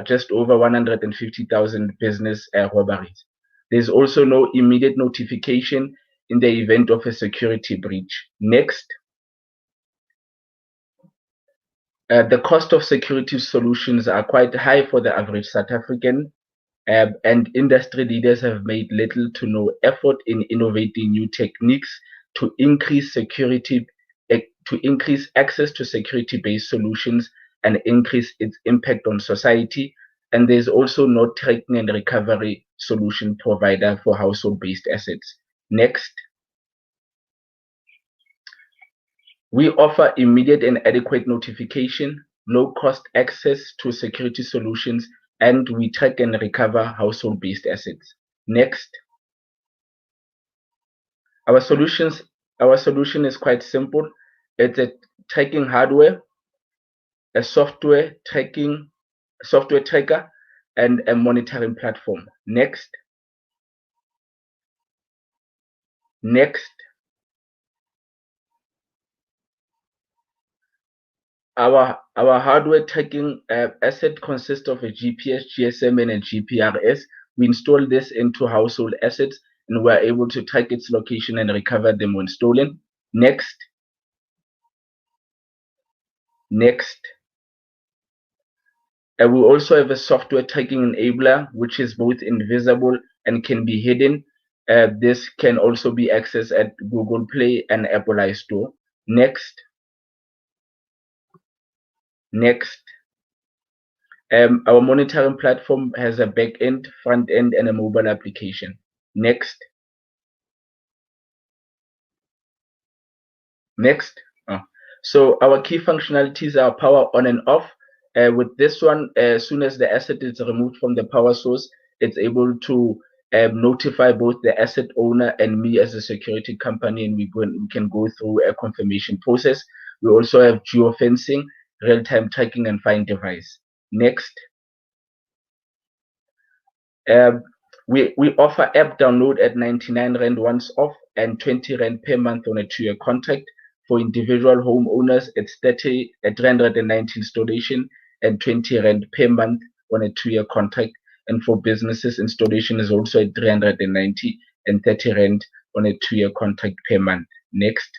just over 150,000 business robberies. There's also no immediate notification in the event of a security breach. Next. The cost of security solutions are quite high for the average South African, and industry leaders have made little to no effort in innovating new techniques to increase security, to increase access to security-based solutions and increase its impact on society. And there's also no tracking and recovery solution provider for household-based assets. Next. We offer immediate and adequate notification, low-cost access to security solutions, and we track and recover household-based assets. Next. Our solution is quite simple. It's a tracking hardware, a software tracker, and a monitoring platform. Next. Next. Our hardware tracking asset consists of a GPS, GSM, and a GPRS. We install this into household assets, and we're able to track its location and recover them when stolen. Next. Next. We also have a software tracking enabler, which is both invisible and can be hidden. This can also be accessed at Google Play and Apple iStore. Next. Next. Our monitoring platform has a back end, front end, and a mobile application. Next. Next. So our key functionalities are power on and off. With this one, as soon as the asset is removed from the power source, it's able to notify both the asset owner and me as a security company, and we can go through a confirmation process. We also have geofencing, real-time tracking, and find device. Next. We offer app download at 99 Rand once off and 20 Rand per month on a 2-year contract. For individual homeowners, it's 390 installation and 20 Rand per month on a 2-year contract. And for businesses, installation is also at 390 and 30 Rand on a 2-year contract per month. Next.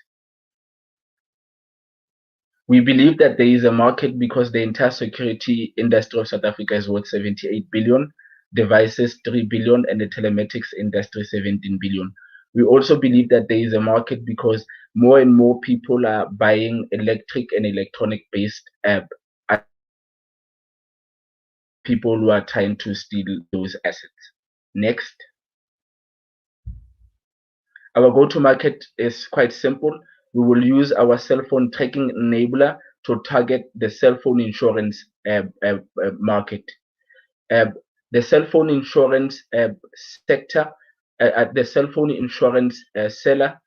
We believe that there is a market because the entire security industry of South Africa is worth 78 billion, devices 3 billion, and the telematics industry 17 billion. We also believe that there is a market because more and more people are buying electric and electronic based people who are trying to steal those assets. Next. Our go-to-market is quite simple. We will use our cell phone tracking enabler to target the cell phone insurance market. The cell phone insurance sector, the cell phone insurance seller,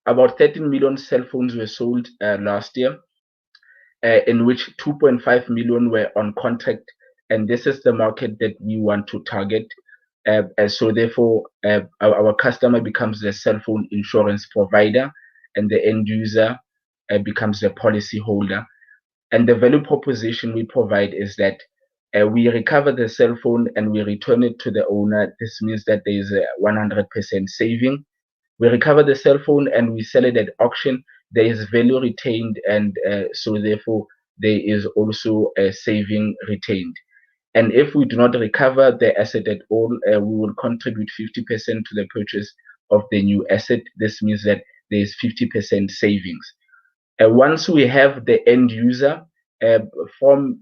about 13 million cell phones were sold last year, in which 2.5 million were on contract and this is the market that we want to target. So therefore, our customer becomes the cell phone insurance provider, and the end user becomes the policy holder. And the value proposition we provide is that we recover the cell phone and we return it to the owner. This means that there is a 100% saving. We recover the cell phone and we sell it at auction. There is value retained, and so therefore there is also a saving retained. And if we do not recover the asset at all, we will contribute 50% to the purchase of the new asset. This means that there is 50% savings. Once we have the end user from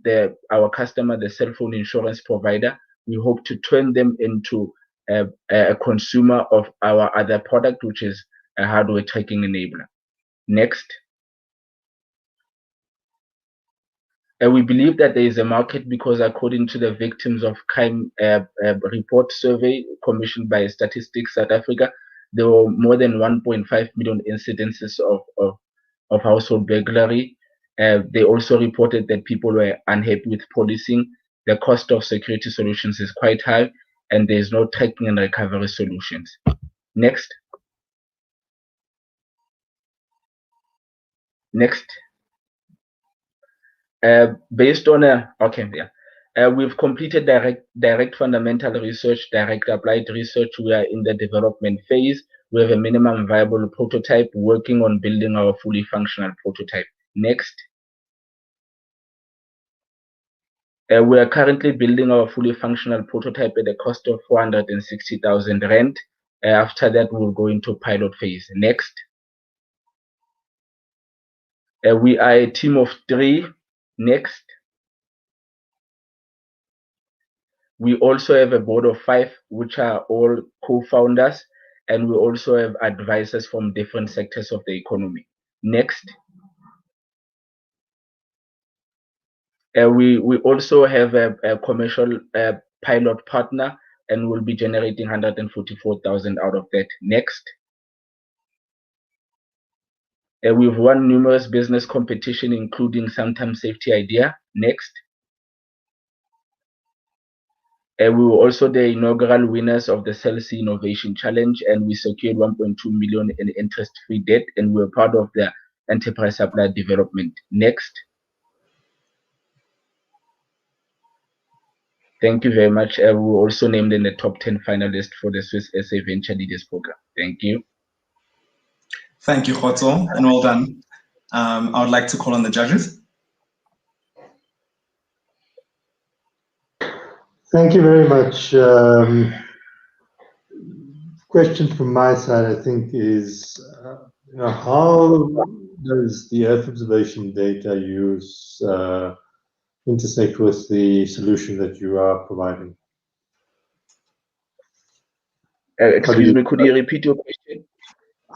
our customer, the cell phone insurance provider, we hope to turn them into a consumer of our other product, which is a hardware tracking enabler. Next. We believe that there is a market because according to the Victims of Crime report survey commissioned by Statistics South Africa, there were more than 1.5 million incidences of household burglary. They also reported that people were unhappy with policing. The cost of security solutions is quite high, and there is no tracking and recovery solutions. Next. Next. Based on we've completed direct fundamental research, direct applied research. We are in the development phase. We have a minimum viable prototype, working on building our fully functional prototype. Next. We are currently building our fully functional prototype at a cost of 460,000 rand. After that, we'll go into pilot phase. Next. We are a team of 3. Next. We also have a board of 5, which are all co-founders, and we also have advisors from different sectors of the economy. Next. We also have a commercial pilot partner, and we'll be generating 144,000 out of that. Next. We've won numerous business competition, including Sometime Safety Idea. Next. We were also the inaugural winners of the CellC Innovation Challenge, and we secured 1.2 million in interest-free debt, and we were part of the enterprise supplier development. Next. Thank you very much. We were also named in the top 10 finalists for the Swiss SA Venture Leaders Program. Thank you. Thank you, Khotso, and well done. I would like to call on the judges. Thank you very much. Question from my side, I think, is how does the Earth observation data use intersect with the solution that you are providing? Excuse me, could you repeat your question?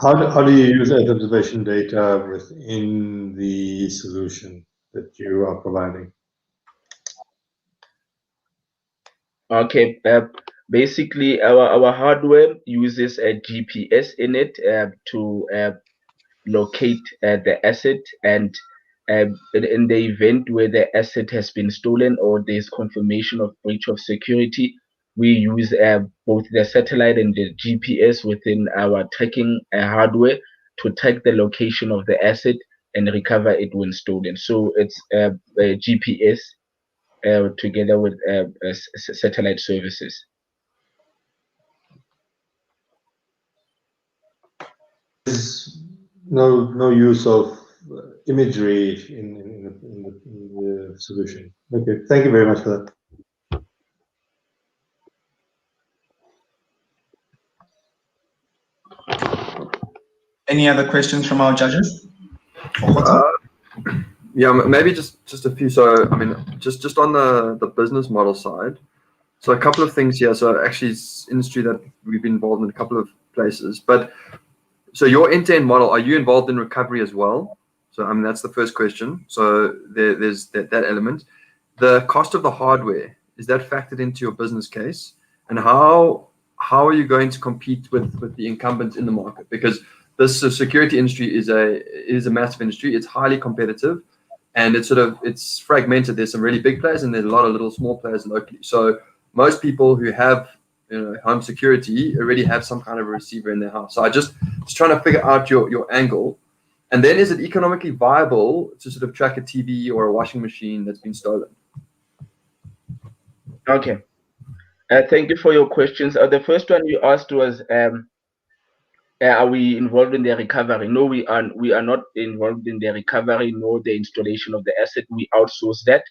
How do you use Earth observation data within the solution that you are providing? Okay, basically our hardware uses a GPS in it to locate the asset, and in the event where the asset has been stolen or there's confirmation of breach of security, we use both the satellite and the GPS within our tracking hardware to track the location of the asset and recover it when stolen. So it's a GPS together with satellite services. There's no use of imagery in the solution. Okay, thank you very much for that. Any other questions from our judges? Yeah, maybe just a few. So I mean, just on the business model side. So a couple of things here. So actually, it's industry that we've been involved in a couple of places. But so your end-to-end model, are you involved in recovery as well? So I mean, that's the first question. So there's that element. The cost of the hardware, is that factored into your business case? And how are you going to compete with the incumbents in the market? Because this security industry is a massive industry. It's highly competitive, and it's fragmented. There's some really big players and there's a lot of little small players locally. So most people who have home security already have some kind of a receiver in their house. So I just trying to figure out your angle. And then is it economically viable to sort of track a TV or a washing machine that's been stolen? Okay. Thank you for your questions. The first one you asked was, are we involved in the recovery? No, we are not involved in the recovery nor the installation of the asset. We outsource that.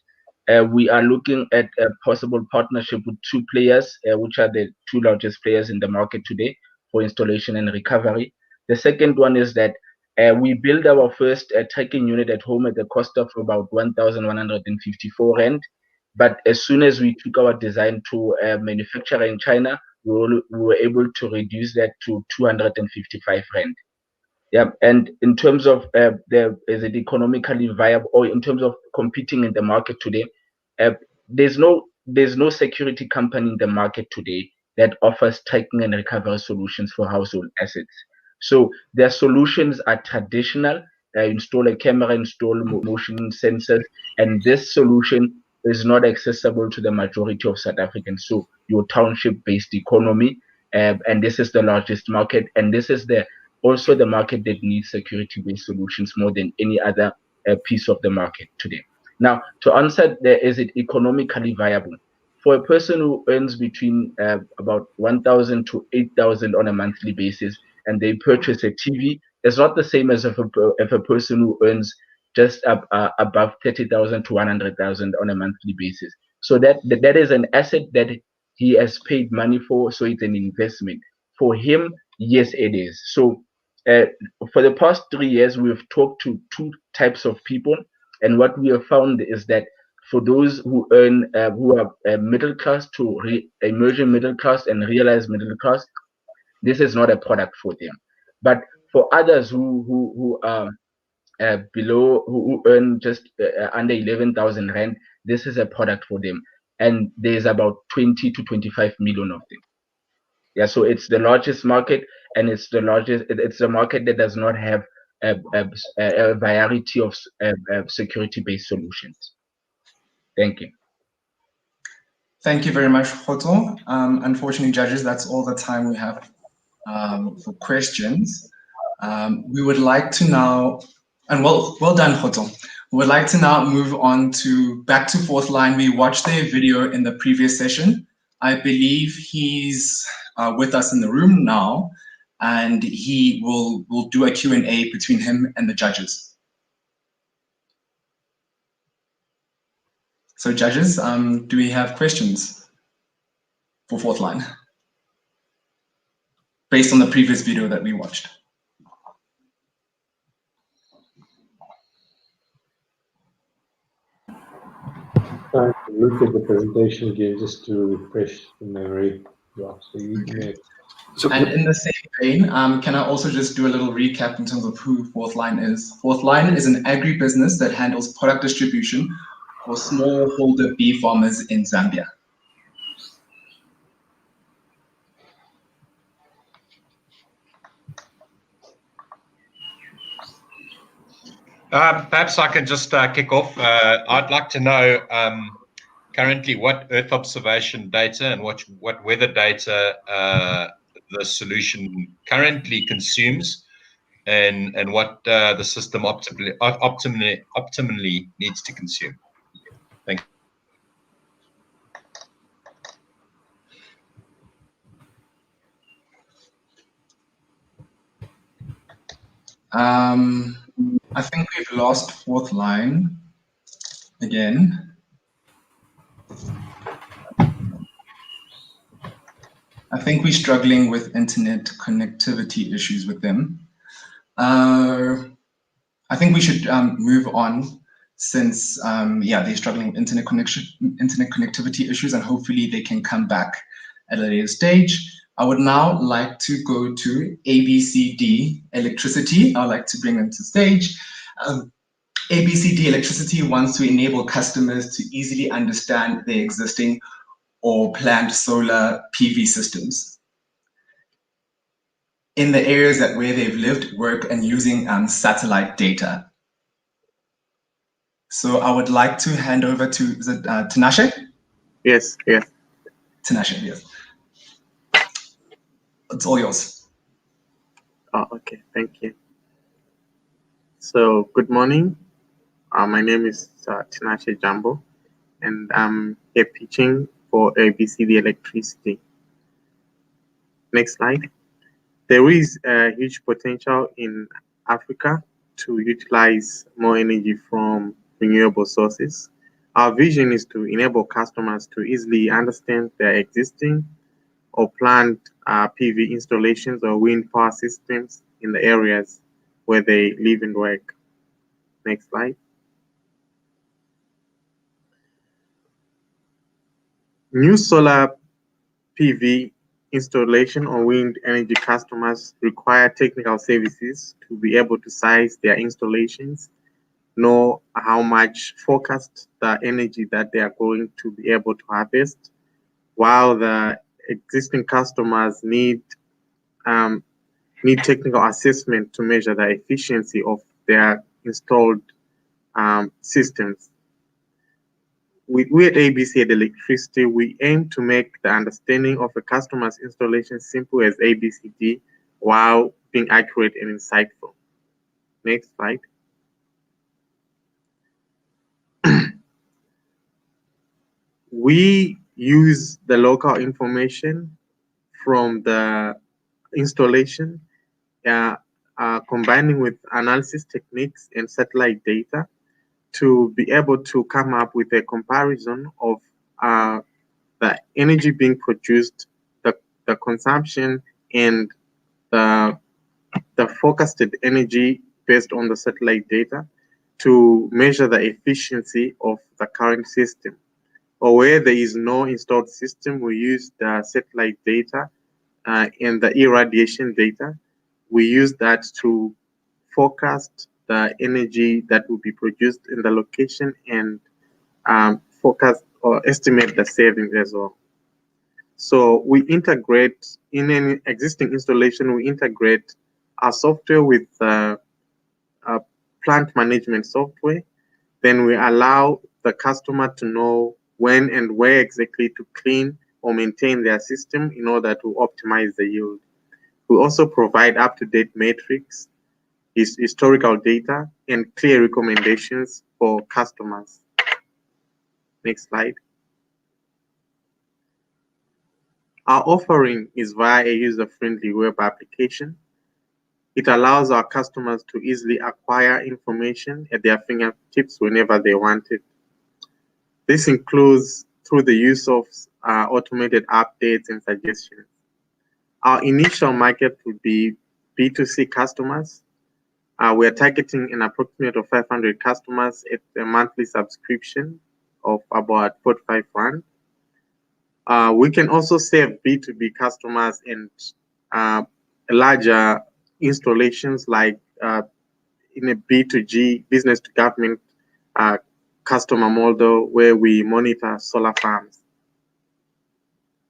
We are looking at a possible partnership with two players, which are the two largest players in the market today for installation and recovery. The second one is that we build our first tracking unit at home at the cost of about 1,154 rand. But as soon as we took our design to a manufacturer in China, we were able to reduce that to 255 rand. Yeah, and in terms of is it economically viable, or in terms of competing in the market today, there's no security company in the market today that offers tracking and recovery solutions for household assets. So their solutions are traditional. Install a camera, install motion sensors, and this solution is not accessible to the majority of South Africans. So your township-based economy, and this is the largest market, and this is also the market that needs security-based solutions more than any other piece of the market today. Now, to answer, is it economically viable? For a person who earns between about 1,000 to 8,000 on a monthly basis, and they purchase a TV, it's not the same as if a person who earns just above 30,000 to 100,000 on a monthly basis. So that is an asset that he has paid money for, so it's an investment. For him, yes, it is. So for the past 3 years, we've talked to two types of people, and what we have found is that for those who earn, who are middle class to emerging middle class and realized middle class, this is not a product for them. But for others who are below, who earn just under 11,000 rand, this is a product for them. And there's about 20 to 25 million of them. Yeah, so it's the largest market, and it's the market that does not have a variety of security-based solutions. Thank you. Thank you very much, Hoto. Unfortunately, judges, that's all the time we have for questions. We would like to now, and well done, Hoto. We would like to now move on to back to fourth line. We watched their video in the previous session. I believe he's with us in the room now, and he will do a Q&A between him and the judges. So judges, do we have questions for fourth line based on the previous video that we watched? Trying to look at the presentation again just to refresh the memory. And in the same vein, can I also just do a little recap in terms of who Fourth Line is? Fourth Line is an agribusiness that handles product distribution for smallholder bee farmers in Zambia. Perhaps I can just kick off. I'd like to know currently what Earth observation data and what weather data the solution currently consumes, and what the system optimally needs to consume. Thank you. I think we've lost Fourth Line again. I think we're struggling with internet connectivity issues with them. I think we should move on since, they're struggling with internet connectivity issues, and hopefully they can come back at a later stage. I would now like to go to ABCD Electricity. I would like to bring them to stage. ABCD Electricity wants to enable customers to easily understand their existing or planned solar PV systems in the areas where they've lived, work, and using satellite data. So I would like to hand over to Tinashe. Yes. Tinashe, yes. It's all yours. Oh, okay. Thank you. So, good morning. My name is Tinashe Jambo, and I'm here pitching for ABCD Electricity. Next slide. There is a huge potential in Africa to utilize more energy from renewable sources. Our vision is to enable customers to easily understand their existing or planned PV installations or wind power systems in the areas where they live and work. Next slide. New solar PV installation or wind energy customers require technical services to be able to size their installations, know how much forecast the energy that they are going to be able to harvest, while the existing customers need technical assessment to measure the efficiency of their installed systems. We at ABC Electricity, we aim to make the understanding of a customer's installation simple as ABCD while being accurate and insightful. Next slide. We use the local information from the installation, combining with analysis techniques and satellite data to be able to come up with a comparison of the energy being produced, the consumption, and the forecasted energy based on the satellite data to measure the efficiency of the current system. Or where there is no installed system, we use the satellite data and the irradiation data. We use that to forecast the energy that will be produced in the location and forecast or estimate the savings as well. So we integrate in any existing installation, we integrate our software with plant management software. Then we allow the customer to know when and where exactly to clean or maintain their system in order to optimize the yield. We also provide up-to-date metrics, historical data, and clear recommendations for customers. Next slide. Our offering is via a user-friendly web application. It allows our customers to easily acquire information at their fingertips whenever they want it. This includes through the use of automated updates and suggestions. Our initial market would be B2C customers. We are targeting an approximate of 500 customers at a monthly subscription of about 45 Rand. We can also serve B2B customers and larger installations like in a B2G, business to government customer model where we monitor solar farms.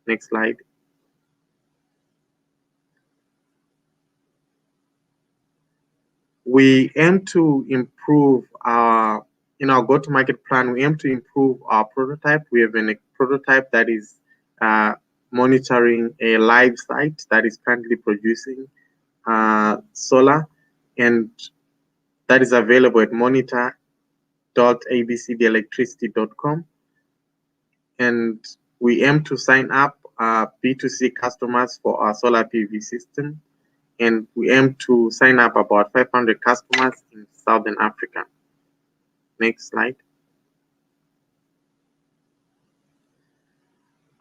Next slide. We aim to improve our, in our go-to-market plan, we aim to improve our prototype. We have a prototype that is monitoring a live site that is currently producing solar, and that is available at monitor.abcdelectricity.com. And we aim to sign up B2C customers for our solar PV system, and we aim to sign up about 500 customers in Southern Africa. Next slide.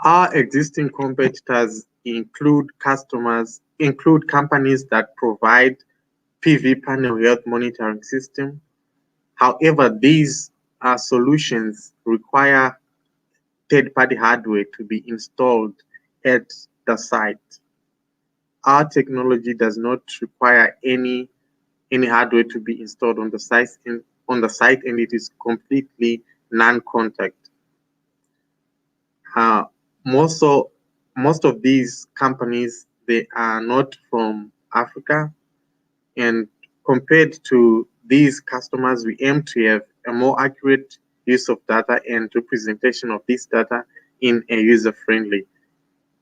Our existing competitors include companies that provide PV panel health monitoring system. However, these solutions require third-party hardware to be installed at the site. Our technology does not require any hardware to be installed on the site, and it is completely non-contact. Most of these companies, they are not from Africa, and compared to these customers, we aim to have a more accurate use of data and representation of this data in a user-friendly.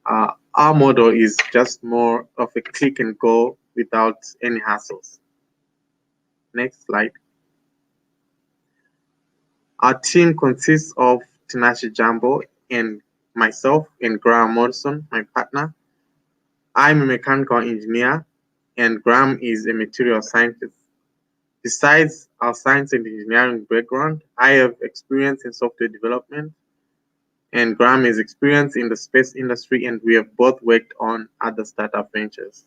Our model is just more of a click and go without any hassles. Next slide. Our team consists of Tinashe Jambo and myself and Graham Morrison, my partner. I'm a mechanical engineer and Graham is a material scientist. Besides our science and engineering background, I have experience in software development and Graham has experience in the space industry, and we have both worked on other startup ventures.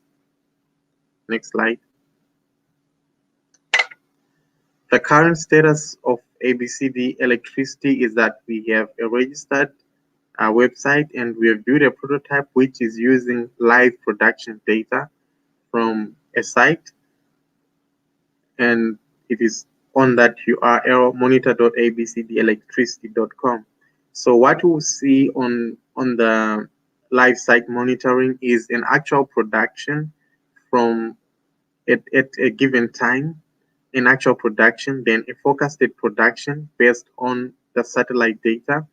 Next slide. The current status of ABCD Electricity is that we have a registered website and we have built a prototype which is using live production data from a site, and it is on that URL monitor.abcdelectricity.com. So what we'll see on the live site monitoring is an actual production from at a given time, in actual production, then a forecasted production based on the satellite data,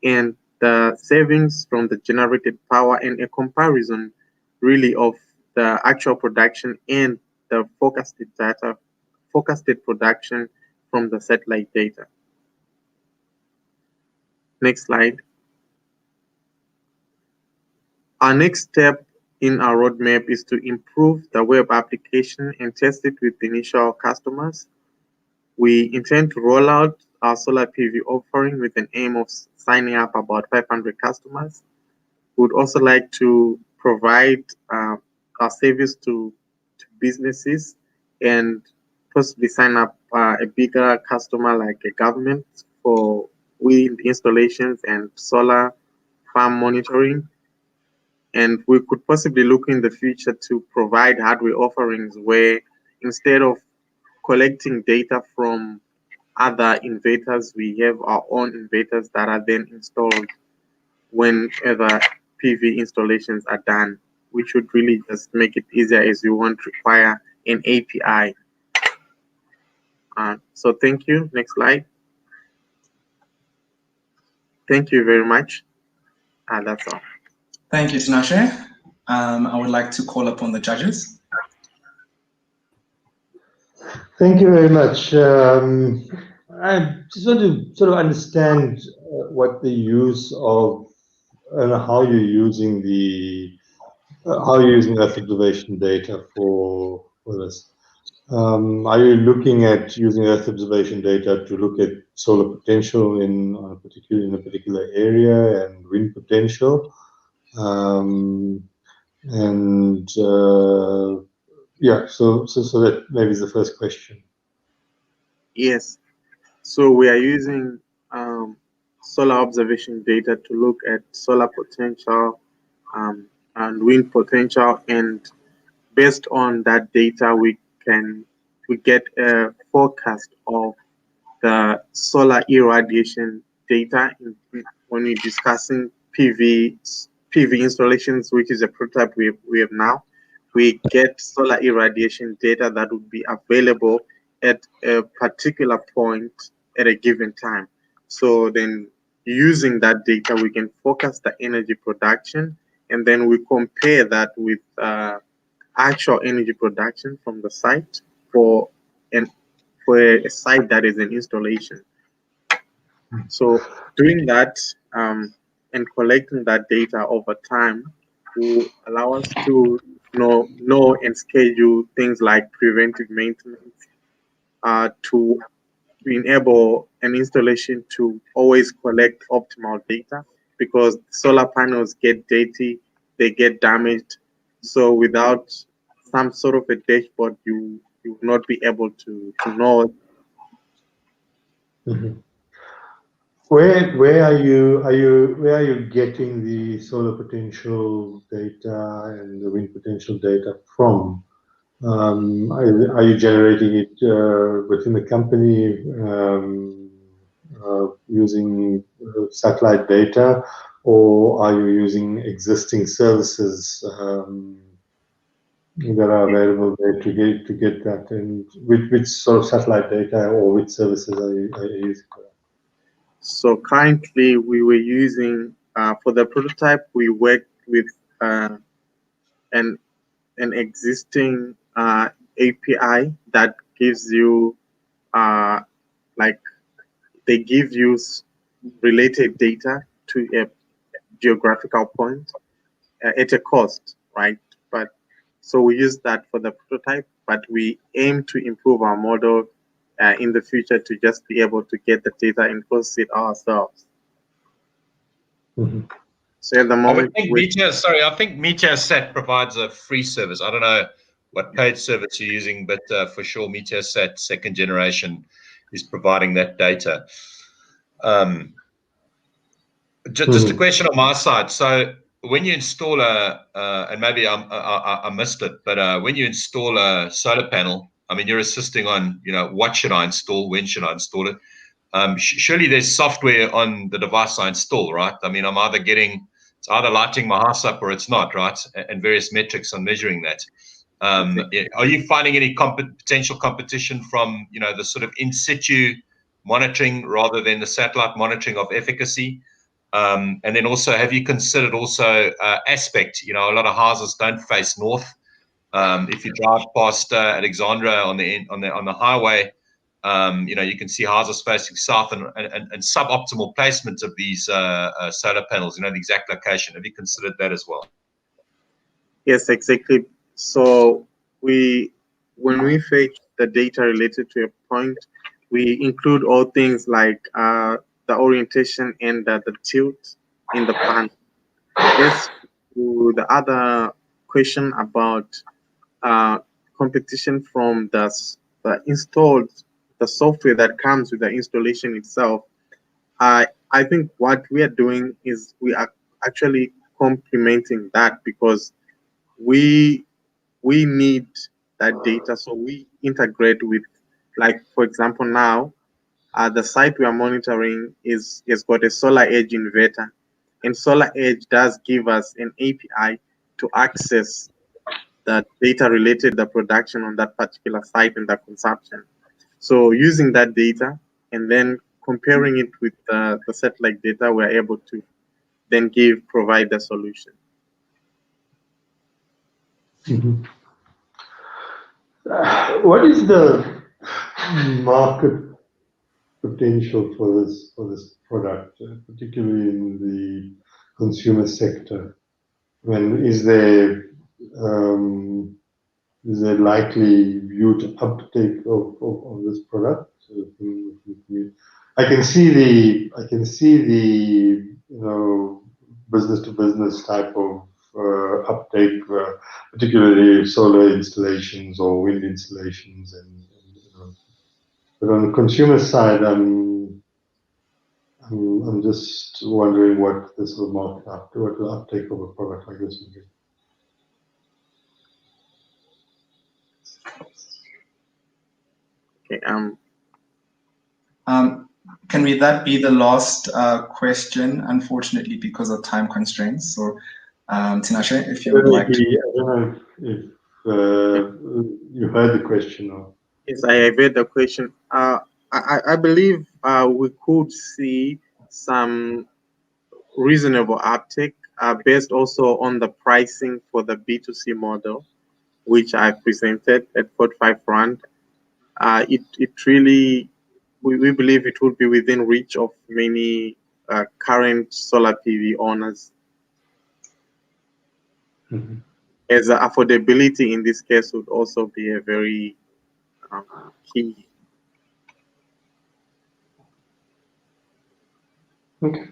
and the savings from the generated power, and a comparison really of the actual production and the forecasted production from the satellite data. Next slide. Our next step in our roadmap is to improve the web application and test it with initial customers. We intend to roll out our solar PV offering with an aim of signing up about 500 customers. We would also like to provide our service to businesses and possibly sign up a bigger customer like a government for wind installations and solar farm monitoring. And we could possibly look in the future to provide hardware offerings where instead of collecting data from other inverters, we have our own inverters that are then installed whenever PV installations are done, which would really just make it easier as you won't require an API. So thank you. Next slide. Thank you very much. That's all. Thank you, Tinashe. I would like to call upon the judges. Thank you very much. I just want to sort of understand what the use of and how you're using Earth observation data for this. Are you looking at using Earth observation data to look at solar potential in a particular area and wind potential? Yeah, so that maybe is the first question. Yes, so we are using solar observation data to look at solar potential and wind potential, and based on that data we get a forecast of the solar irradiation data when we're discussing PV installations, which is a prototype we have now. We get solar irradiation data that would be available at a particular point at a given time. So then using that data, we can forecast the energy production, and then we compare that with actual energy production from the site for a site that is an installation. So doing that and collecting that data over time will allow us to know and schedule things like preventive maintenance to enable an installation to always collect optimal data, because solar panels get dirty, they get damaged. So without some sort of a dashboard, you will not be able to know. Mm-hmm. Where are you getting the solar potential data and the wind potential data from? Are you generating it within the company using satellite data, or are you using existing services that are available there to get that, and which sort of satellite data or which services are you using for that? So currently we were using for the prototype, we worked with an existing API that gives you like they give you related data to a geographical point at a cost, right? But so we use that for the prototype, but we aim to improve our model in the future to just be able to get the data and process it ourselves. Mm-hmm. So at the moment, I think Meteosat provides a free service. I don't know what paid service you're using, but for sure, Meteosat second generation is providing that data. Just a question on my side. So when you install and maybe I missed it, but when you install a solar panel, I mean, you're assisting on, what should I install? When should I install it? Surely there's software on the device I install, right? I mean, it's either lighting my house up or it's not, right? And various metrics on measuring that. Are you finding any potential competition from, the sort of in situ monitoring rather than the satellite monitoring of efficacy? And then also, have you considered also aspect? A lot of houses don't face north. If you drive past Alexandra on the highway, you can see houses facing south and suboptimal placement of these solar panels. The exact location. Have you considered that as well? Yes, exactly. So when we fetch the data related to a point, we include all things like the orientation and the tilt in the panel. As to the other question about competition from the software that comes with the installation itself, I think what we are doing is we are actually complementing that because we need that data, so we integrate with, like, for example, now the site we are monitoring has got a solar edge inverter, and solar edge does give us an API to access the data related to the production on that particular site and the consumption. So using that data and then comparing it with the satellite data, we're able to then provide the solution. Mm-hmm. What is the market potential for this product, particularly in the consumer sector? Is there likely huge uptake of this product? I can see the business to business type of uptake, particularly solar installations or wind installations, but on the consumer side, I'm just wondering what this will market up to, what the uptake of a product like this would be. Okay. Can that be the last question? Unfortunately, because of time constraints. So, Tinashe, if you would like to. I don't know if you heard the question or. Yes, I have heard the question. I believe we could see some reasonable uptake based also on the pricing for the B2C model, which I presented at 45 Rand. It really, we believe it would be within reach of many current solar PV owners. Mm-hmm. As affordability in this case would also be a very key. Okay.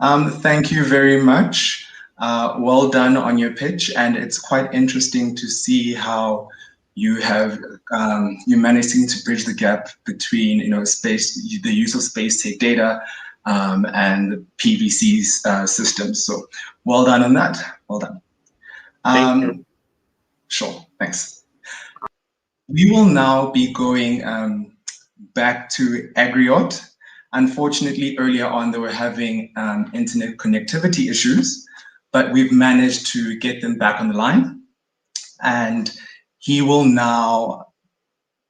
Thank you very much. Well done on your pitch, and it's quite interesting to see how you have you're managing to bridge the gap between the use of space-tech data and the PVC systems. So well done on that. Well done. Thank you. Sure. Thanks. We will now be going back to Agriot. Unfortunately, earlier on, they were having internet connectivity issues, but we've managed to get them back on the line. And he will now,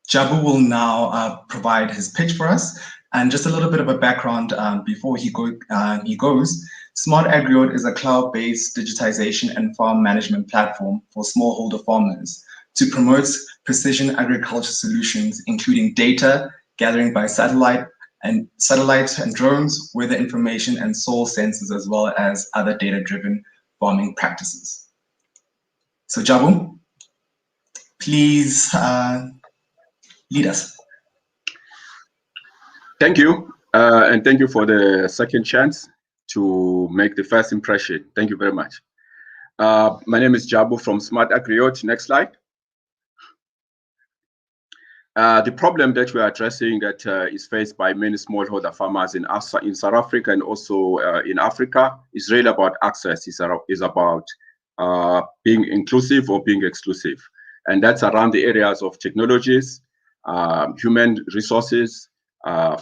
Jabu will now provide his pitch for us. And just a little bit of a background before he goes. Smart AgriOD is a cloud-based digitization and farm management platform for smallholder farmers to promote precision agriculture solutions, including data gathering by satellite and drones, weather information, and soil sensors, as well as other data-driven farming practices. So Jabu, please lead us. Thank you, and thank you for the second chance to make the first impression. Thank you very much. My name is Jabu from Smart AgriOD. Next slide. The problem that we are addressing that is faced by many smallholder farmers in South Africa and also in Africa is really about access. Is about being inclusive or being exclusive, and that's around the areas of technologies, human resources,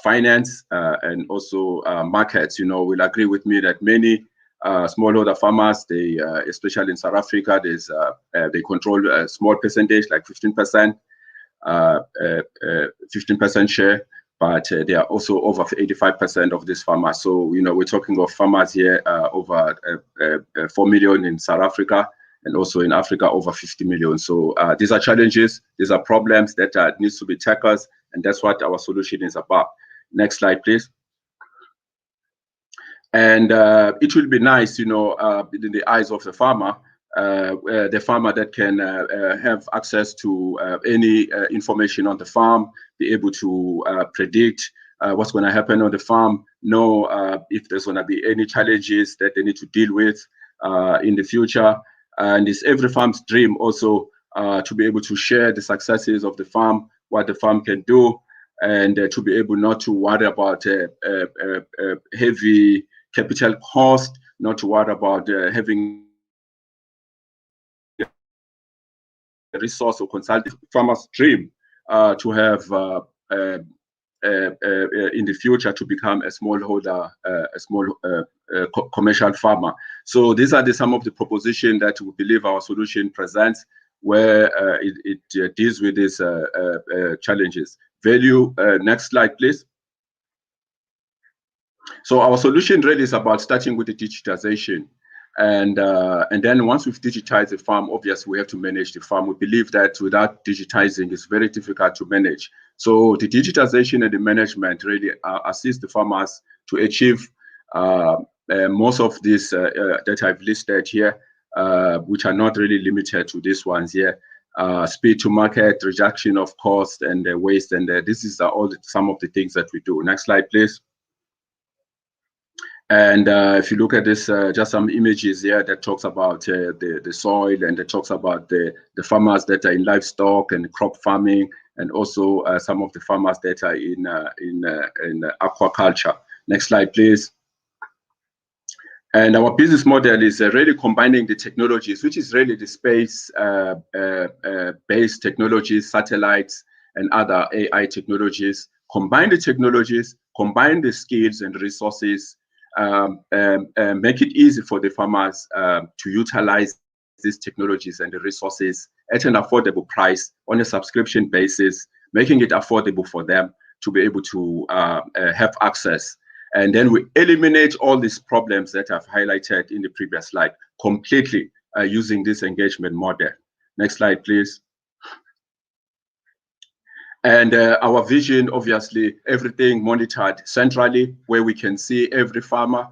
finance, and also markets. You know, will agree with me that many smallholder farmers, they especially in South Africa, they control a small percentage, like 15%. 15% share, but they are also over 85% of these farmers. So, you know, we're talking of farmers here over 4 million in South Africa, and also in Africa over 50 million. So these are challenges, these are problems that needs to be tackled, and that's what our solution is about. Next slide, please. And it will be nice, you know, in the eyes of the farmer that can have access to any information on the farm, be able to predict what's going to happen on the farm, know if there's going to be any challenges that they need to deal with in the future. And it's every farm's dream also to be able to share the successes of the farm, what the farm can do, and to be able not to worry about heavy capital cost, not to worry about having resource or consulting. Farmers' dream to have in the future to become a smallholder, commercial farmer. So these are some of the propositions that we believe our solution presents, where it deals with these challenges. Value. Next slide, please. So our solution really is about starting with the digitization. And then once we've digitized the farm, obviously we have to manage the farm. We believe that without digitizing, it's very difficult to manage. So the digitization and the management really assist the farmers to achieve most of these that I've listed here, which are not really limited to these ones here. Speed to market, reduction of cost and waste, and this is some of the things that we do. Next slide, please. And if you look at this, just some images here that talks about the soil, and that talks about the farmers that are in livestock and crop farming, and also some of the farmers that are in aquaculture. Next slide, please. And our business model is really combining the technologies, which is really the space-based technologies, satellites, and other AI technologies. Combine the technologies, combine the skills and resources, make it easy for the farmers to utilize these technologies and the resources at an affordable price on a subscription basis, making it affordable for them to be able to have access. And then we eliminate all these problems that I've highlighted in the previous slide completely using this engagement model. Next slide, please. And our vision, obviously, everything monitored centrally, where we can see every farmer,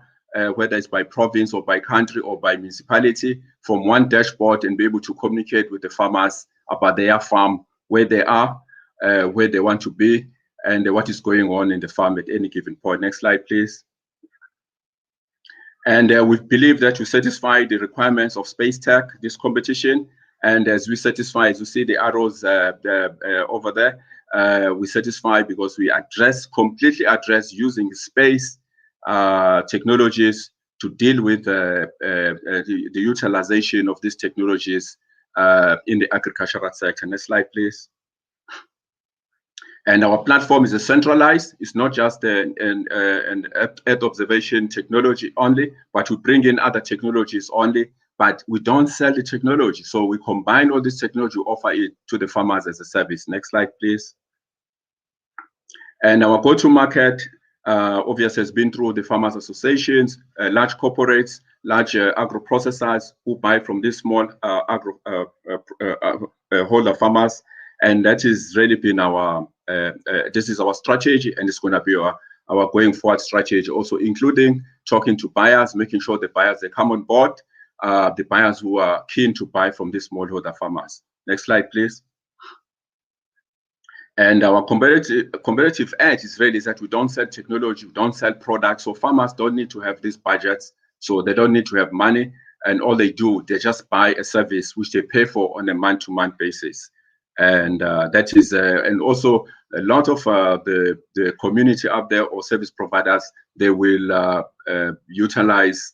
whether it's by province or by country or by municipality, from one dashboard, and be able to communicate with the farmers about their farm, where they are, where they want to be, and what is going on in the farm at any given point. Next slide, please. And we believe that we satisfy the requirements of Space-Tech, this competition. And as we satisfy, as you see the arrows over there, we satisfy because we completely address using space technologies to deal with the utilization of these technologies in the agricultural sector. Next slide, please. And our platform is centralized. It's not just an Earth observation technology only, but we bring in other technologies only, but we don't sell the technology. So we combine all this technology, offer it to the farmers as a service. Next slide, please. And our go-to-market, obviously, has been through the farmers associations, large corporates, large agro-processors who buy from these small holder farmers. And that has really been our, this is our strategy, and it's going to be our going forward strategy, also including talking to buyers, making sure the buyers, they come on board, the buyers who are keen to buy from these smallholder farmers. Next slide, please. And our competitive edge is really that we don't sell technology, we don't sell products, so farmers don't need to have these budgets, so they don't need to have money, and all they do, they just buy a service which they pay for on a month-to-month basis. And that is, and also a lot of the community out there or service providers, they will utilize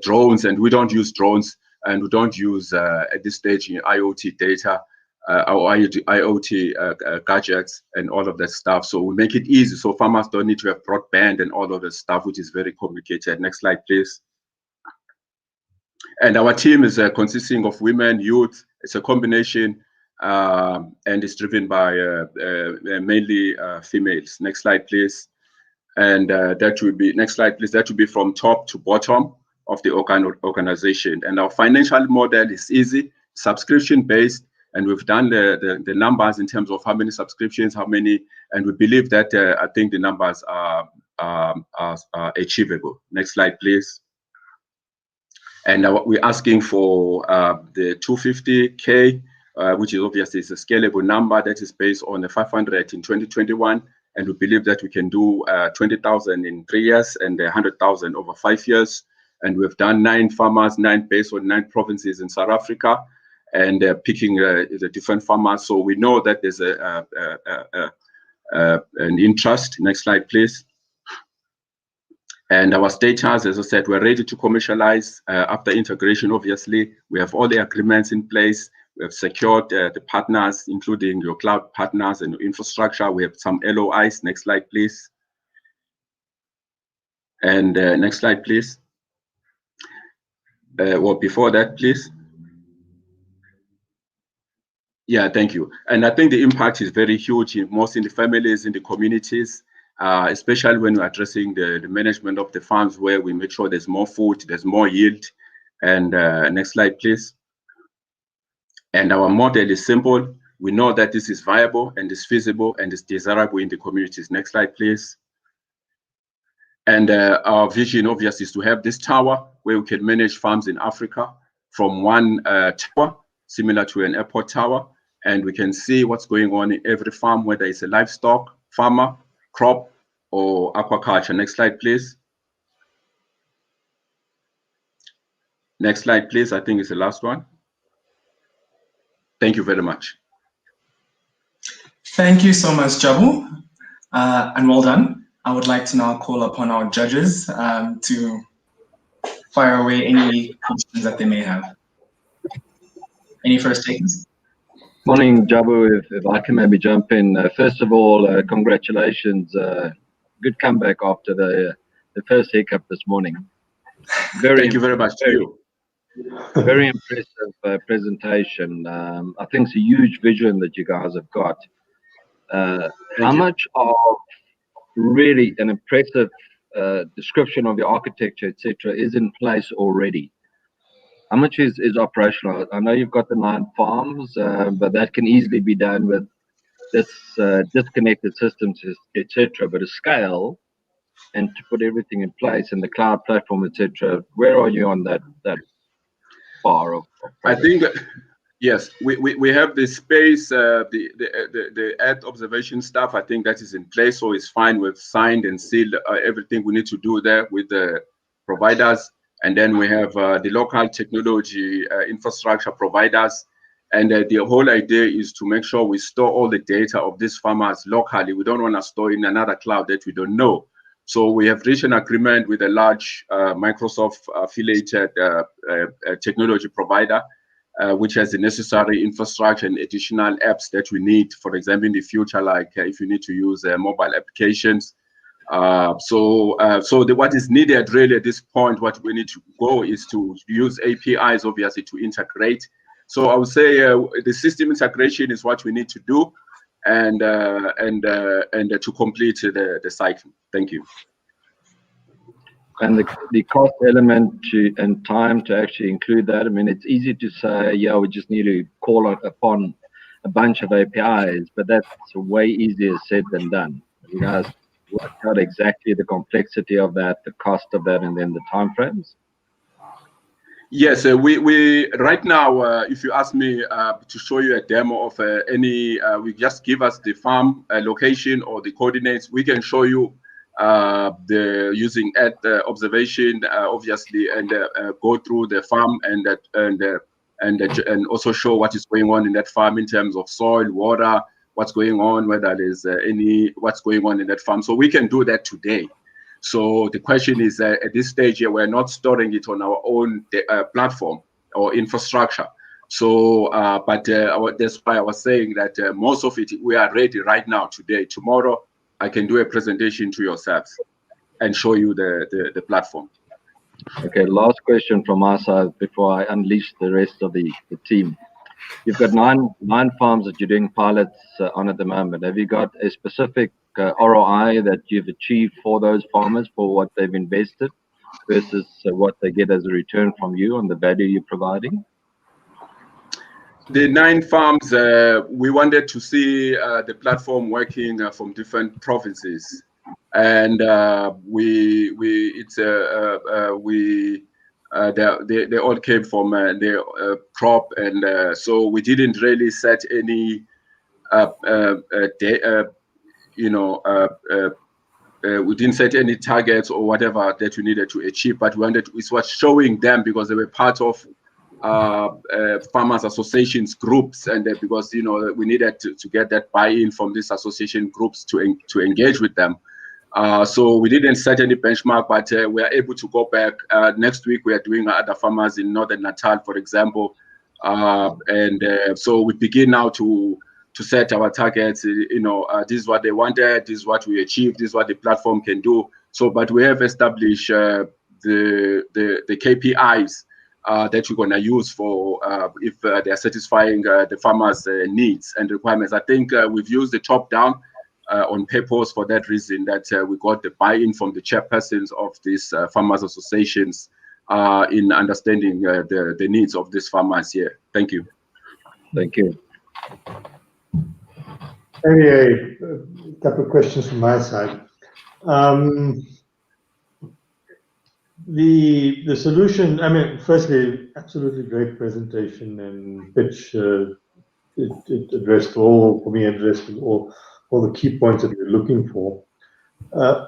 drones, and we don't use drones, and we don't use at this stage IoT data, our IoT gadgets and all of that stuff. So we make it easy, so farmers don't need to have broadband and all of that stuff, which is very complicated. Next slide, please. And our team is consisting of women, youth. It's a combination. And it's driven by mainly females. Next slide, please. And that will be, next slide, please. That will be from top to bottom of the organization. And our financial model is easy, subscription-based, and we've done the numbers in terms of how many subscriptions, how many, and we believe that I think the numbers are achievable. Next slide, please. And we're asking for the 250K, which is obviously is a scalable number that is based on the 500 in 2021, and we believe that we can do 20,000 in 3 years and 100,000 over 5 years. And we've done 9 farmers, 9 based on 9 provinces in South Africa, and picking the different farmers. So we know that there's an interest. Next slide, please. And our status, as I said, we're ready to commercialize after integration. Obviously, we have all the agreements in place. We have secured the partners, including your cloud partners and your infrastructure. We have some LOIs. Next slide, please. And next slide, please. Well, before that, please. Yeah, thank you. And I think the impact is very huge, most in the families, in the communities, especially when we're addressing the management of the farms, where we make sure there's more food, there's more yield. And next slide, please. And our model is simple. We know that this is viable and is feasible and is desirable in the communities. Next slide, please. And our vision, obviously, is to have this tower where we can manage farms in Africa from one tower, similar to an airport tower. And we can see what's going on in every farm, whether it's a livestock farmer, crop, or aquaculture. Next slide, please. Next slide, please. I think it's the last one. Thank you very much. Thank you so much, Jabu, and well done. I would like to now call upon our judges to fire away any questions that they may have. Any first takers? Morning, Jabu, if I can maybe jump in. First of all, congratulations. Good comeback after the first hiccup this morning. Thank you very much to you. Very impressive presentation. I think it's a huge vision that you guys have got. How much of really an impressive description of your architecture, etc., is in place already? How much is operational? I know you've got the 9 farms, but that can easily be done with this disconnected systems, etc. But a scale and to put everything in place and the cloud platform, etc. Where are you on that bar of I think, yes, we have the space, the Earth observation stuff. I think that is in place, so it's fine. We've signed and sealed everything we need to do there with the providers. And then we have the local technology infrastructure providers. And the whole idea is to make sure we store all the data of these farmers locally. We don't want to store in another cloud that we don't know. So we have reached an agreement with a large Microsoft affiliated technology provider which has the necessary infrastructure and additional apps that we need, for example, in the future, like if you need to use mobile applications. So what is needed really at this point, what we need to go is to use APIs, obviously, to integrate. So I would say the system integration is what we need to do, and to complete the cycle. Thank you. And the cost element and time to actually include that. I mean, it's easy to say, yeah, we just need to call upon a bunch of APIs, but that's way easier said than done. You guys work out exactly the complexity of that, the cost of that, and then the timeframes. Yes, we right now, if you ask me to show you a demo of any, we just give us the farm location or the coordinates. We can show you the using observation, obviously, and go through the farm and also show what is going on in that farm in terms of soil, water, what's going on, whether there's what's going on in that farm. So we can do that today. So the question is, at this stage here, we're not storing it on our own platform or infrastructure. So, that's why I was saying that most of it, we are ready right now, today. Tomorrow, I can do a presentation to yourselves and show you the platform. Okay, last question from our side before I unleash the rest of the team. You've got nine farms that you're doing pilots on at the moment. Have you got a specific ROI that you've achieved for those farmers for what they've invested versus what they get as a return from you on the value you're providing? The 9 farms, we wanted to see the platform working from different provinces, and they all came from their crop, and so we didn't really set any we didn't set any targets or whatever that we needed to achieve, but we wanted it was showing them because they were part of farmers associations groups, and because we needed to get that buy-in from these association groups to engage with them. So we didn't set any benchmark, but we are able to go back. Next week we are doing other farmers in Northern Natal, for example, and so we begin now to set our targets. This is what they wanted, this is what we achieved, this is what the platform can do. So, but we have established the KPIs that we're going to use for if they are satisfying the farmers' needs and requirements. I think we've used the top-down on purpose for that reason, that we got the buy-in from the chairpersons of these farmers' associations in understanding the needs of these farmers here. Thank you. Thank you. Maybe a couple of questions from my side. The solution, I mean, firstly, absolutely great presentation and pitch. It addressed all the key points that we're looking for.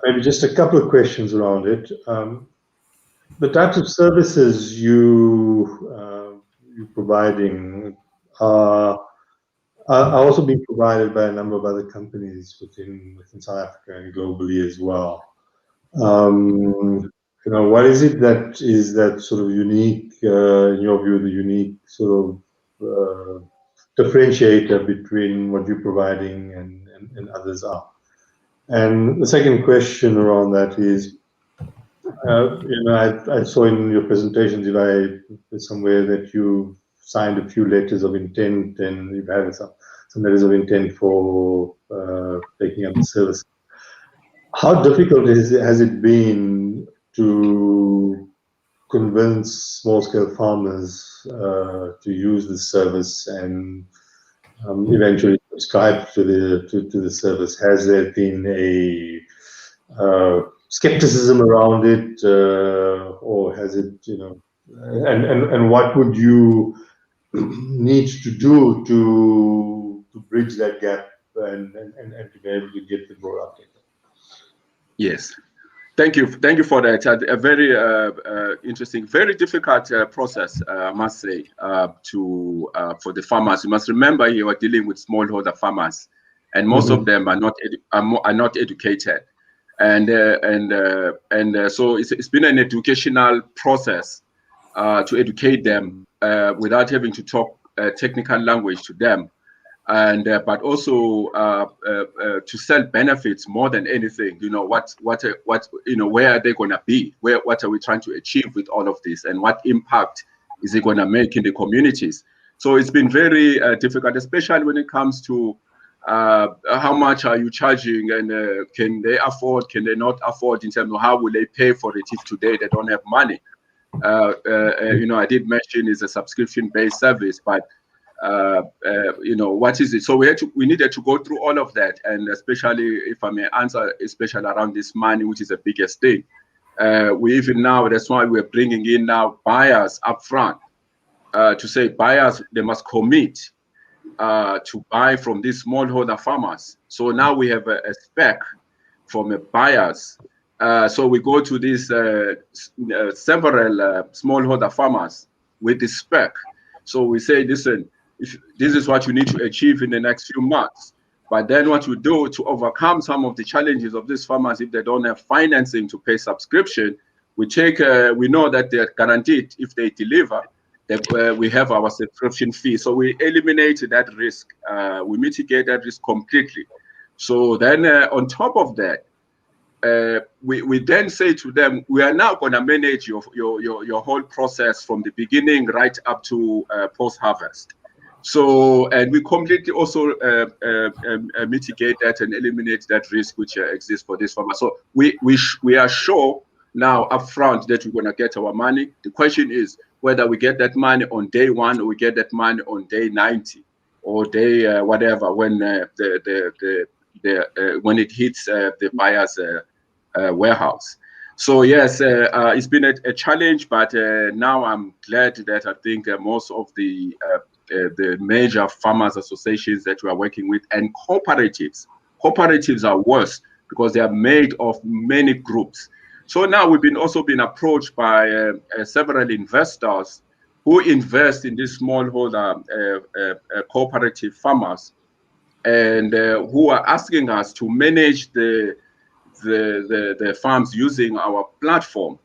Maybe just a couple of questions around it. The types of services you're providing are also being provided by a number of other companies within South Africa and globally as well. What is it that is that sort of unique, in your view, the unique sort of differentiator between what you're providing and others are? And the second question around that is, I saw in your presentations, somewhere that you signed a few letters of intent, and you've had some letters of intent for taking up the service. How difficult has it been to convince small-scale farmers to use the service and eventually subscribe to the service? Has there been a skepticism around it, or has it, and what would you need to do to bridge that gap and to be able to get the broad uptake? Yes. Thank you for that. A very interesting, very difficult process, I must say, for the farmers. You must remember you are dealing with smallholder farmers, and most of them are not educated, and so it's been an educational process to educate them without having to talk technical language to them, and but also to sell benefits more than anything. You know, what you know, where are they going to be? What are we trying to achieve with all of this, and what impact is it going to make in the communities? So it's been very difficult, especially when it comes to how much are you charging, and can they afford, can they not afford, in terms of how will they pay for it if today they don't have money. You know, I did mention it's a subscription-based service, but you know, what is it? So we needed to go through all of that, and especially, if I may answer, especially around this money, which is the biggest thing. We even now, that's why we're bringing in now buyers up front, to say buyers, they must commit to buy from these smallholder farmers. So now we have a spec from the buyers. So we go to these several smallholder farmers with the spec. So we say, listen, if this is what you need to achieve in the next few months. But then what you do to overcome some of the challenges of these farmers, if they don't have financing to pay subscription, we know that they're guaranteed if they deliver, that we have our subscription fee. So we eliminate that risk. We mitigate that risk completely. So then on top of that, we then say to them, we are now going to manage your whole process from the beginning right up to post-harvest. So, and we completely also mitigate that and eliminate that risk which exists for this farmer. So we are sure now upfront that we're going to get our money. The question is whether we get that money on day 1 or we get that money on day 90 or day whatever, when when it hits the buyer's warehouse. So yes, it's been a challenge, but now I'm glad that I think most of the major farmers associations that we are working with, and cooperatives are worse because they are made of many groups. So now we've also been approached by several investors who invest in these smallholder cooperative farmers, and who are asking us to manage the farms using our platform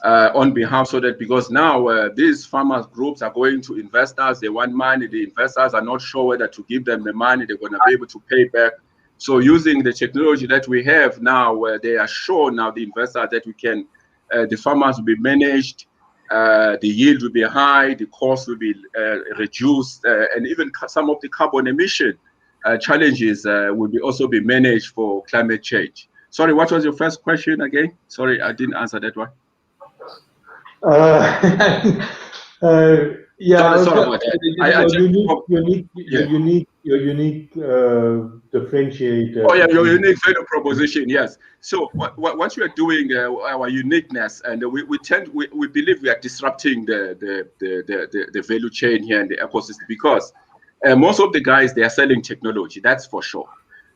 on behalf, so that, because now these farmers groups are going to investors, they want money, the investors are not sure whether to give them the money they're going to be able to pay back. So using the technology that we have now, they are sure now, the investors, that we can, the farmers will be managed, the yield will be high, the cost will be reduced, and even some of the carbon emission challenges will also be managed for climate change. Sorry, what was your first question again? Sorry, I didn't answer that one. Yeah, sorry about that. Your unique differentiator. Oh yeah, your unique value proposition. Yes. So what we are doing, our uniqueness, and we believe we are disrupting the value chain here in the ecosystem, because most of the guys, they are selling technology. That's for sure.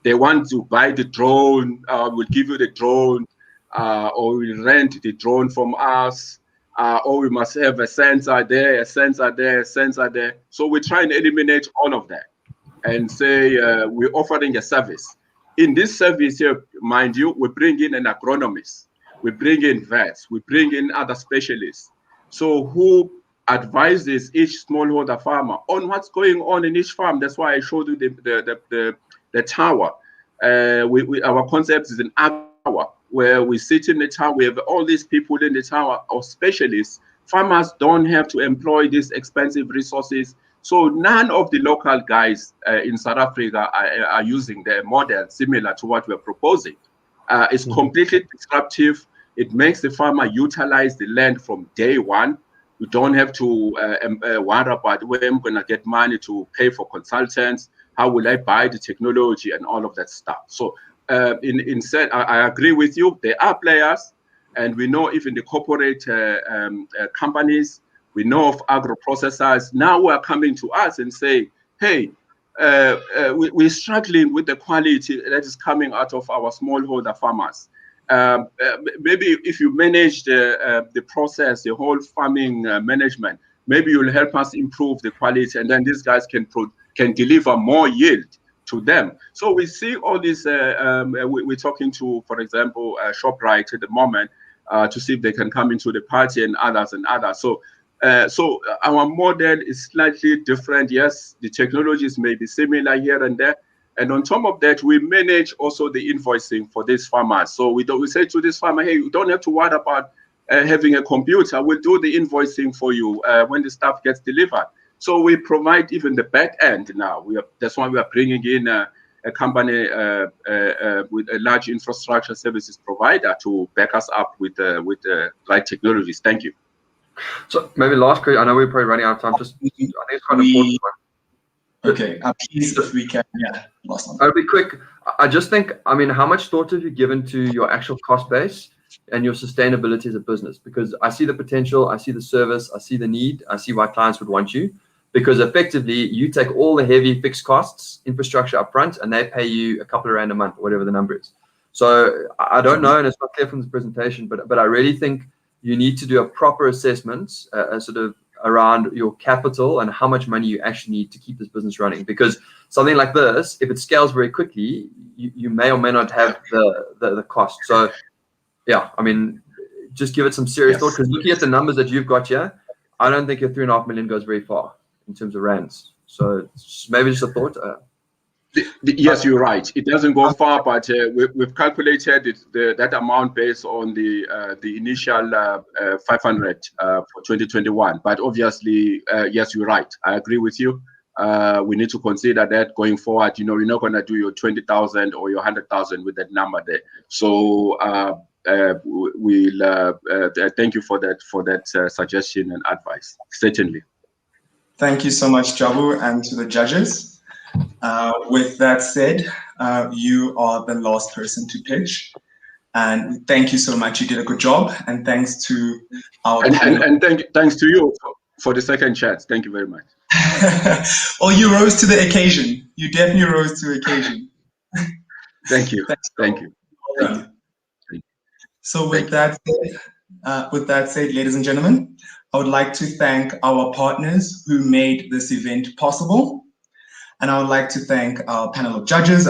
They want to buy the drone. We'll give you the drone, or we'll rent the drone from us. Or we must have a sensor there, a sensor there, a sensor there. So we try and eliminate all of that and say we're offering a service. In this service here, mind you, we bring in an agronomist, we bring in vets, we bring in other specialists. So who advises each smallholder farmer on what's going on in each farm. That's why I showed you the tower. Our concept is an tower, where we sit in the tower, we have all these people in the tower, or specialists. Farmers don't have to employ these expensive resources. So none of the local guys in South Africa are using their model similar to what we're proposing. It's completely disruptive. It makes the farmer utilize the land from day 1. You don't have to worry about where I'm going to get money to pay for consultants. How will I buy the technology and all of that stuff? So I agree with you. There are players, and we know even the corporate companies, we know of agro processors. Now who are coming to us and saying, hey, we're struggling with the quality that is coming out of our smallholder farmers. Maybe if you manage the process, the whole farming management, maybe you'll help us improve the quality, and then these guys can deliver more yield to them. So we see all this. We're talking to, for example, ShopRite at the moment to see if they can come into the party, and others. So So our model is slightly different. Yes, the technologies may be similar here and there. And on top of that, we manage also the invoicing for these farmers. So we say to this farmer, hey, you don't have to worry about having a computer. We'll do the invoicing for you when the stuff gets delivered. So we provide even the back end now. That's why we are bringing in a company with a large infrastructure services provider to back us up with the right technologies. Thank you. So maybe last question. I know we're probably running out of time. Just I think it's quite important one. Okay, please, if we can, yeah, last one. I'll be quick. I just think, I mean, how much thought have you given to your actual cost base and your sustainability as a business? Because I see the potential, I see the service, I see the need, I see why clients would want you. Because effectively, you take all the heavy fixed costs, infrastructure up front, and they pay you a couple of rand a month, or whatever the number is. So I don't know, and it's not clear from this presentation, but I really think you need to do a proper assessment, sort of around your capital and how much money you actually need to keep this business running. Because something like this, if it scales very quickly, you may or may not have the cost. So yeah, I mean, just give it some serious thought, because looking at the numbers that you've got here, I don't think your 3.5 million goes very far in terms of rands. So maybe just a thought. Yes, you're right. It doesn't go far, but we've calculated that amount based on the initial 500 for 2021. But obviously, yes, you're right. I agree with you. We need to consider that going forward. You know, you're not going to do your 20,000 or your 100,000 with that number there. So we'll thank you for that suggestion and advice. Certainly. Thank you so much, Jabu, and to the judges. With that said, you are the last person to pitch. And thank you so much. You did a good job. And thanks to our panel. And thanks to you for the second chance. Thank you very much. Oh, you rose to the occasion. You definitely rose to the occasion. Thank you. Thank you. So with that said, ladies and gentlemen, I would like to thank our partners who made this event possible. And I would like to thank our panel of judges.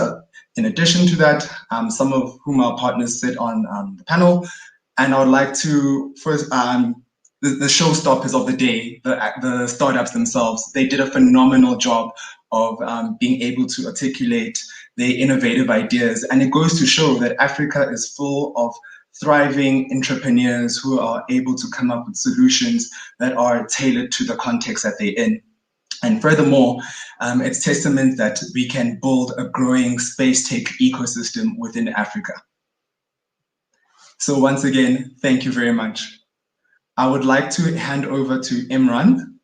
In addition to that, some of whom our partners sit on the panel. And I would like to first, the showstoppers of the day, the startups themselves. They did a phenomenal job of being able to articulate their innovative ideas. And it goes to show that Africa is full of thriving entrepreneurs who are able to come up with solutions that are tailored to the context that they're in. And furthermore, it's testament that we can build a growing space tech ecosystem within Africa. So once again, thank you very much. I would like to hand over to Imran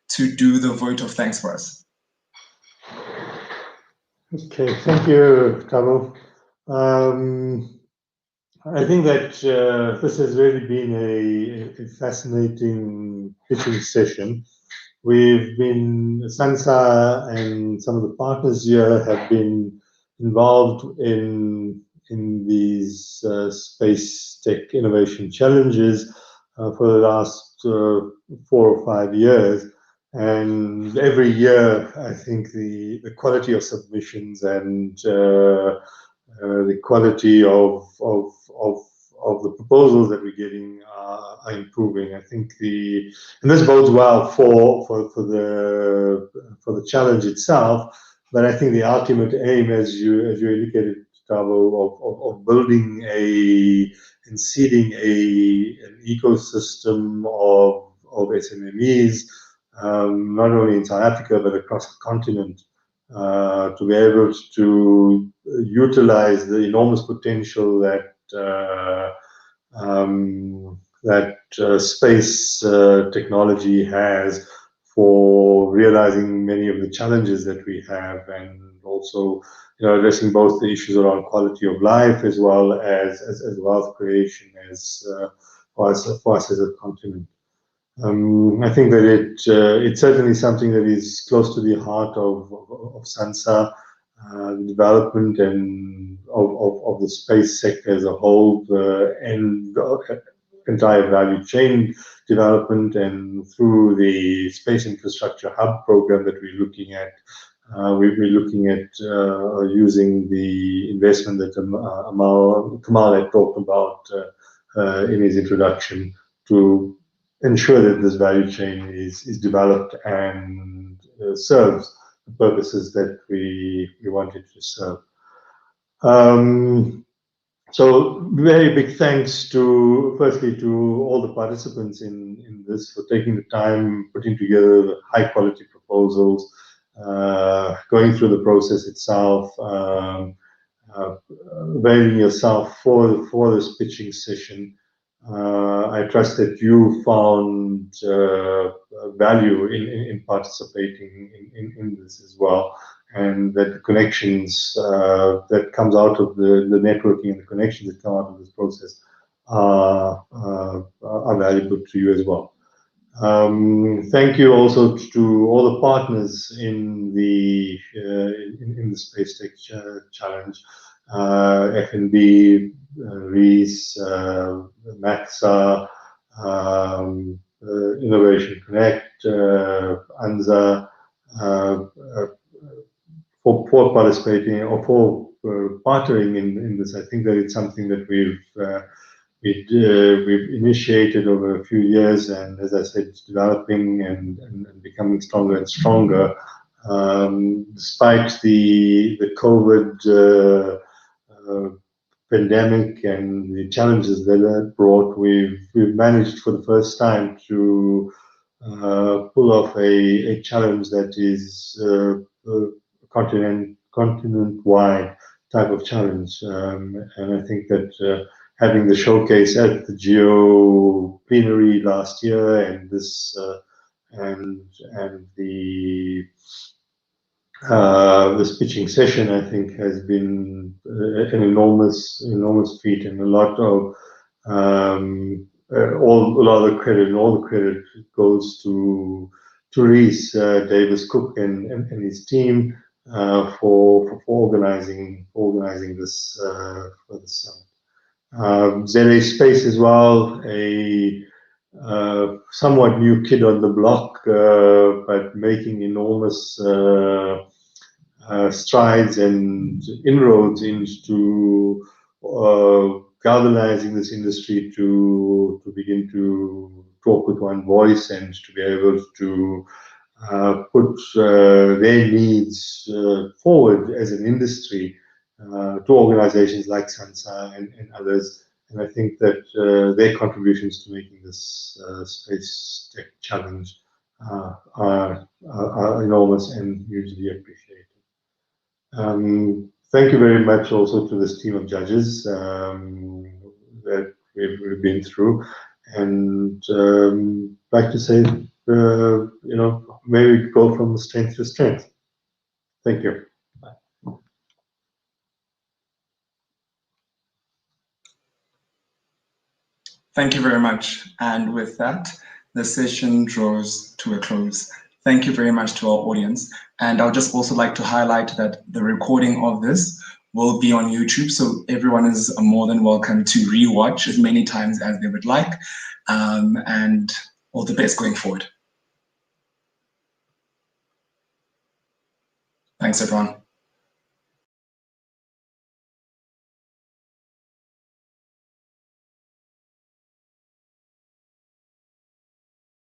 to do the vote of thanks for us. Okay, thank you, Tabo. I think that this has really been a fascinating pitching session. We've been, SANSA and some of the partners here have been involved in these space tech innovation challenges for the last 4 or 5 years. And every year, I think the quality of submissions and the quality of the proposals that we're getting are improving. I think and this bodes well for the challenge itself. But I think the ultimate aim, as you indicated, Tabo, of building and seeding an ecosystem of SMMEs, not only in South Africa but across the continent, to be able to utilize the enormous potential that space technology has for realizing many of the challenges that we have, and also addressing both the issues around quality of life as well as wealth creation for us as a continent. I think that it's certainly something that is close to the heart of SANSA, the development and of the space sector as a whole, and the entire value chain development. And through the Space Infrastructure Hub program that we're looking at, we're looking at using the investment that Kamal had talked about in his introduction to ensure that this value chain is developed and serves the purposes that we want it to serve. So very big thanks firstly to all the participants in this for taking the time, putting together high quality proposals, going through the process itself, availing yourself for this pitching session. I trust that you found value in participating in this as well, and that the connections that comes out of the networking and the connections that come out of this process are valuable to you as well. Thank you also to all the partners in the Space-Tech Challenge, FNB, REES, MAXAR, Innovation Connect, Anza, for participating or for partnering in this. I think that it's something that we've initiated over a few years, and as I said, it's developing and becoming stronger and stronger. Despite the COVID pandemic and the challenges that it brought, we've managed for the first time to pull off a challenge that is continent-wide type of challenge, and I think that having the showcase at the Geo plenary last year and this and this pitching session, I think, has been an enormous feat, and a lot of the credit, and all the credit goes to Reese Davis-Cook and his team for organizing this for the summit. ZA Space as well, a somewhat new kid on the block, but making enormous strides and inroads into galvanizing this industry to begin to talk with one voice and to be able to put their needs forward as an industry to organizations like SANSA and others. And I think that their contributions to making this Space-Tech Challenge are enormous and hugely appreciated. Thank you very much also to this team of judges that we've been through, and like to say, may we go from strength to strength. Thank you. Thank you very much. And with that, the session draws to a close. Thank you very much to our audience. And I'll just also like to highlight that the recording of this will be on YouTube, so everyone is more than welcome to rewatch as many times as they would like. And all the best going forward. Thanks, everyone.